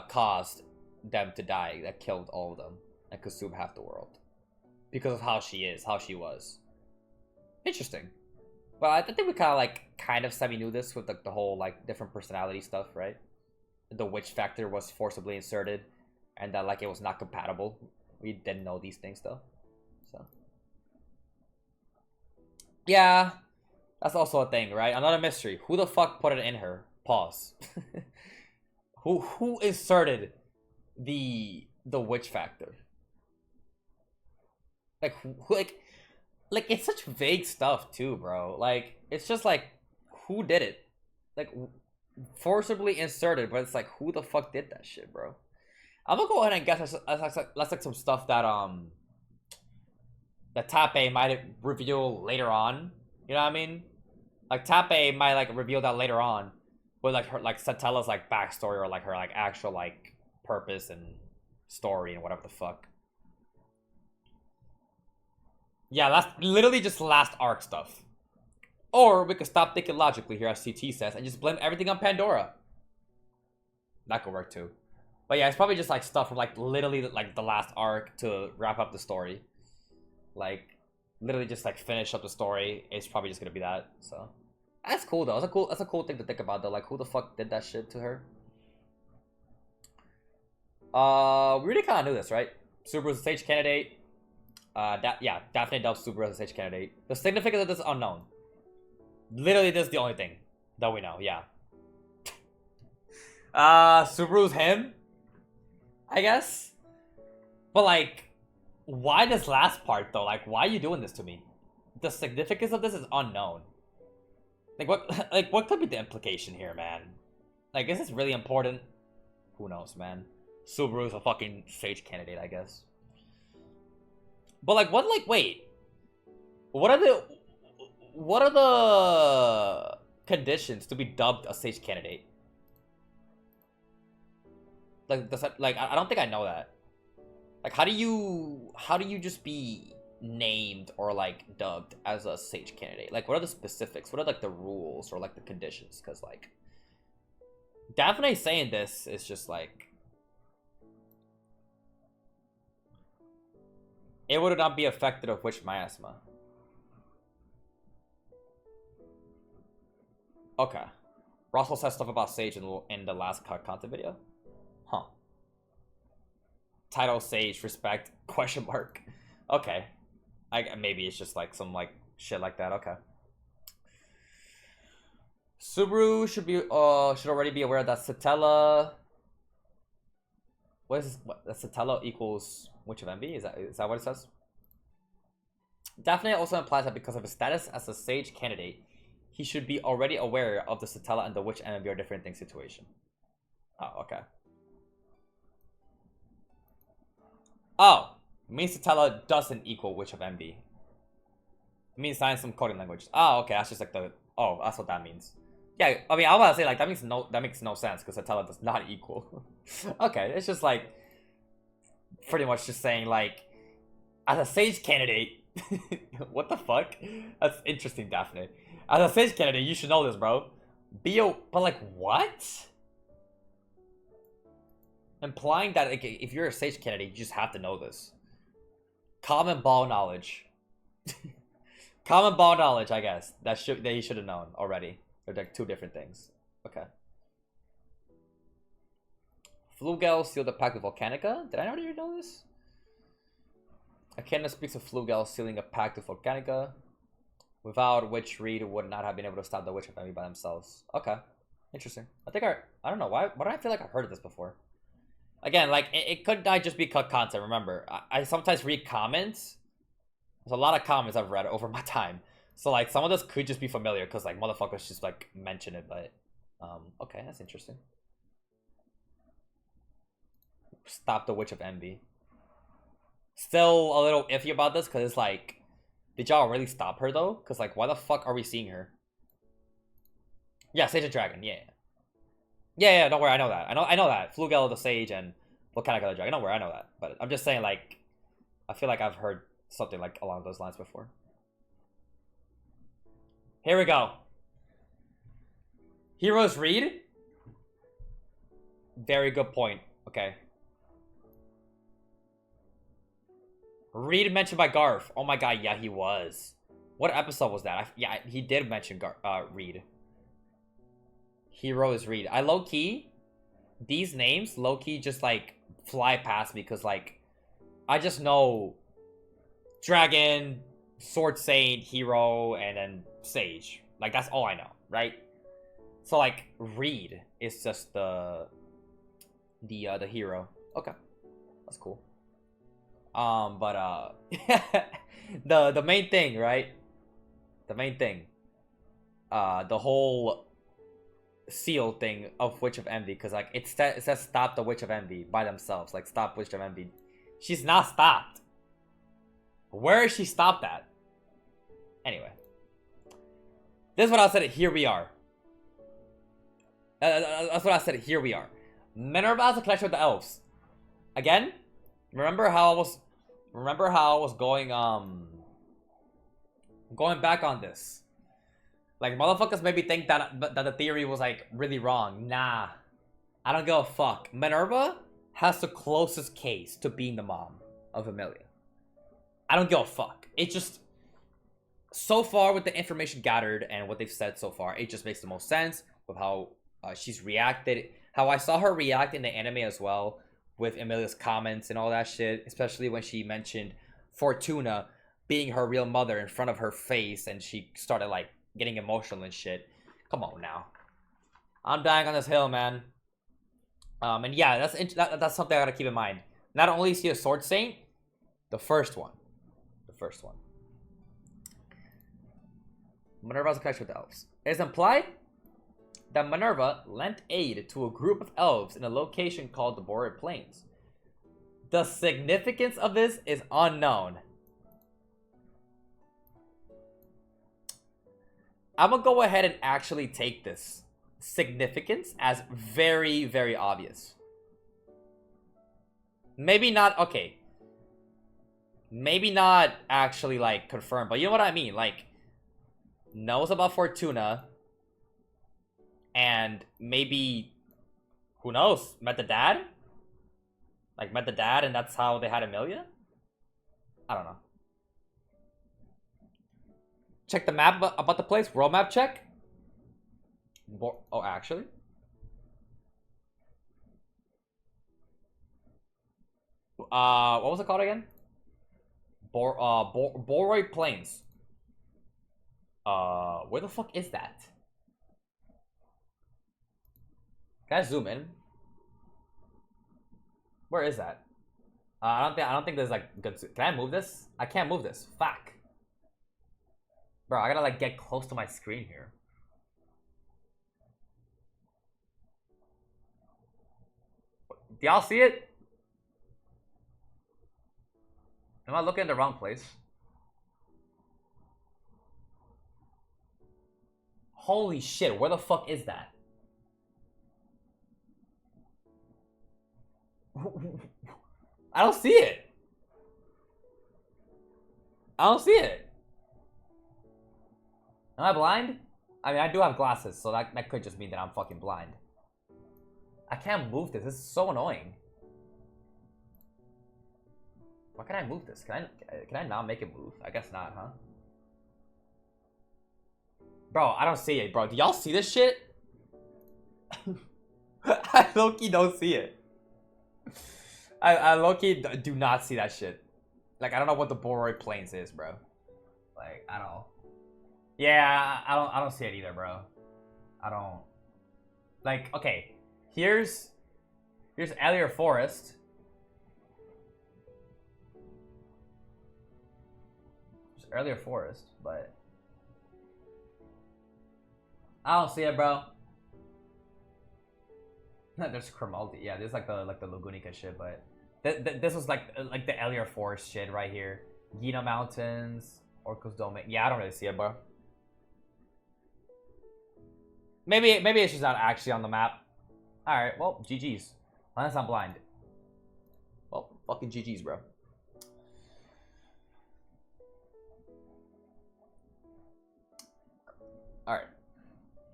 caused them to die. That killed all of them and consumed half the world because of how she is, how she was. Interesting. Well, I think we kind of semi knew this with the whole like different personality stuff, right? The witch factor was forcibly inserted, and that like it was not compatible. We didn't know these things though, so yeah, that's also a thing, right? Another mystery. Who the fuck put it in her? Pause. Who inserted the witch factor? Like like it's such vague stuff too, bro. Like it's just like who did it? Like forcibly inserted, but it's like who the fuck did that shit, bro? I'm gonna go ahead and guess that's like some stuff that that Tape might reveal later on. You know what I mean? Like Tape might like reveal that later on, with like her like Satella's like backstory or like her like actual like purpose and story and whatever the fuck. Yeah, that's literally just last arc stuff. Or we could stop thinking logically here, as CT says, and just blame everything on Pandora. That could work too. But yeah, it's probably just like stuff from like literally like the last arc to wrap up the story. Like literally just like finish up the story. It's probably just gonna be that. So that's cool though. That's a cool thing to think about though. Like who the fuck did that shit to her? We really kind of knew this, right? Subaru's a sage candidate. Yeah, Daphne dubs Subaru as a sage candidate. The significance of this is unknown. Literally, this is the only thing that we know. Yeah. Subaru's him, I guess. But like, why this last part though? Like, why are you doing this to me? The significance of this is unknown. Like what? Like what could be the implication here, man? Like, is this really important? Who knows, man? Subaru's a fucking sage candidate, I guess. But like, what? Like, wait. What are the conditions to be dubbed a sage candidate? Like, does that, like I don't think I know that. Like, how do you just be named or like dubbed as a sage candidate? Like, what are the specifics? What are like the rules or like the conditions? Because like, Daphne saying this is just like, it would not be affected of which miasma. Okay. Roswaal says stuff about Sage in the last content video. Huh. Title Sage respect question mark. Okay. Maybe it's just like some like shit like that. Okay. Subaru should already be aware that Satella. What is this? What, that Satella equals Witch of Envy? Is that what it says? Daphne also implies that because of his status as a sage candidate, he should be already aware of the Satella and the Witch and Envy are different things situation. Oh, okay. Oh, it means Satella doesn't equal Witch of Envy. It means sign some coding language. Oh, okay, that's just like the. Oh, that's what that means. Yeah, I mean, I was about to say like that makes no sense because Satella does not equal. Okay, it's just like pretty much just saying like as a sage candidate. What the fuck? That's interesting, Daphne. As a sage candidate, you should know this, bro. But like what? Implying that like, if you're a sage candidate, you just have to know this. Common ball knowledge. Common ball knowledge, I guess. That he should have known already. They're like two different things. Okay. Flugel sealed the pact with Volcanica. Did I already know this? Echidna speaks of Flugel sealing a pact with Volcanica, without which Reed would not have been able to stop the Witch of Envy by themselves. Okay. Interesting. I don't know. Why do I feel like I've heard of this before? Again, like, it could not just be cut content, remember. I sometimes read comments. There's a lot of comments I've read over my time. So, like, some of this could just be familiar, because, like, motherfuckers just, like, mention it, but... okay, that's interesting. Stop the Witch of Envy. Still a little iffy about this, because it's like... Did y'all really stop her, though? Because, like, why the fuck are we seeing her? Yeah, Sage and Dragon, yeah. Yeah, don't worry, I know that. I know that. Flugel the Sage and What kind of color dragon? Don't worry, I know that. But I'm just saying, like, I feel like I've heard something like along those lines before. Here we go. Heroes read? Very good point. Okay. Reed mentioned by Garth. Oh my god, yeah, he was. What episode was that? Yeah, he did mention Reed. Hero is Reed. I low-key, these names low-key just like fly past me because like I just know Dragon, Sword Saint, Hero, and then Sage. Like that's all I know, right? So like Reed is just the hero. Okay. That's cool. But the main thing, right? The main thing. The whole seal thing of Witch of Envy, because like it says stop the Witch of Envy by themselves, like stop Witch of Envy. She's not stopped. Where is she stopped at? Anyway, this is what I said. Here we are. That's what I said. Here we are. Minerva has a connection with the elves. Again, remember how I was going back on this. Like, motherfuckers maybe think that the theory was, like, really wrong. Nah. I don't give a fuck. Minerva has the closest case to being the mom of Emilia. I don't give a fuck. It just... So far, with the information gathered and what they've said so far, it just makes the most sense with how she's reacted. How I saw her react in the anime as well, with Emilia's comments and all that shit. Especially when she mentioned Fortuna being her real mother in front of her face, and she started, like, getting emotional and shit. Come on now. I'm dying on this hill, man. And yeah, that's something I gotta keep in mind. Not only is he a sword saint, the first one. Minerva has a connection with the elves. It is implied that Minerva lent aid to a group of elves in a location called the Boreal Plains. The significance of this is unknown. I'm gonna go ahead and actually take this significance as very, very obvious. Maybe not, okay. Maybe not actually, like, confirmed, but you know what I mean? Like, knows about Fortuna, and maybe, who knows, met the dad? Like, met the dad, and that's how they had Emilia? I don't know. Check the map about the place. World map check. Oh, actually. What was it called again? Boreal Plains. Where the fuck is that? Can I zoom in? Where is that? I don't think there's like good. Can I move this? I can't move this. Fuck. Bro, I gotta like get close to my screen here. Do y'all see it? Am I looking in the wrong place? Holy shit, where the fuck is that? I don't see it. I don't see it. Am I blind? I mean, I do have glasses, so that could just mean that I'm fucking blind. I can't move this. This is so annoying. Why can I move this? Can I not make it move? I guess not, huh? Bro, I don't see it, bro. Do y'all see this shit? I low-key don't see it. I low-key do not see that shit. Like, I don't know what the Boreal Plains is, bro. Like, I don't... Yeah, I don't see it either, bro. I don't... Like, okay. Here's Elliot Forest. There's Elliot Forest, but... I don't see it, bro. There's Cromaldi. Yeah, there's like the Lagunica shit, but... This was like the Elliot Forest shit right here. Gina Mountains, Orcos Domain. Yeah, I don't really see it, bro. Maybe it's just not actually on the map. Alright, well, GG's. Unless I'm blind. Fucking GG's, bro. Alright.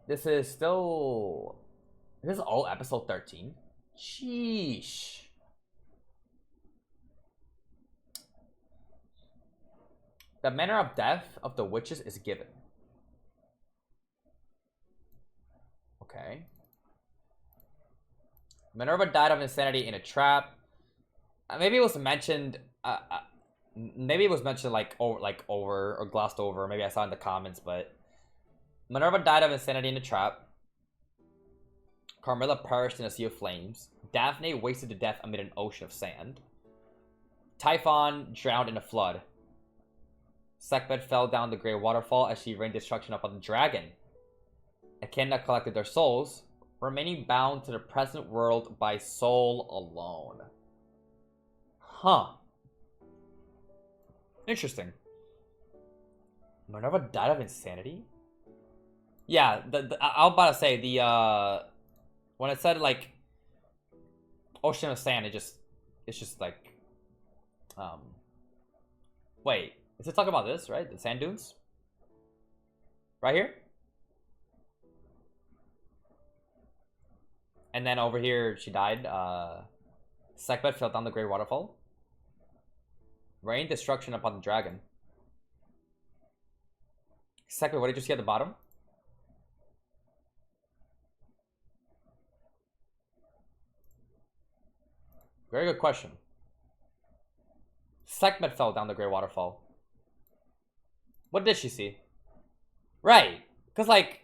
This is all episode 13. Sheesh. The manner of death of the witches is given. Okay. Minerva died of insanity in a trap. Maybe it was mentioned. Maybe it was mentioned like over or glossed over. Maybe I saw in the comments, but Minerva died of insanity in a trap. Carmilla perished in a sea of flames. Daphne wasted to death amid an ocean of sand. Typhon drowned in a flood. Sekhmet fell down the great waterfall as she rained destruction upon the dragon. Echidna collected their souls, remaining bound to the present world by soul alone. Huh. Interesting. Minerva died of insanity? Yeah, I was about to say, when it said, like, ocean of sand, it's just, like, wait. Is it talking about this, right? The sand dunes? Right here? And then over here, she died. Sekhmet fell down the great waterfall. Rain destruction upon the dragon. Sekhmet, what did you see at the bottom? Very good question. Sekhmet fell down the great waterfall. What did she see? Right. Because, like...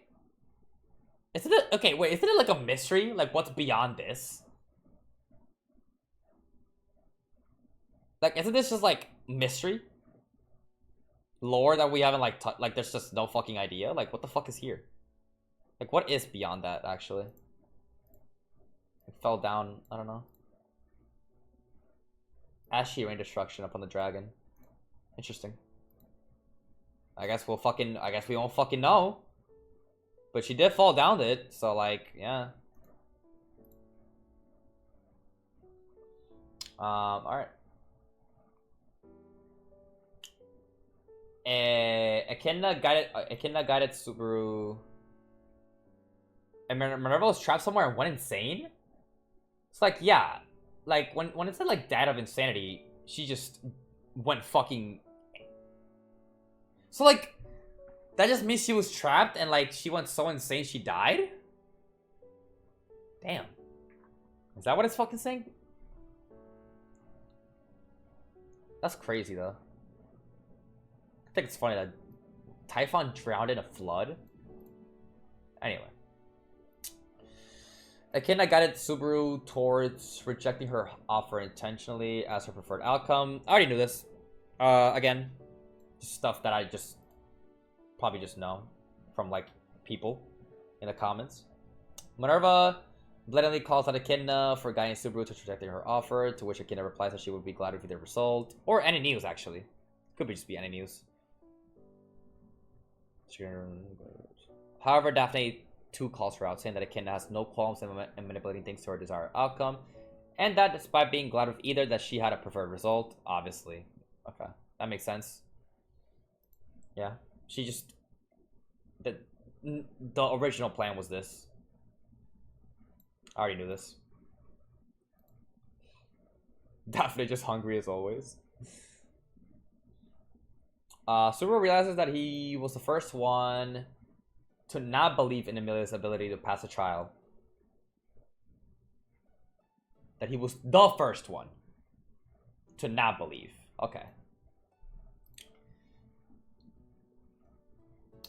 Isn't it... Okay, wait. Isn't it like a mystery? Like, what's beyond this? Like, isn't this just, like, mystery? Lore that we haven't, like, like, there's just no fucking idea? Like, what the fuck is here? Like, what is beyond that, actually? It fell down. I don't know. As she rained destruction upon the dragon. Interesting. I guess we won't fucking know. But she did fall down it, so like, yeah. Alright. Echidna guided Subaru. And Minerva was trapped somewhere and went insane? It's like, yeah. Like, when it said, like, died of insanity, she just went fucking... So, like, that just means she was trapped and, like, she went so insane she died? Damn. Is that what it's fucking saying? That's crazy, though. I think it's funny that Typhon drowned in a flood. Anyway. Echidna guided Subaru towards rejecting her offer intentionally as her preferred outcome. I already knew this. Again, stuff that I just probably just know from like people in the comments. Minerva blatantly calls out Echidna for guiding Subaru to rejecting her offer, to which Echidna replies that she would be glad if the result. Or any news, actually. Could just be any news. However, Daphne too calls her out, saying that Echidna has no qualms in manipulating things to her desired outcome, and that despite being glad with either, that she had a preferred result. Obviously. Okay, that makes sense. Yeah, she just... The original plan was this. I already knew this. Daphne just hungry as always. Subaru realizes that he was the first one to not believe in Amelia's ability to pass a trial. That he was the first one to not believe. Okay.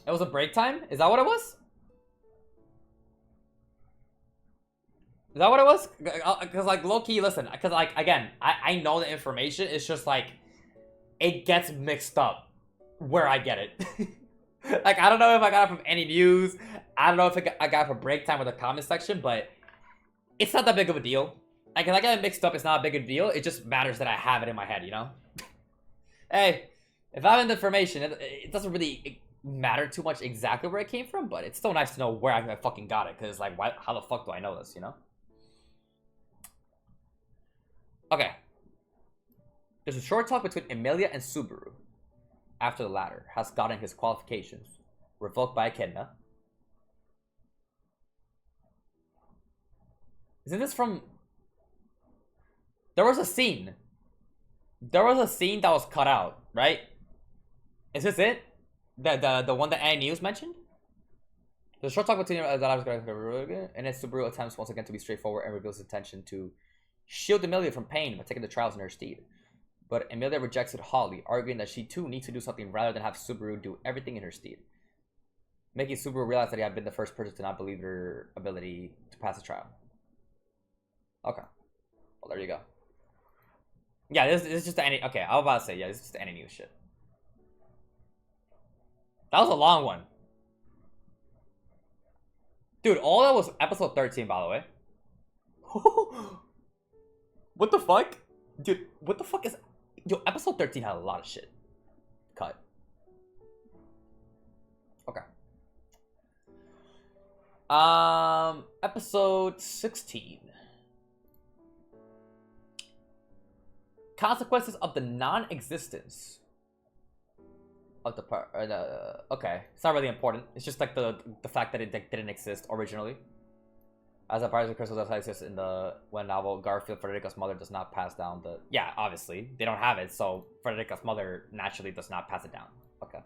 It was a break time? Is that what it was? Is that what it was? Because, like, low-key, listen, because, like, again, I know the information. It's just, like, it gets mixed up where I get it. Like, I don't know if I got it from any news. I don't know if I got it from break time or the comment section, but it's not that big of a deal. Like, if I get it mixed up, it's not a big of a deal. It just matters that I have it in my head, you know? Hey, if I have the information, it doesn't really matter too much exactly where it came from, but it's still nice to know where I fucking got it, because, like, how the fuck do I know this, you know? Okay. There's a short talk between Emilia and Subaru after the latter has gotten his qualifications revoked by Echidna. Isn't this from... There was a scene. There was a scene that was cut out, right? Is this it? The one that Annie News mentioned? The short talk between that I was going to... And then Subaru attempts once again to be straightforward and reveals his intention to shield Emilia from pain by taking the trials in her stead. But Emilia rejects it hotly, arguing that she too needs to do something rather than have Subaru do everything in her stead. Making Subaru realize that he had been the first person to not believe her ability to pass the trial. Okay. Well, there you go. Yeah, this is just any... Okay, I was about to say, yeah, this is just any new shit. That was a long one. Dude, all that was episode 13, by the way. What the fuck? Dude, what the fuck is... Yo, episode 13 had a lot of shit. Cut. Okay. Episode 16. Consequences of the non-existence of the part. Okay, it's not really important. It's just like the fact that it didn't exist originally. As a part of the crystal that exists in the novel, Garfield, Frederica's mother, does not pass down the... Yeah, obviously. They don't have it, so Frederica's mother naturally does not pass it down. Okay.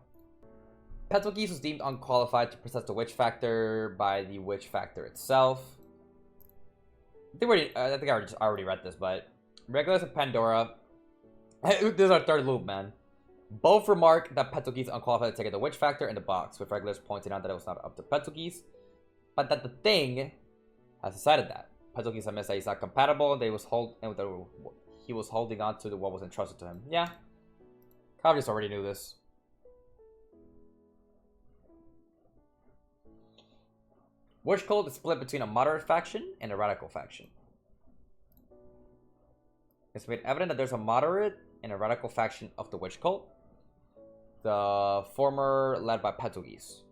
Petelgeuse was deemed unqualified to possess the witch factor by the witch factor itself. I think I already read this, but... Regulus and Pandora... This is our third loop, man. Both remark that Petelgeuse is unqualified to take the witch factor in the box, with Regulus pointing out that it was not up to Petelgeuse, but that the thing... has decided that Petelgeuse admits that he's not compatible, and he was holding on to what was entrusted to him. Yeah, Cavius already knew this. Witch cult is split between a moderate faction and a radical faction. It's made evident that there's a moderate and a radical faction of the witch cult. The former led by Petelgeuse.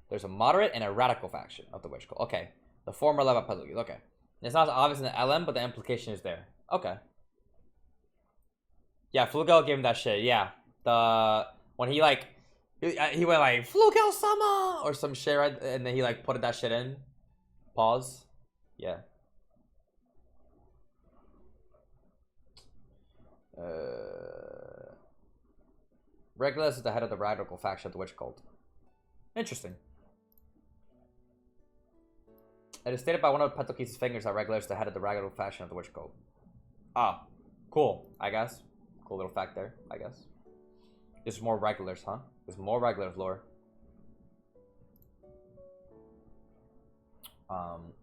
There's a moderate and a radical faction of the witch cult. Okay. The former led by Petelgeuse. Okay. It's not obvious in the LM, but the implication is there. Okay. Yeah, Flugel gave him that shit. Yeah. When he like... He went like, Flugel-sama! Or some shit, right? And then he like put that shit in. Pause. Yeah. Regulus is the head of the radical faction of the witch cult. Interesting. It is stated by one of Petelgeuse's fingers that Regulus is the head of the radical faction of the witch cult. Ah, cool, I guess. Cool little fact there, I guess. There's more Regulars, huh? There's more Regulars lore.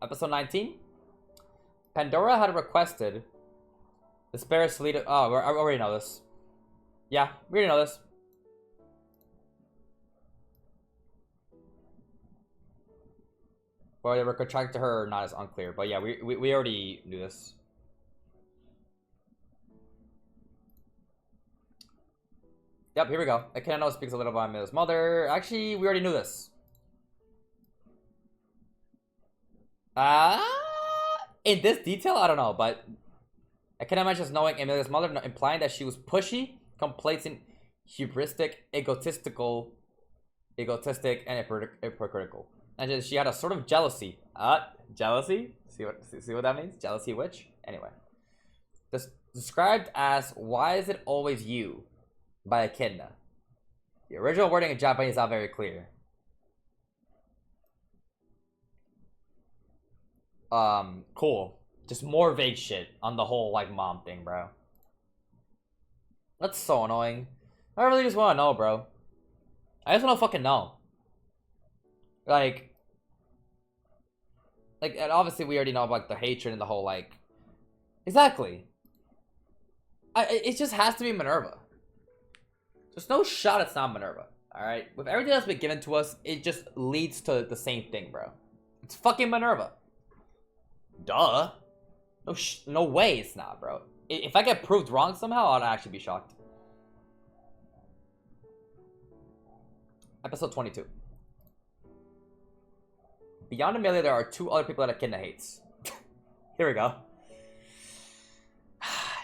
Episode 19. Pandora had requested the spirits to lead... Oh, I already know this. Yeah, we already know this. Whether they were contracted to her or not is unclear. But yeah, we already knew this. Yep, here we go. Echidna speaks a little about Emilia's mother. Actually, we already knew this. In this detail, I don't know, but Echidna mentions knowing Emilia's mother, implying that she was pushy, complacent, hubristic, egotistic, and hypocritical. And she had a sort of jealousy. Jealousy? See what that means? Jealousy witch? Anyway. This described as, why is it always you? By Echidna. The original wording in Japanese is not very clear. Cool. Just more vague shit on the whole, like, mom thing, bro. That's so annoying. I really just want to know, bro. I just want to fucking know. Like, and obviously we already know about the hatred and the whole, like... Exactly. It just has to be Minerva. There's no shot it's not Minerva, alright? With everything that's been given to us, it just leads to the same thing, bro. It's fucking Minerva. Duh. No way it's not, bro. If I get proved wrong somehow, I'd actually be shocked. Episode 22. Beyond Emilia, there are two other people that Echidna hates. Here we go.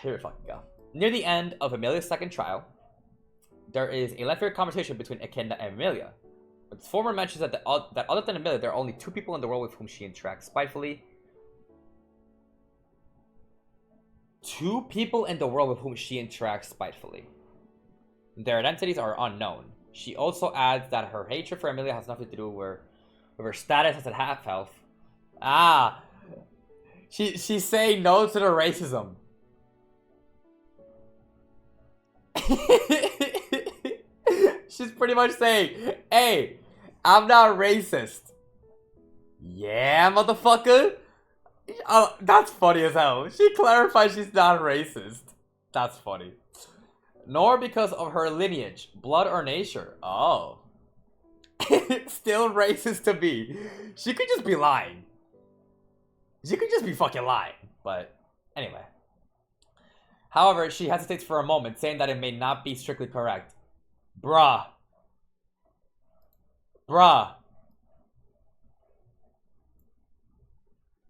Here we fucking go. Near the end of Amelia's second trial, there is a lengthy conversation between Echidna and Amelia. But the former mentions that, that other than Amelia, there are only 2 people in the world with whom she interacts spitefully. 2 people in the world with whom she interacts spitefully. Their identities are unknown. She also adds that her hatred for Amelia has nothing to do with her status as a half-elf. Ah! She's saying no to the racism. She's pretty much saying, hey, I'm not racist. Yeah, motherfucker. Oh, that's funny as hell. She clarifies she's not racist. That's funny. Nor because of her lineage, blood, or nature. Oh. Still racist to me. She could just be lying. She could just be fucking lying. But anyway. However, she hesitates for a moment, saying that it may not be strictly correct. Bruh. Bruh.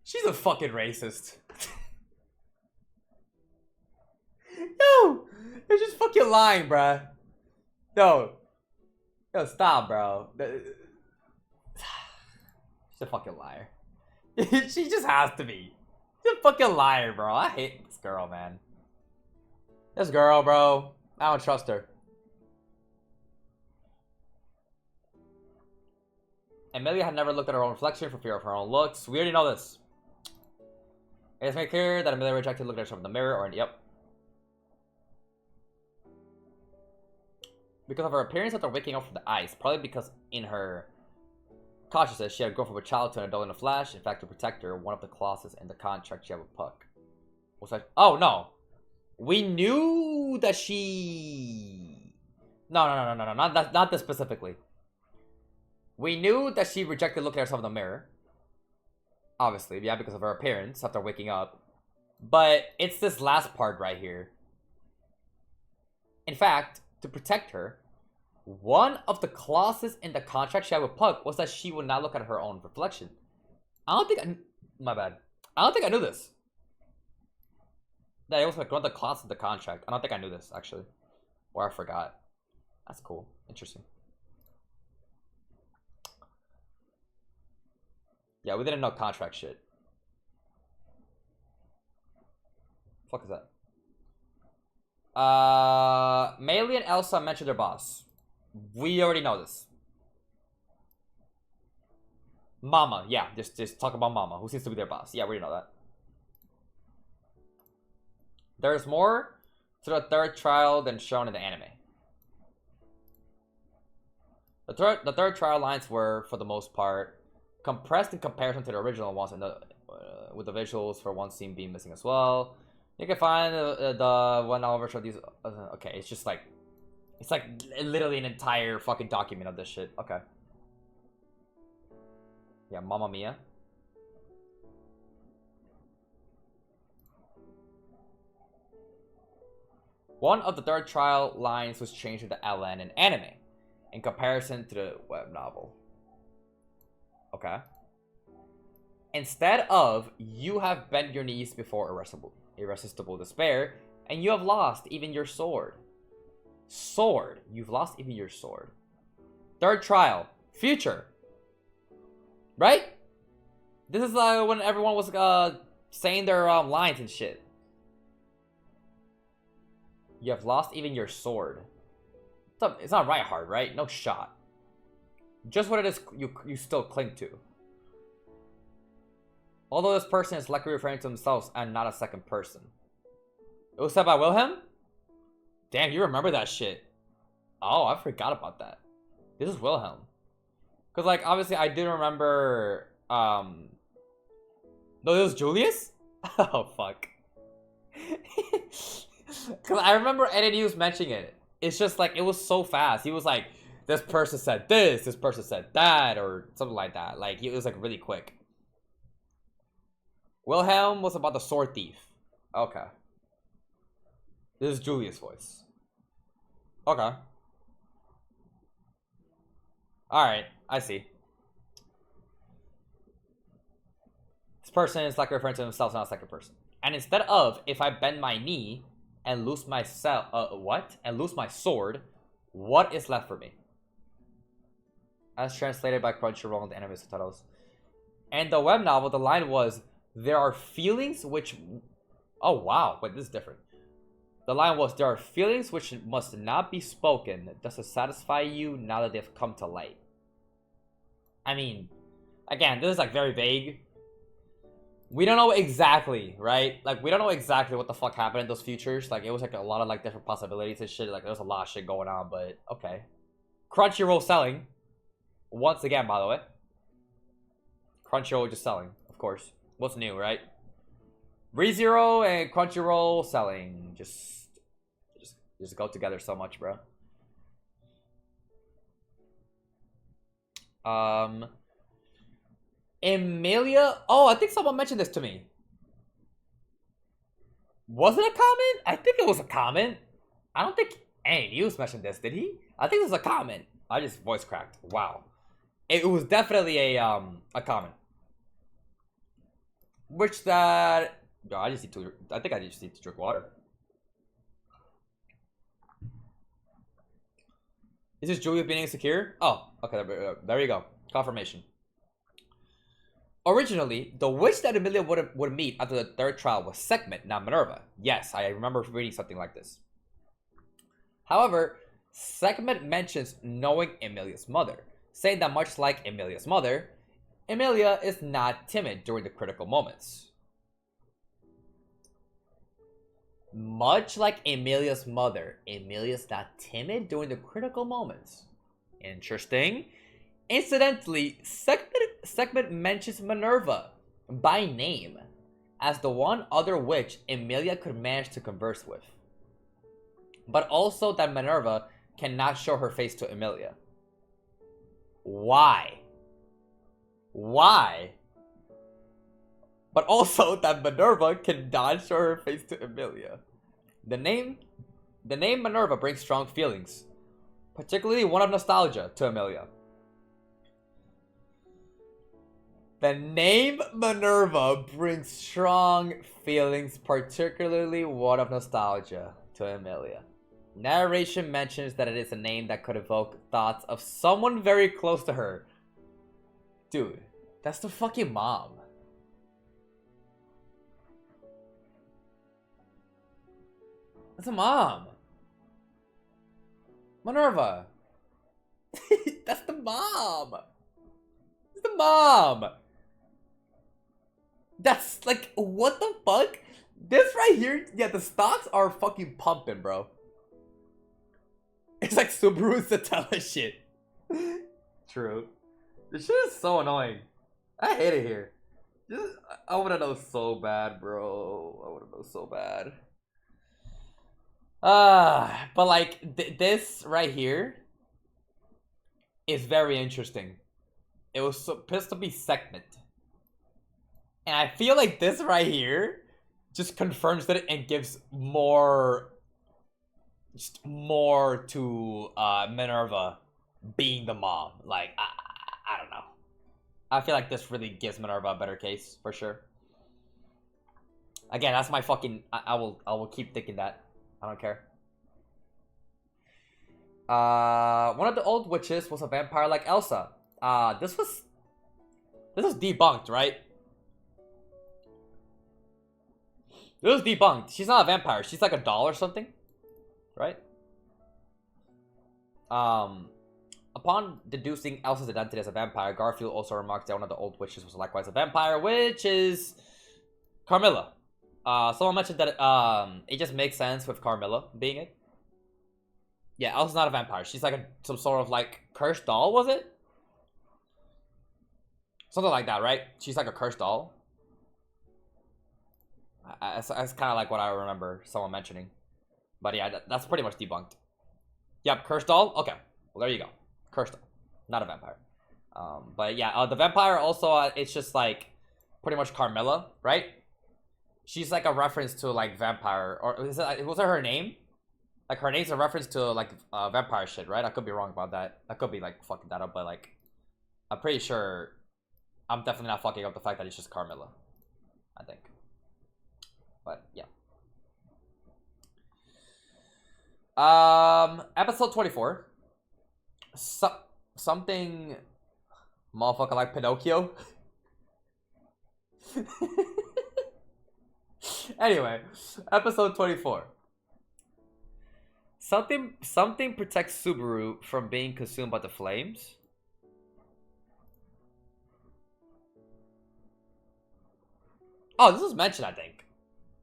She's a fucking racist. Yo, you're just fucking lying, bruh. Yo, stop, bro. She's a fucking liar. She just has to be. She's a fucking liar, bro. I hate this girl, man. This girl, bro. I don't trust her. Amelia had never looked at her own reflection for fear of her own looks. We already know this. It's made clear that Amelia rejected looking at herself in the mirror, or yep. Because of her appearance after waking up from the ice, probably because in her consciousness she had grown from a child to an adult in a flash. In fact, to protect her, one of the clauses in the contract she had with Puck was like, oh no, we knew that she. No, not this specifically. We knew that she rejected looking at herself in the mirror. Obviously, yeah, because of her appearance after waking up. But it's this last part right here. In fact, to protect her, one of the clauses in the contract she had with Puck was that she would not look at her own reflection. My bad. I don't think I knew this. That it was like one of the clauses in the contract. I don't think I knew this, actually. Or I forgot. That's cool. Interesting. Yeah, we didn't know contract shit. Fuck is that? Meili and Elsa mentioned their boss. We already know this. Mama, yeah, just talk about Mama, who seems to be their boss. Yeah, we already know that. There's more to the third trial than shown in the anime. The third trial lines were, for the most part, compressed in comparison to the original ones, and with the visuals for one scene being missing as well. You can find the 1 hour version of these. Okay, it's just like, it's like literally an entire fucking document of this shit. Okay. Yeah, Mamma Mia. One of the third trial lines was changed to the LN in anime, in comparison to the web novel. Okay. Instead of, you have bent your knees before irresistible despair, and you have lost even your sword. Sword. You've lost even your sword. Third trial. Future. Right? This is when everyone was saying their lines and shit. You have lost even your sword. It's not right hard, right? No shot. Just what it is you still cling to. Although this person is likely referring to themselves and not a second person. It was said by Wilhelm? Damn, you remember that shit. Oh, I forgot about that. This is Wilhelm. Because, like, obviously I did remember, no, it was Julius? Oh, fuck. Because I remember Eddie News mentioning it. It's just, like, it was so fast. He was like, this person said this person said that, or something like that. Like, it was, like, really quick. Wilhelm was about the sword thief. Okay. This is Julius' voice. Okay. Alright, I see. This person is like referring to themselves, not a second person. And instead of, if I bend my knee and lose my and lose my sword, what is left for me? As translated by Crunchyroll and the anime subtitles. And the web novel, the line was, there are feelings which... Oh, wow. Wait, this is different. The line was, there are feelings which must not be spoken, thus to satisfy you now that they've come to light. I mean, again, this is like very vague. We don't know exactly, right? Like, we don't know exactly what the fuck happened in those futures. Like, it was like a lot of like different possibilities and shit. Like, there was a lot of shit going on, but okay. Crunchyroll selling. Once again, by the way. Crunchyroll just selling, of course. What's new, right? ReZero and Crunchyroll selling. Just go together so much, bro. Emilia. Oh, I think someone mentioned this to me. Was it a comment? I think it was a comment. I don't think any news mentioned this, did he? I think it was a comment. I just voice cracked. Wow. It was definitely a comment. Which that... No, I just need to... I think I just need to drink water. Is this Julia being insecure? Oh, okay. There you go. Confirmation. Originally, the witch that Emilia would meet after the third trial was Sekhmet, not Minerva. Yes, I remember reading something like this. However, Sekhmet mentions knowing Emilia's mother, saying that much like Emilia's mother, Emilia is not timid during the critical moments. Much like Emilia's mother, Emilia's not timid during the critical moments. Interesting. Incidentally, Sekhmet mentions Minerva by name as the one other witch Emilia could manage to converse with. But also that Minerva cannot show her face to Emilia. Why? Why? But also that Minerva cannot show her face to Emilia. The name Minerva brings strong feelings, particularly one of nostalgia, to Emilia. The name Minerva brings strong feelings, particularly one of nostalgia, to Emilia. Narration mentions that it is a name that could evoke thoughts of someone very close to her. Dude, that's the fucking mom. That's a mom. Minerva. That's the mom. That's the mom. That's like, what the fuck? This right here, yeah, the stocks are fucking pumping, bro. It's like Subaru and Satella shit. True. This shit is so annoying. I hate it here. I wanna know so bad, bro. I wanna know so bad. But like, this right here is very interesting. It was supposed to be Sekhmet. And I feel like this right here just confirms it and gives more... just more to Minerva being the mom. Like, I don't know. I feel like this really gives Minerva a better case, for sure. Again, that's my fucking... I will keep thinking that. I don't care. One of the old witches was a vampire like Elsa. This was debunked, right? This was debunked. She's not a vampire. She's like a doll or something, right? Upon deducing Elsa's identity as a vampire, Garfield also remarked that one of the old witches was likewise a vampire, which is Carmilla. Someone mentioned that it just makes sense with Carmilla being it. Yeah, Elsa's not a vampire. She's like some sort of like cursed doll, was it? Something like that, right? She's like a cursed doll. That's kind of like what I remember someone mentioning. But yeah, that's pretty much debunked. Yep, cursed doll? Okay. Well, there you go. Cursed doll. Not a vampire. But yeah, the vampire also, it's just like pretty much Carmilla, right? She's like a reference to like vampire. Or was it her name? Like her name's a reference to like vampire shit, right? I could be wrong about that. I could be like fucking that up, but like I'm pretty sure I'm definitely not fucking up the fact that it's just Carmilla. I think. But yeah. Episode 24. Something motherfucker like Pinocchio. Anyway, episode 24. Something protects Subaru from being consumed by the flames. Oh, this was mentioned, I think.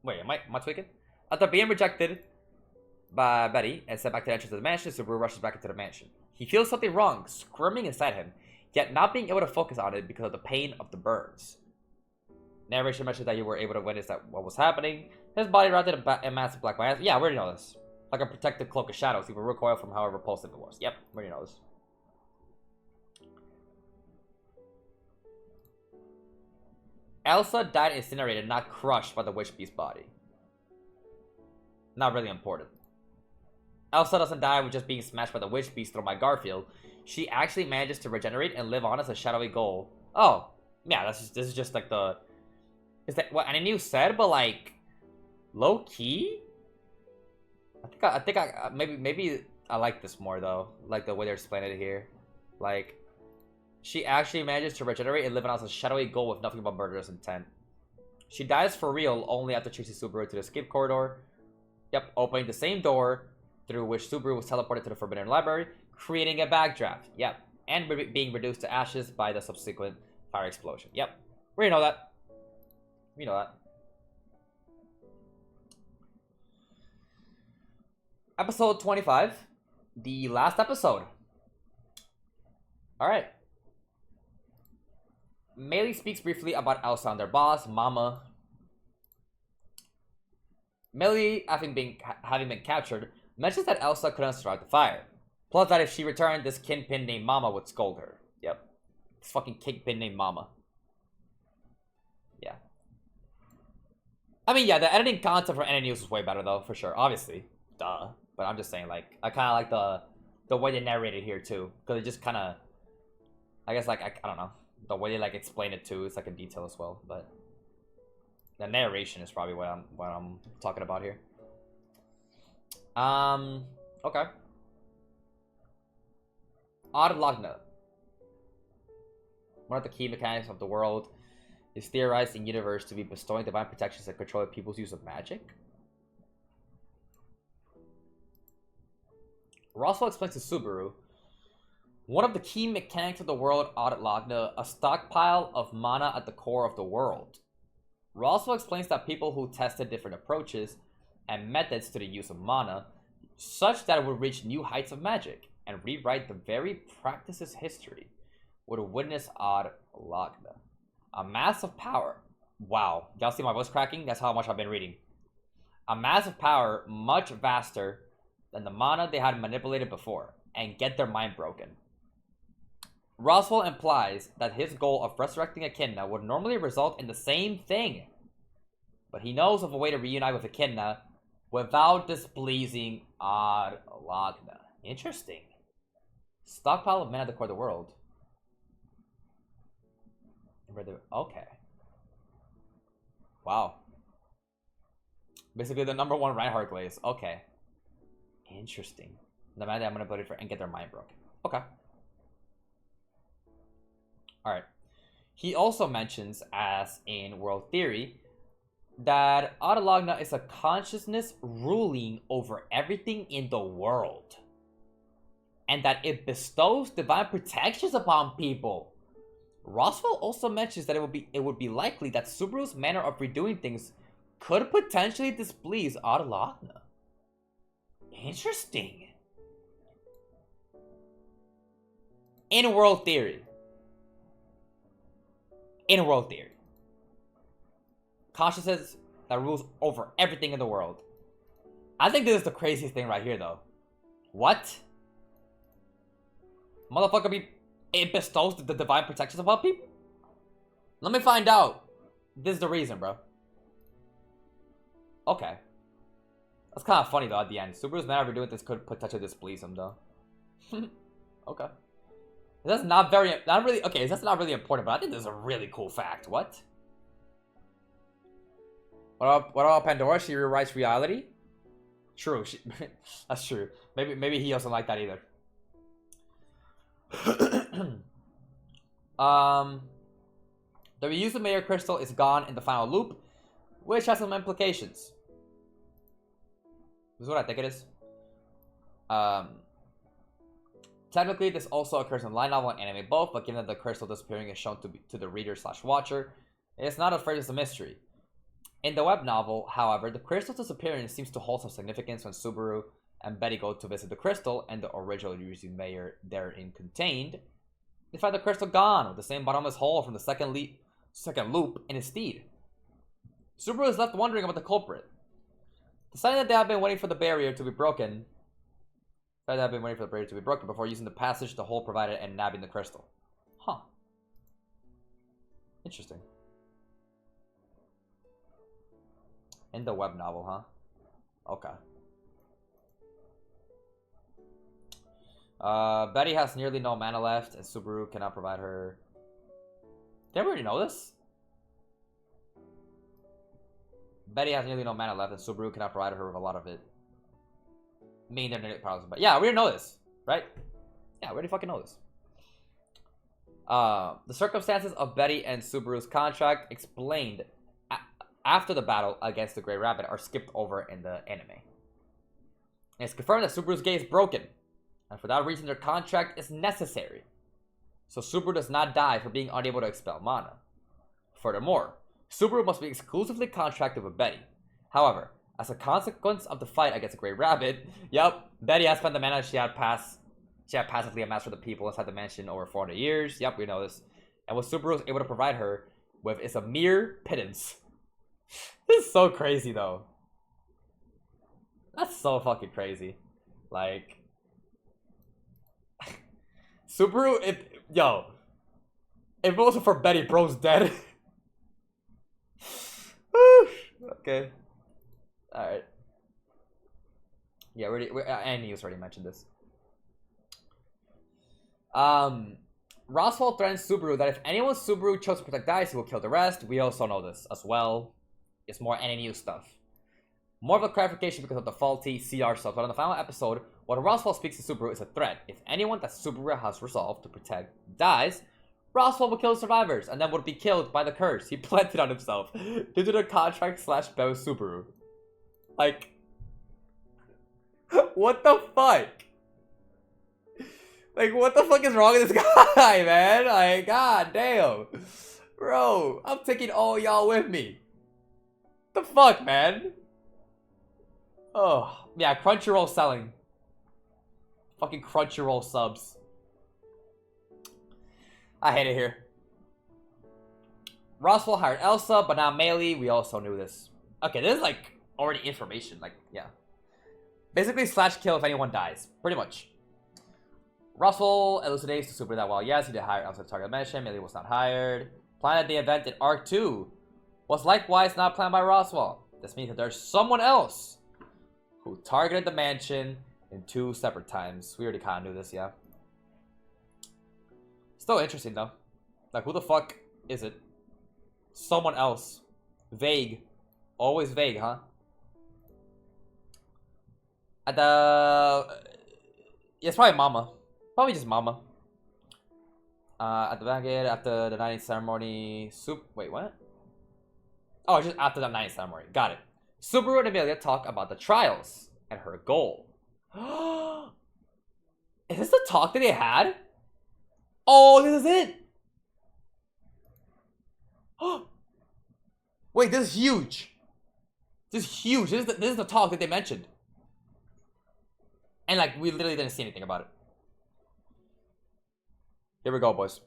Wait, am I tweaking? After being rejected by Betty and sent back to the entrance of the mansion, Subaru rushes back into the mansion. He feels something wrong, screaming inside him, yet not being able to focus on it because of the pain of the burns. Narration mentioned that you were able to witness that what was happening. His body wrapped in a massive black mass. Yeah, we already know this. Like a protective cloak of shadows, he would recoil from however repulsive it was. Yep, we already know this. Elsa died incinerated, not crushed by the witch beast's body. Not really important. Elsa doesn't die with just being smashed by the witch beast thrown by Garfield. She actually manages to regenerate and live on as a shadowy ghoul. Oh, yeah, this is just like the... Is that what Aninu said, but like... Low key? I think maybe I like this more though. Like the way they're explaining it here. Like... She actually manages to regenerate and live on as a shadowy ghoul with nothing but murderous intent. She dies for real only after chasing Subaru to the escape corridor. Yep, opening the same door through which Subaru was teleported to the Forbidden Library, creating a backdraft. Yep, and being reduced to ashes by the subsequent fire explosion. Yep, we know that. We know that. Episode 25, the last episode. Alright. Melee speaks briefly about Elsa and their boss, Mama. Melee, having been captured, mentions that Elsa couldn't survive the fire. Plus that if she returned, this kingpin named Mama would scold her. Yep. This fucking kingpin named Mama. Yeah. I mean, yeah, the editing content for any news was way better though, for sure. Obviously. Duh. But I'm just saying, like, I kind of like the way they narrated here too. Because it just kind of... I guess, like, I don't know. The way they, like, explain it too is, like, in detail as well. But... the narration is probably what I'm talking about here. Okay. Odd Lagna. One of the key mechanics of the world is theorized in universe to be bestowing divine protections and controlling people's use of magic. Roswaal explains to Subaru, one of the key mechanics of the world, Odd Lagna, a stockpile of mana at the core of the world. Roswaal explains that people who tested different approaches and methods to the use of mana, such that it would reach new heights of magic and rewrite the very practice's history, would witness Odd Lagna. A mass of power. Wow. Y'all see my voice cracking? That's how much I've been reading. A mass of power much vaster than the mana they had manipulated before, and get their mind broken. Roswaal implies that his goal of resurrecting Echidna would normally result in the same thing, but he knows of a way to reunite with Echidna without displeasing Odd Lagna. Interesting. Stockpile of men at the core of the world. Okay. Wow. Basically the number one Reinhardt glaze. Okay. Interesting. The man that I'm gonna put it for and get their mind broken. Okay. Alright. He also mentions, as in World Theory, that Odd Lagna is a consciousness ruling over everything in the world. And that it bestows divine protections upon people. Roswaal also mentions that it would be likely that Subaru's manner of redoing things could potentially displease Odd Lagna. Interesting. In World Theory. Consciousness that rules over everything in the world. I think this is the craziest thing right here, though. What? Motherfucker, it bestows the divine protections upon people? Let me find out. This is the reason, bro. Okay. That's kind of funny, though, at the end. Subaru's manner of doing this could potentially displease him, though. Okay. That's not really, okay, that's not really important, but I think this is a really cool fact. What? What about Pandora? She rewrites reality? True. That's true. Maybe he doesn't like that either. The reuse of Mayor Crystal is gone in the final loop, which has some implications. This is what I think it is. Technically, this also occurs in light novel and anime both, but given that the crystal disappearing is shown to the reader/watcher, it's not as fresh as a mystery. In the web novel, however, the crystal's disappearance seems to hold some significance when Subaru and Betty go to visit the crystal and the original using Mayor therein contained. They find the crystal gone with the same bottomless hole from the second loop in its stead. Subaru is left wondering about the culprit. Deciding that they have been waiting for the barrier to be broken. Before using the passage the hole provided and nabbing the crystal. Huh. Interesting. In the web novel, huh? Okay. Betty has nearly no mana left, and Subaru cannot provide her. Did I already know this? Betty has nearly no mana left, and Subaru cannot provide her with a lot of it. Meaning they're nearly problems, but yeah, we already know this, right? Yeah, we already fucking know this. The circumstances of Betty and Subaru's contract explained after the battle against the Grey Rabbit are skipped over in the anime. And it's confirmed that Subaru's gate is broken, and for that reason their contract is necessary. So Subaru does not die for being unable to expel mana. Furthermore, Subaru must be exclusively contracted with Betty. However, as a consequence of the fight against the Grey Rabbit, Betty has spent the mana she had passively amassed for the people inside the mansion over 400 years. Yep, we know this. And what Subaru is able to provide her with is a mere pittance. This is so crazy, though. That's so fucking crazy. Like, Subaru, if it wasn't for Betty, bro's dead. Okay. Alright. Yeah, Annie's already mentioned this. Roswaal threatens Subaru that if anyone Subaru chose to protect dies, he will kill the rest. We also know this as well. It's more NNU stuff. More of a clarification because of the faulty CR stuff. But in the final episode, when Roswaal speaks to Subaru is a threat. If anyone that Subaru has resolved to protect dies, Roswaal will kill the survivors and then would be killed by the curse he planted on himself due to the contract / bet with Subaru. Like, what the fuck? Like, what the fuck is wrong with this guy, man? Like, god damn. Bro, I'm taking all y'all with me. The fuck, man? Oh, yeah, Crunchyroll selling. Fucking Crunchyroll subs. I hate it here. Roswaal hired Elsa, but not Melee. We also knew this. Okay, this is like already information. Like, yeah. Basically, slash kill if anyone dies. Pretty much. Roswaal elucidates to Subaru that while yes, he did hire Elsa to target mission, Melee was not hired. Planned at the event in Arc 2 was likewise not planned by Roswaal. This means that there's someone else who targeted the mansion in 2 separate times. We already kind of knew this, yeah. Still interesting though. Like, who the fuck is it? Someone else. Vague. Always vague, huh? At the... Yeah, it's probably Mama. Probably just Mama. At the back end, after the knighting ceremony... Wait, what? Oh, just after the knighting ceremony. Got it. Subaru and Amelia talk about the trials and her goal. Is this the talk that they had? Oh, this is it! Wait, this is huge. This is huge. This is the talk that they mentioned. And like, we literally didn't see anything about it. Here we go, boys.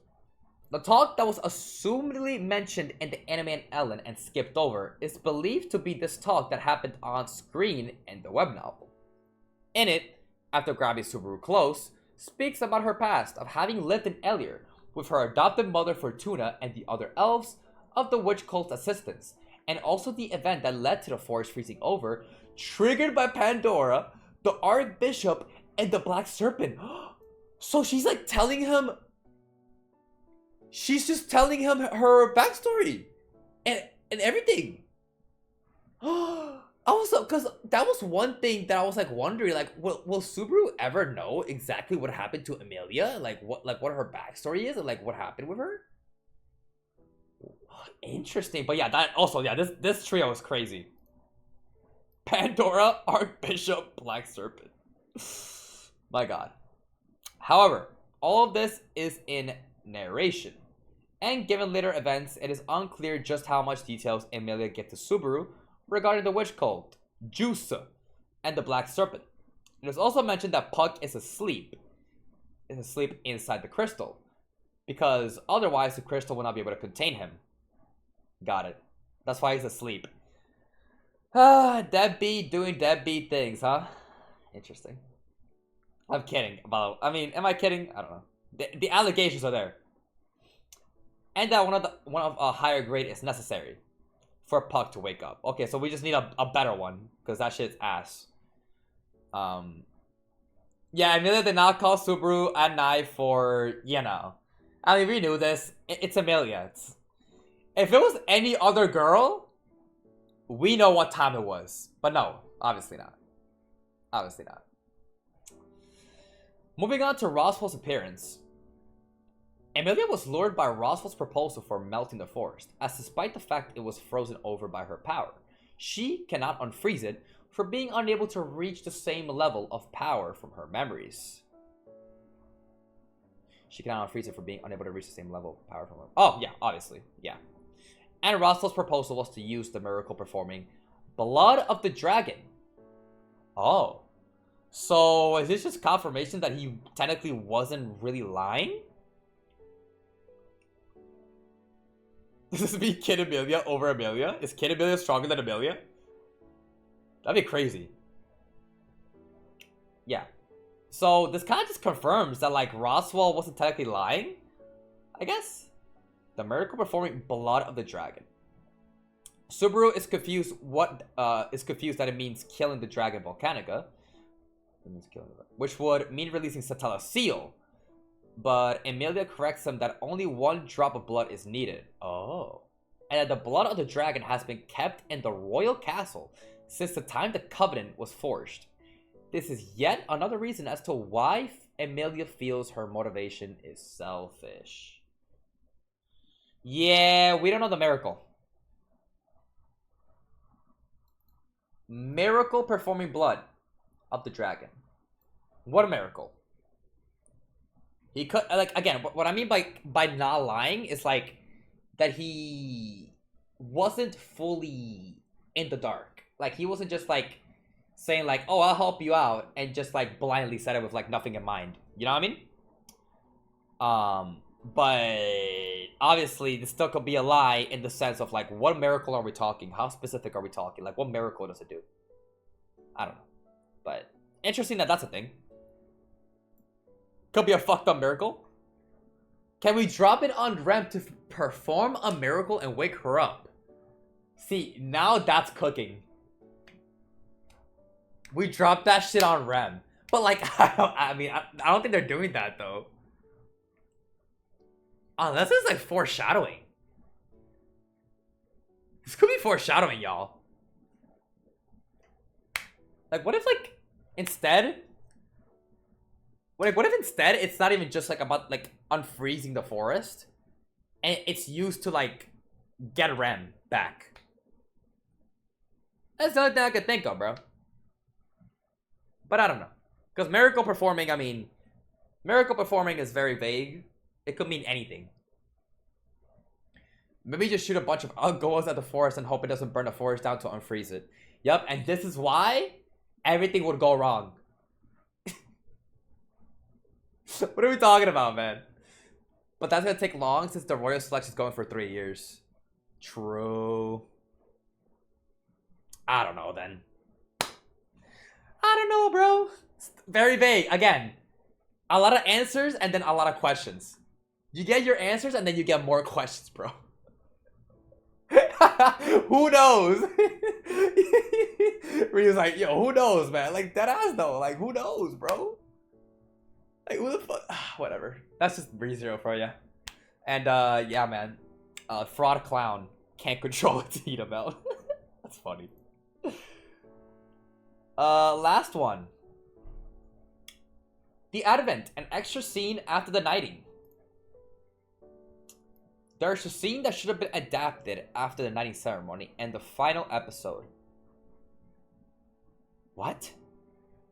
The talk that was assumedly mentioned in the anime and Ellen and skipped over is believed to be this talk that happened on screen in the web novel. In it, after grabbing Subaru close, speaks about her past of having lived in Elir with her adopted mother Fortuna and the other elves of the witch cult's assistance, and also the event that led to the forest freezing over, triggered by Pandora, the Archbishop, and the Black Serpent. So she's like telling him... She's just telling him her backstory and everything. Also, because that was one thing that I was like wondering, like, will Subaru ever know exactly what happened to Emilia? Like what her backstory is, and like what happened with her? Interesting, but yeah, that also, yeah, this trio is crazy. Pandora, Archbishop, Black Serpent. My God. However, all of this is in narration, and given later events, it is unclear just how much details Emilia get to Subaru regarding the witch cult, Juice, and the Black Serpent. It is also mentioned that Puck is asleep. Inside the crystal, because otherwise the crystal will not be able to contain him. Got it. That's why he's asleep. Deadbeat doing deadbeat things, huh? Interesting. I'm kidding. I mean, am I kidding? I don't know. The allegations are there, and that one of a higher grade is necessary for Puck to wake up. Okay, so we just need a better one because that shit's ass. Yeah, Emilia did not call Subaru at night for, you know. I mean, we knew this. It's Emilia. If it was any other girl, we know what time it was. But no, obviously not. Obviously not. Moving on to Roswaal's appearance. Emilia was lured by Roswaal's proposal for melting the forest, as despite the fact it was frozen over by her power, she cannot unfreeze it for being unable to reach the same level of power from her memories. She cannot unfreeze it for being unable to reach the same level of power from her... Oh, yeah, obviously, yeah. And Roswaal's proposal was to use the miracle-performing blood of the dragon. Oh. So, is this just confirmation that he technically wasn't really lying? Does this mean Kid Emilia over Emilia? Is Kid Emilia stronger than Emilia? That'd be crazy. Yeah. So, this kind of just confirms that, like, Roswaal wasn't technically lying, I guess. The miracle performing blood of the dragon. Subaru is confused that it means killing the dragon Volcanica. It means killing the, which would mean releasing Satella's seal. But Emilia corrects him that only one drop of blood is needed. Oh. And that the blood of the dragon has been kept in the royal castle since the time the covenant was forged. This is yet another reason as to why Emilia feels her motivation is selfish. Yeah, we don't know the miracle. Miracle performing blood of the dragon. What a miracle. He could, like, again, what I mean by not lying is like that he wasn't fully in the dark. Like, he wasn't just like saying like, oh, I'll help you out, and just like blindly said it with like nothing in mind. You know what I mean? But obviously this still could be a lie in the sense of like, what miracle are we talking? How specific are we talking? Like, what miracle does it do? I don't know. But interesting that that's a thing. Could be a fucked up miracle. Can we drop it on Rem to perform a miracle and wake her up? See, now that's cooking. We dropped that shit on Rem. But like, I don't think they're doing that though. Unless it's like foreshadowing. This could be foreshadowing, y'all. Like, what if like, instead... What if instead it's not even just like about like unfreezing the forest, and it's used to like get Rem back? That's the only thing I could think of, bro. But I don't know, because miracle performing, I mean, miracle performing is very vague. It could mean anything. Maybe just shoot a bunch of goals at the forest and hope it doesn't burn the forest down to unfreeze it. Yep, and this is why everything would go wrong. What are we talking about, man? But that's gonna take long since the royal selection is going for 3 years. True. I don't know then. I don't know, bro. It's very vague. Again, a lot of answers and then a lot of questions. You get your answers and then you get more questions, bro. Who knows? Ryu's like, yo, who knows, man? Like, that ass though. Like, who knows, bro? Like, who the fuck? Whatever. That's just ReZero for you. And, yeah, man. Fraud clown can't control its heat amount. That's funny. Last one. The Advent, an extra scene after the knighting. There's a scene that should have been adapted after the knighting ceremony and the final episode. What?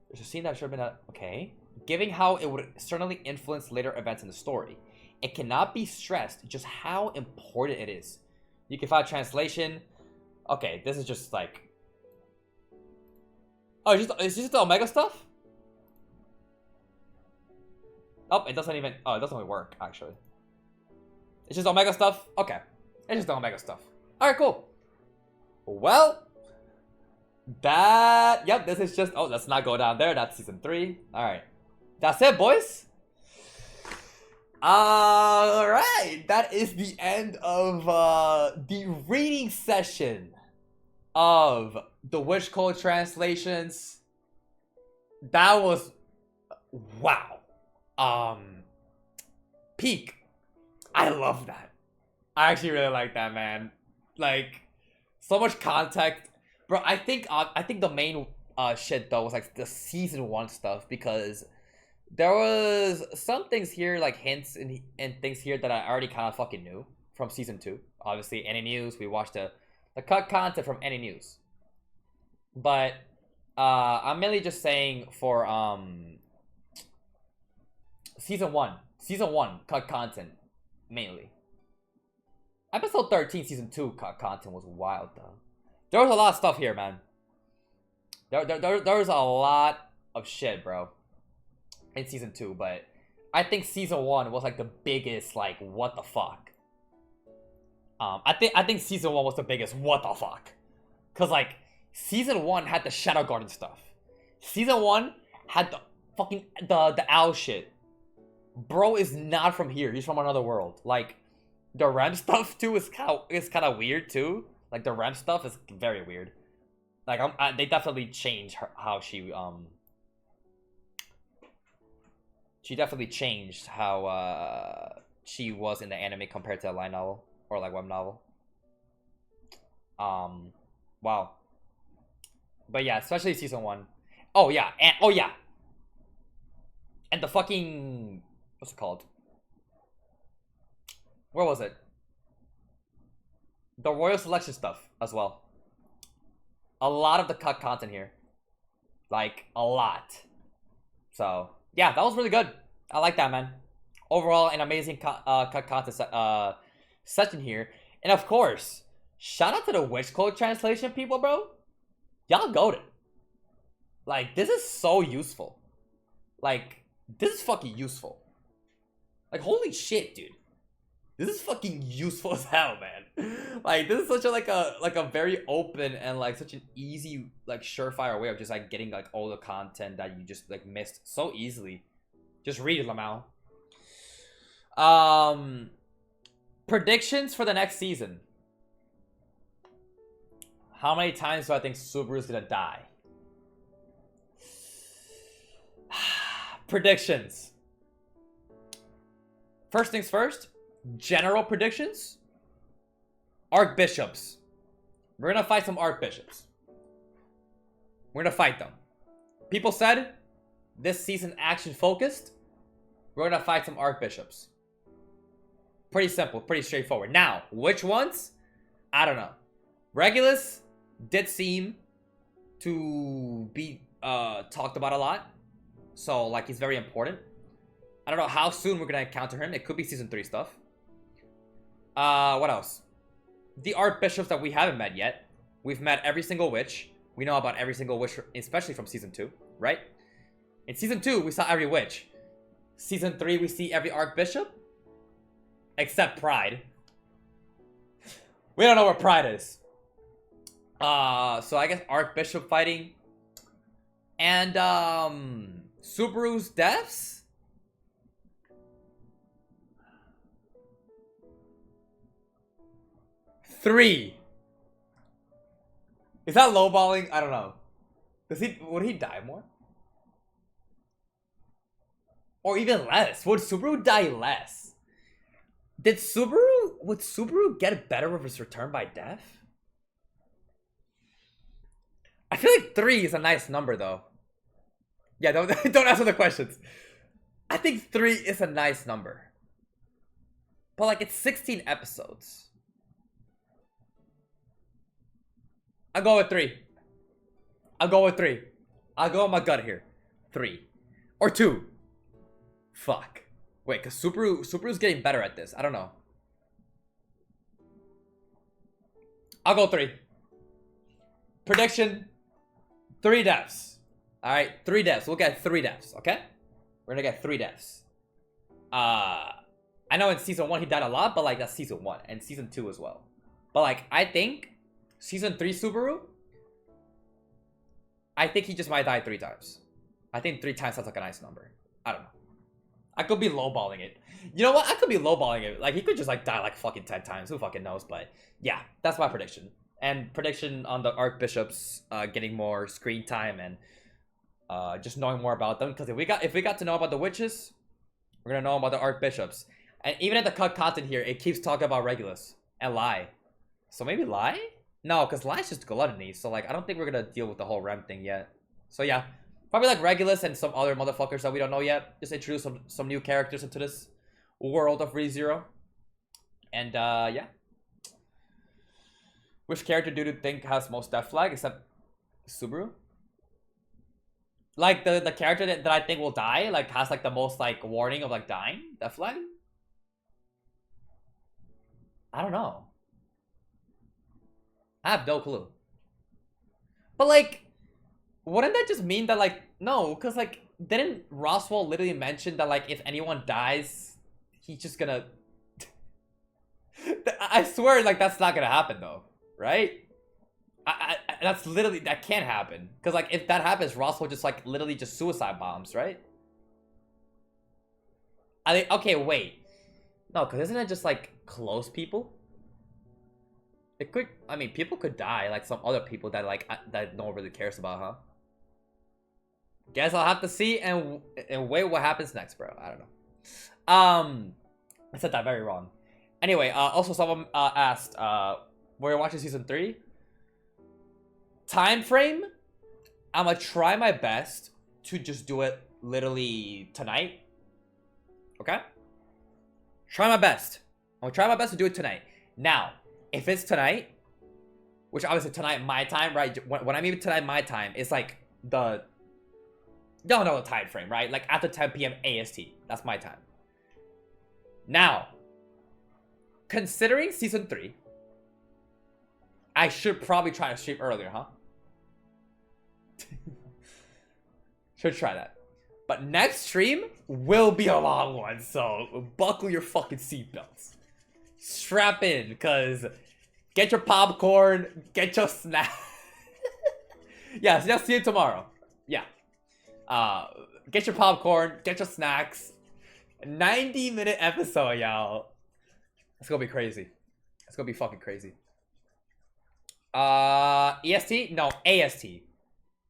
There's a scene that should have been okay. Given how it would certainly influence later events in the story, it cannot be stressed just how important it is. You can find translation. Okay, this is just like... Oh, it's just the Omega stuff? Oh, it doesn't even... Oh, it doesn't really work, actually. It's just Omega stuff? Okay. It's just the Omega stuff. Alright, cool. Well... That... Yep, this is just... Oh, let's not go down there. That's season 3. Alright. That's it, boys. Alright. That is the end of the reading session of the Witch Code translations. That was... Wow. Peak. I love that. I actually really like that, man. Like, so much context. Bro, I think the main shit though was like the season 1 stuff, because there was some things here, like hints and things here that I already kind of fucking knew from season 2. Obviously, any news, we watched the cut content from any news. But I'm mainly just saying for season 1 cut content mainly. Episode 13 season 2 cut content was wild though. There was a lot of stuff here, man. There was a lot of shit, bro, in season 2, but I think season 1 was like the biggest, like, what the fuck. I think season 1 was the biggest what the fuck. Cause like season 1 had the Shadow Garden stuff. Season 1 had the fucking the owl shit. Bro is not from here. He's from another world. Like, the Rem stuff too is kind of weird too. Like, the Rem stuff is very weird. Like, they definitely changed how she definitely changed how she was in the anime compared to a light novel or like web novel. Wow. But yeah, especially season 1. Oh yeah, and the fucking, what's it called? Where was it? The royal selection stuff as well. A lot of the cut content here. Like, a lot. So, yeah, that was really good. I like that, man. Overall, an amazing cut content session here. And of course, shout out to the Witch Code translation people, bro. Y'all goated. Like, this is so useful. Like, this is fucking useful. Like, holy shit, dude. This is fucking useful as hell, man. Like, this is such a like a very open and like such an easy, like, surefire way of just like getting like all the content that you just like missed so easily. Just read it, Lamau. Predictions for the next season. How many times do I think Subaru's gonna die? Predictions. First things first. General predictions. Archbishops. We're gonna fight some archbishops. We're gonna fight them. People said this season action focused. We're gonna fight some archbishops. Pretty simple, pretty straightforward. Now, which ones? I don't know. Regulus did seem to be talked about a lot. So, like, he's very important. I don't know how soon we're gonna encounter him. It could be season 3 stuff. What else? The archbishops that we haven't met yet. We've met every single witch. We know about every single witch, especially from season 2, right? In season 2, we saw every witch. Season 3, we see every archbishop. Except Pride. We don't know where Pride is. So I guess archbishop fighting. And, Subaru's deaths? Three. Is that lowballing? I don't know. Would he die more? Or even less? Would Subaru die less? Would Subaru get better with his return by death? I feel like 3 is a nice number though. Yeah, don't don't answer the questions. I think 3 is a nice number. But like it's 16 episodes. I'll go with 3. I'll go with 3. I'll go with my gut here. 3. Or 2. Fuck. Wait, because Subaru's getting better at this. I don't know. I'll go 3. Prediction. 3 deaths. Alright, 3 deaths. We'll get 3 deaths, okay? We're gonna get 3 deaths. I know in season 1 he died a lot, but like that's season 1. And season 2 as well. But like, I think season 3 Subaru, I think he just might die 3 times. I think 3 times sounds like a nice number. I don't know. I could be lowballing it. You know what? I could be lowballing it. Like, he could just like die like fucking 10 times. Who fucking knows? But yeah, that's my prediction. And prediction on the Archbishops getting more screen time and just knowing more about them. Because if we got to know about the witches, we're gonna know about the Archbishops. And even at the cut content here, it keeps talking about Regulus and Lie. So maybe Lie? No, because Lie's just Gluttony. So like, I don't think we're gonna deal with the whole Rem thing yet. So yeah, probably like Regulus and some other motherfuckers that we don't know yet. Just introduce some new characters into this world of ReZero. And yeah. Which character do you think has most death flag except Subaru? Like the character that I think will die, like has like the most like warning of like dying death flag? I don't know. I have no clue. But like, wouldn't that just mean that like, no, because like, didn't Roswaal literally mention that like if anyone dies, he's just gonna... I swear like that's not gonna happen though, right? That's literally, that can't happen. Because like if that happens, Roswaal just like literally just suicide bombs, right? I think, okay, wait. No, because isn't it just like close people? It could, I mean, people could die, like some other people that like that no one really cares about, huh? Guess I'll have to see and wait what happens next, bro. I don't know. I said that very wrong. Anyway, also someone asked, we're watching season 3. Time frame? I'm gonna try my best to just do it literally tonight. Okay? Try my best. I'm gonna try my best to do it tonight. Now, if it's tonight, which obviously tonight my time, right? When I mean tonight my time, it's like the... Y'all know the time frame, right? Like after 10 p.m. AST. That's my time. Now, considering season 3, I should probably try to stream earlier, huh? Should try that. But next stream will be a long one, so buckle your fucking seatbelts. Strap in, because get your popcorn, get your snack. Yeah, so see you tomorrow. Yeah. Get your popcorn, get your snacks. 90-minute episode, y'all. It's gonna be crazy. It's gonna be fucking crazy. EST? No, AST.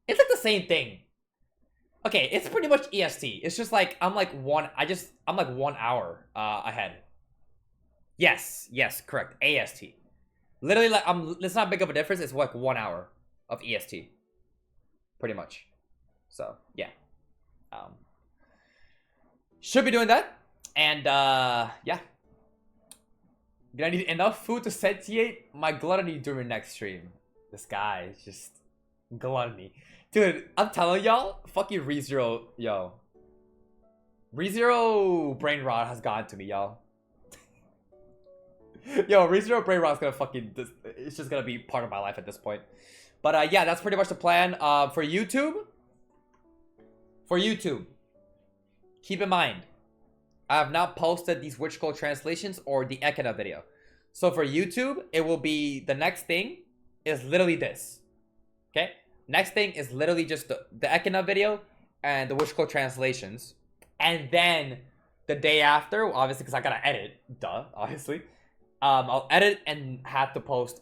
It's like the same thing. Okay, it's pretty much EST. It's just like I'm like 1 hour ahead. Yes, correct. AST. Literally, like it's not big of a difference. It's like 1 hour of EST, pretty much. So yeah, should be doing that. And yeah, did I need enough food to satiate my gluttony during next stream? This guy is just gluttony, dude. I'm telling y'all, fucking ReZero, yo. ReZero brain rot has gotten to me, y'all. Yo, ReZero brain rot is gonna fucking... It's just gonna be part of my life at this point. But yeah, that's pretty much the plan. For YouTube... keep in mind, I have not posted these Witch Code translations or the Echidna video. So for YouTube, it will be... The next thing is literally this. Okay? Next thing is literally just the Echidna video and the Witch Code translations. And then the day after, obviously because I gotta edit, duh, obviously. I'll edit and have to post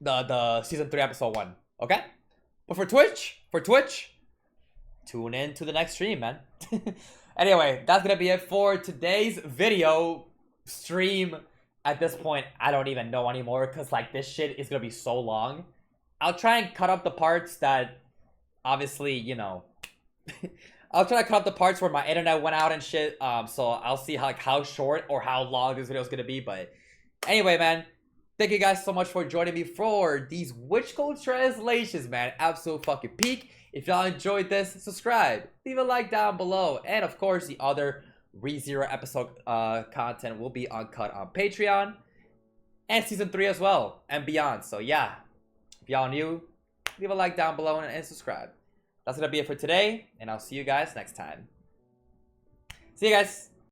the season 3 episode 1. Okay? But for Twitch, tune in to the next stream, man. Anyway, that's gonna be it for today's video stream. At this point, I don't even know anymore because like this shit is gonna be so long. I'll try and cut up the parts that, obviously, you know, I'll try to cut up the parts where my internet went out and shit. So I'll see how short or how long this video is gonna be. But anyway, man, thank you guys so much for joining me for these Witch Cult translations, man. Absolute fucking peak. If y'all enjoyed this, subscribe, leave a like down below, and of course, the other ReZero episode content will be uncut on Patreon and season 3 as well and beyond. So yeah, if y'all new, leave a like down below and subscribe. That's gonna be it for today, and I'll see you guys next time. See you guys.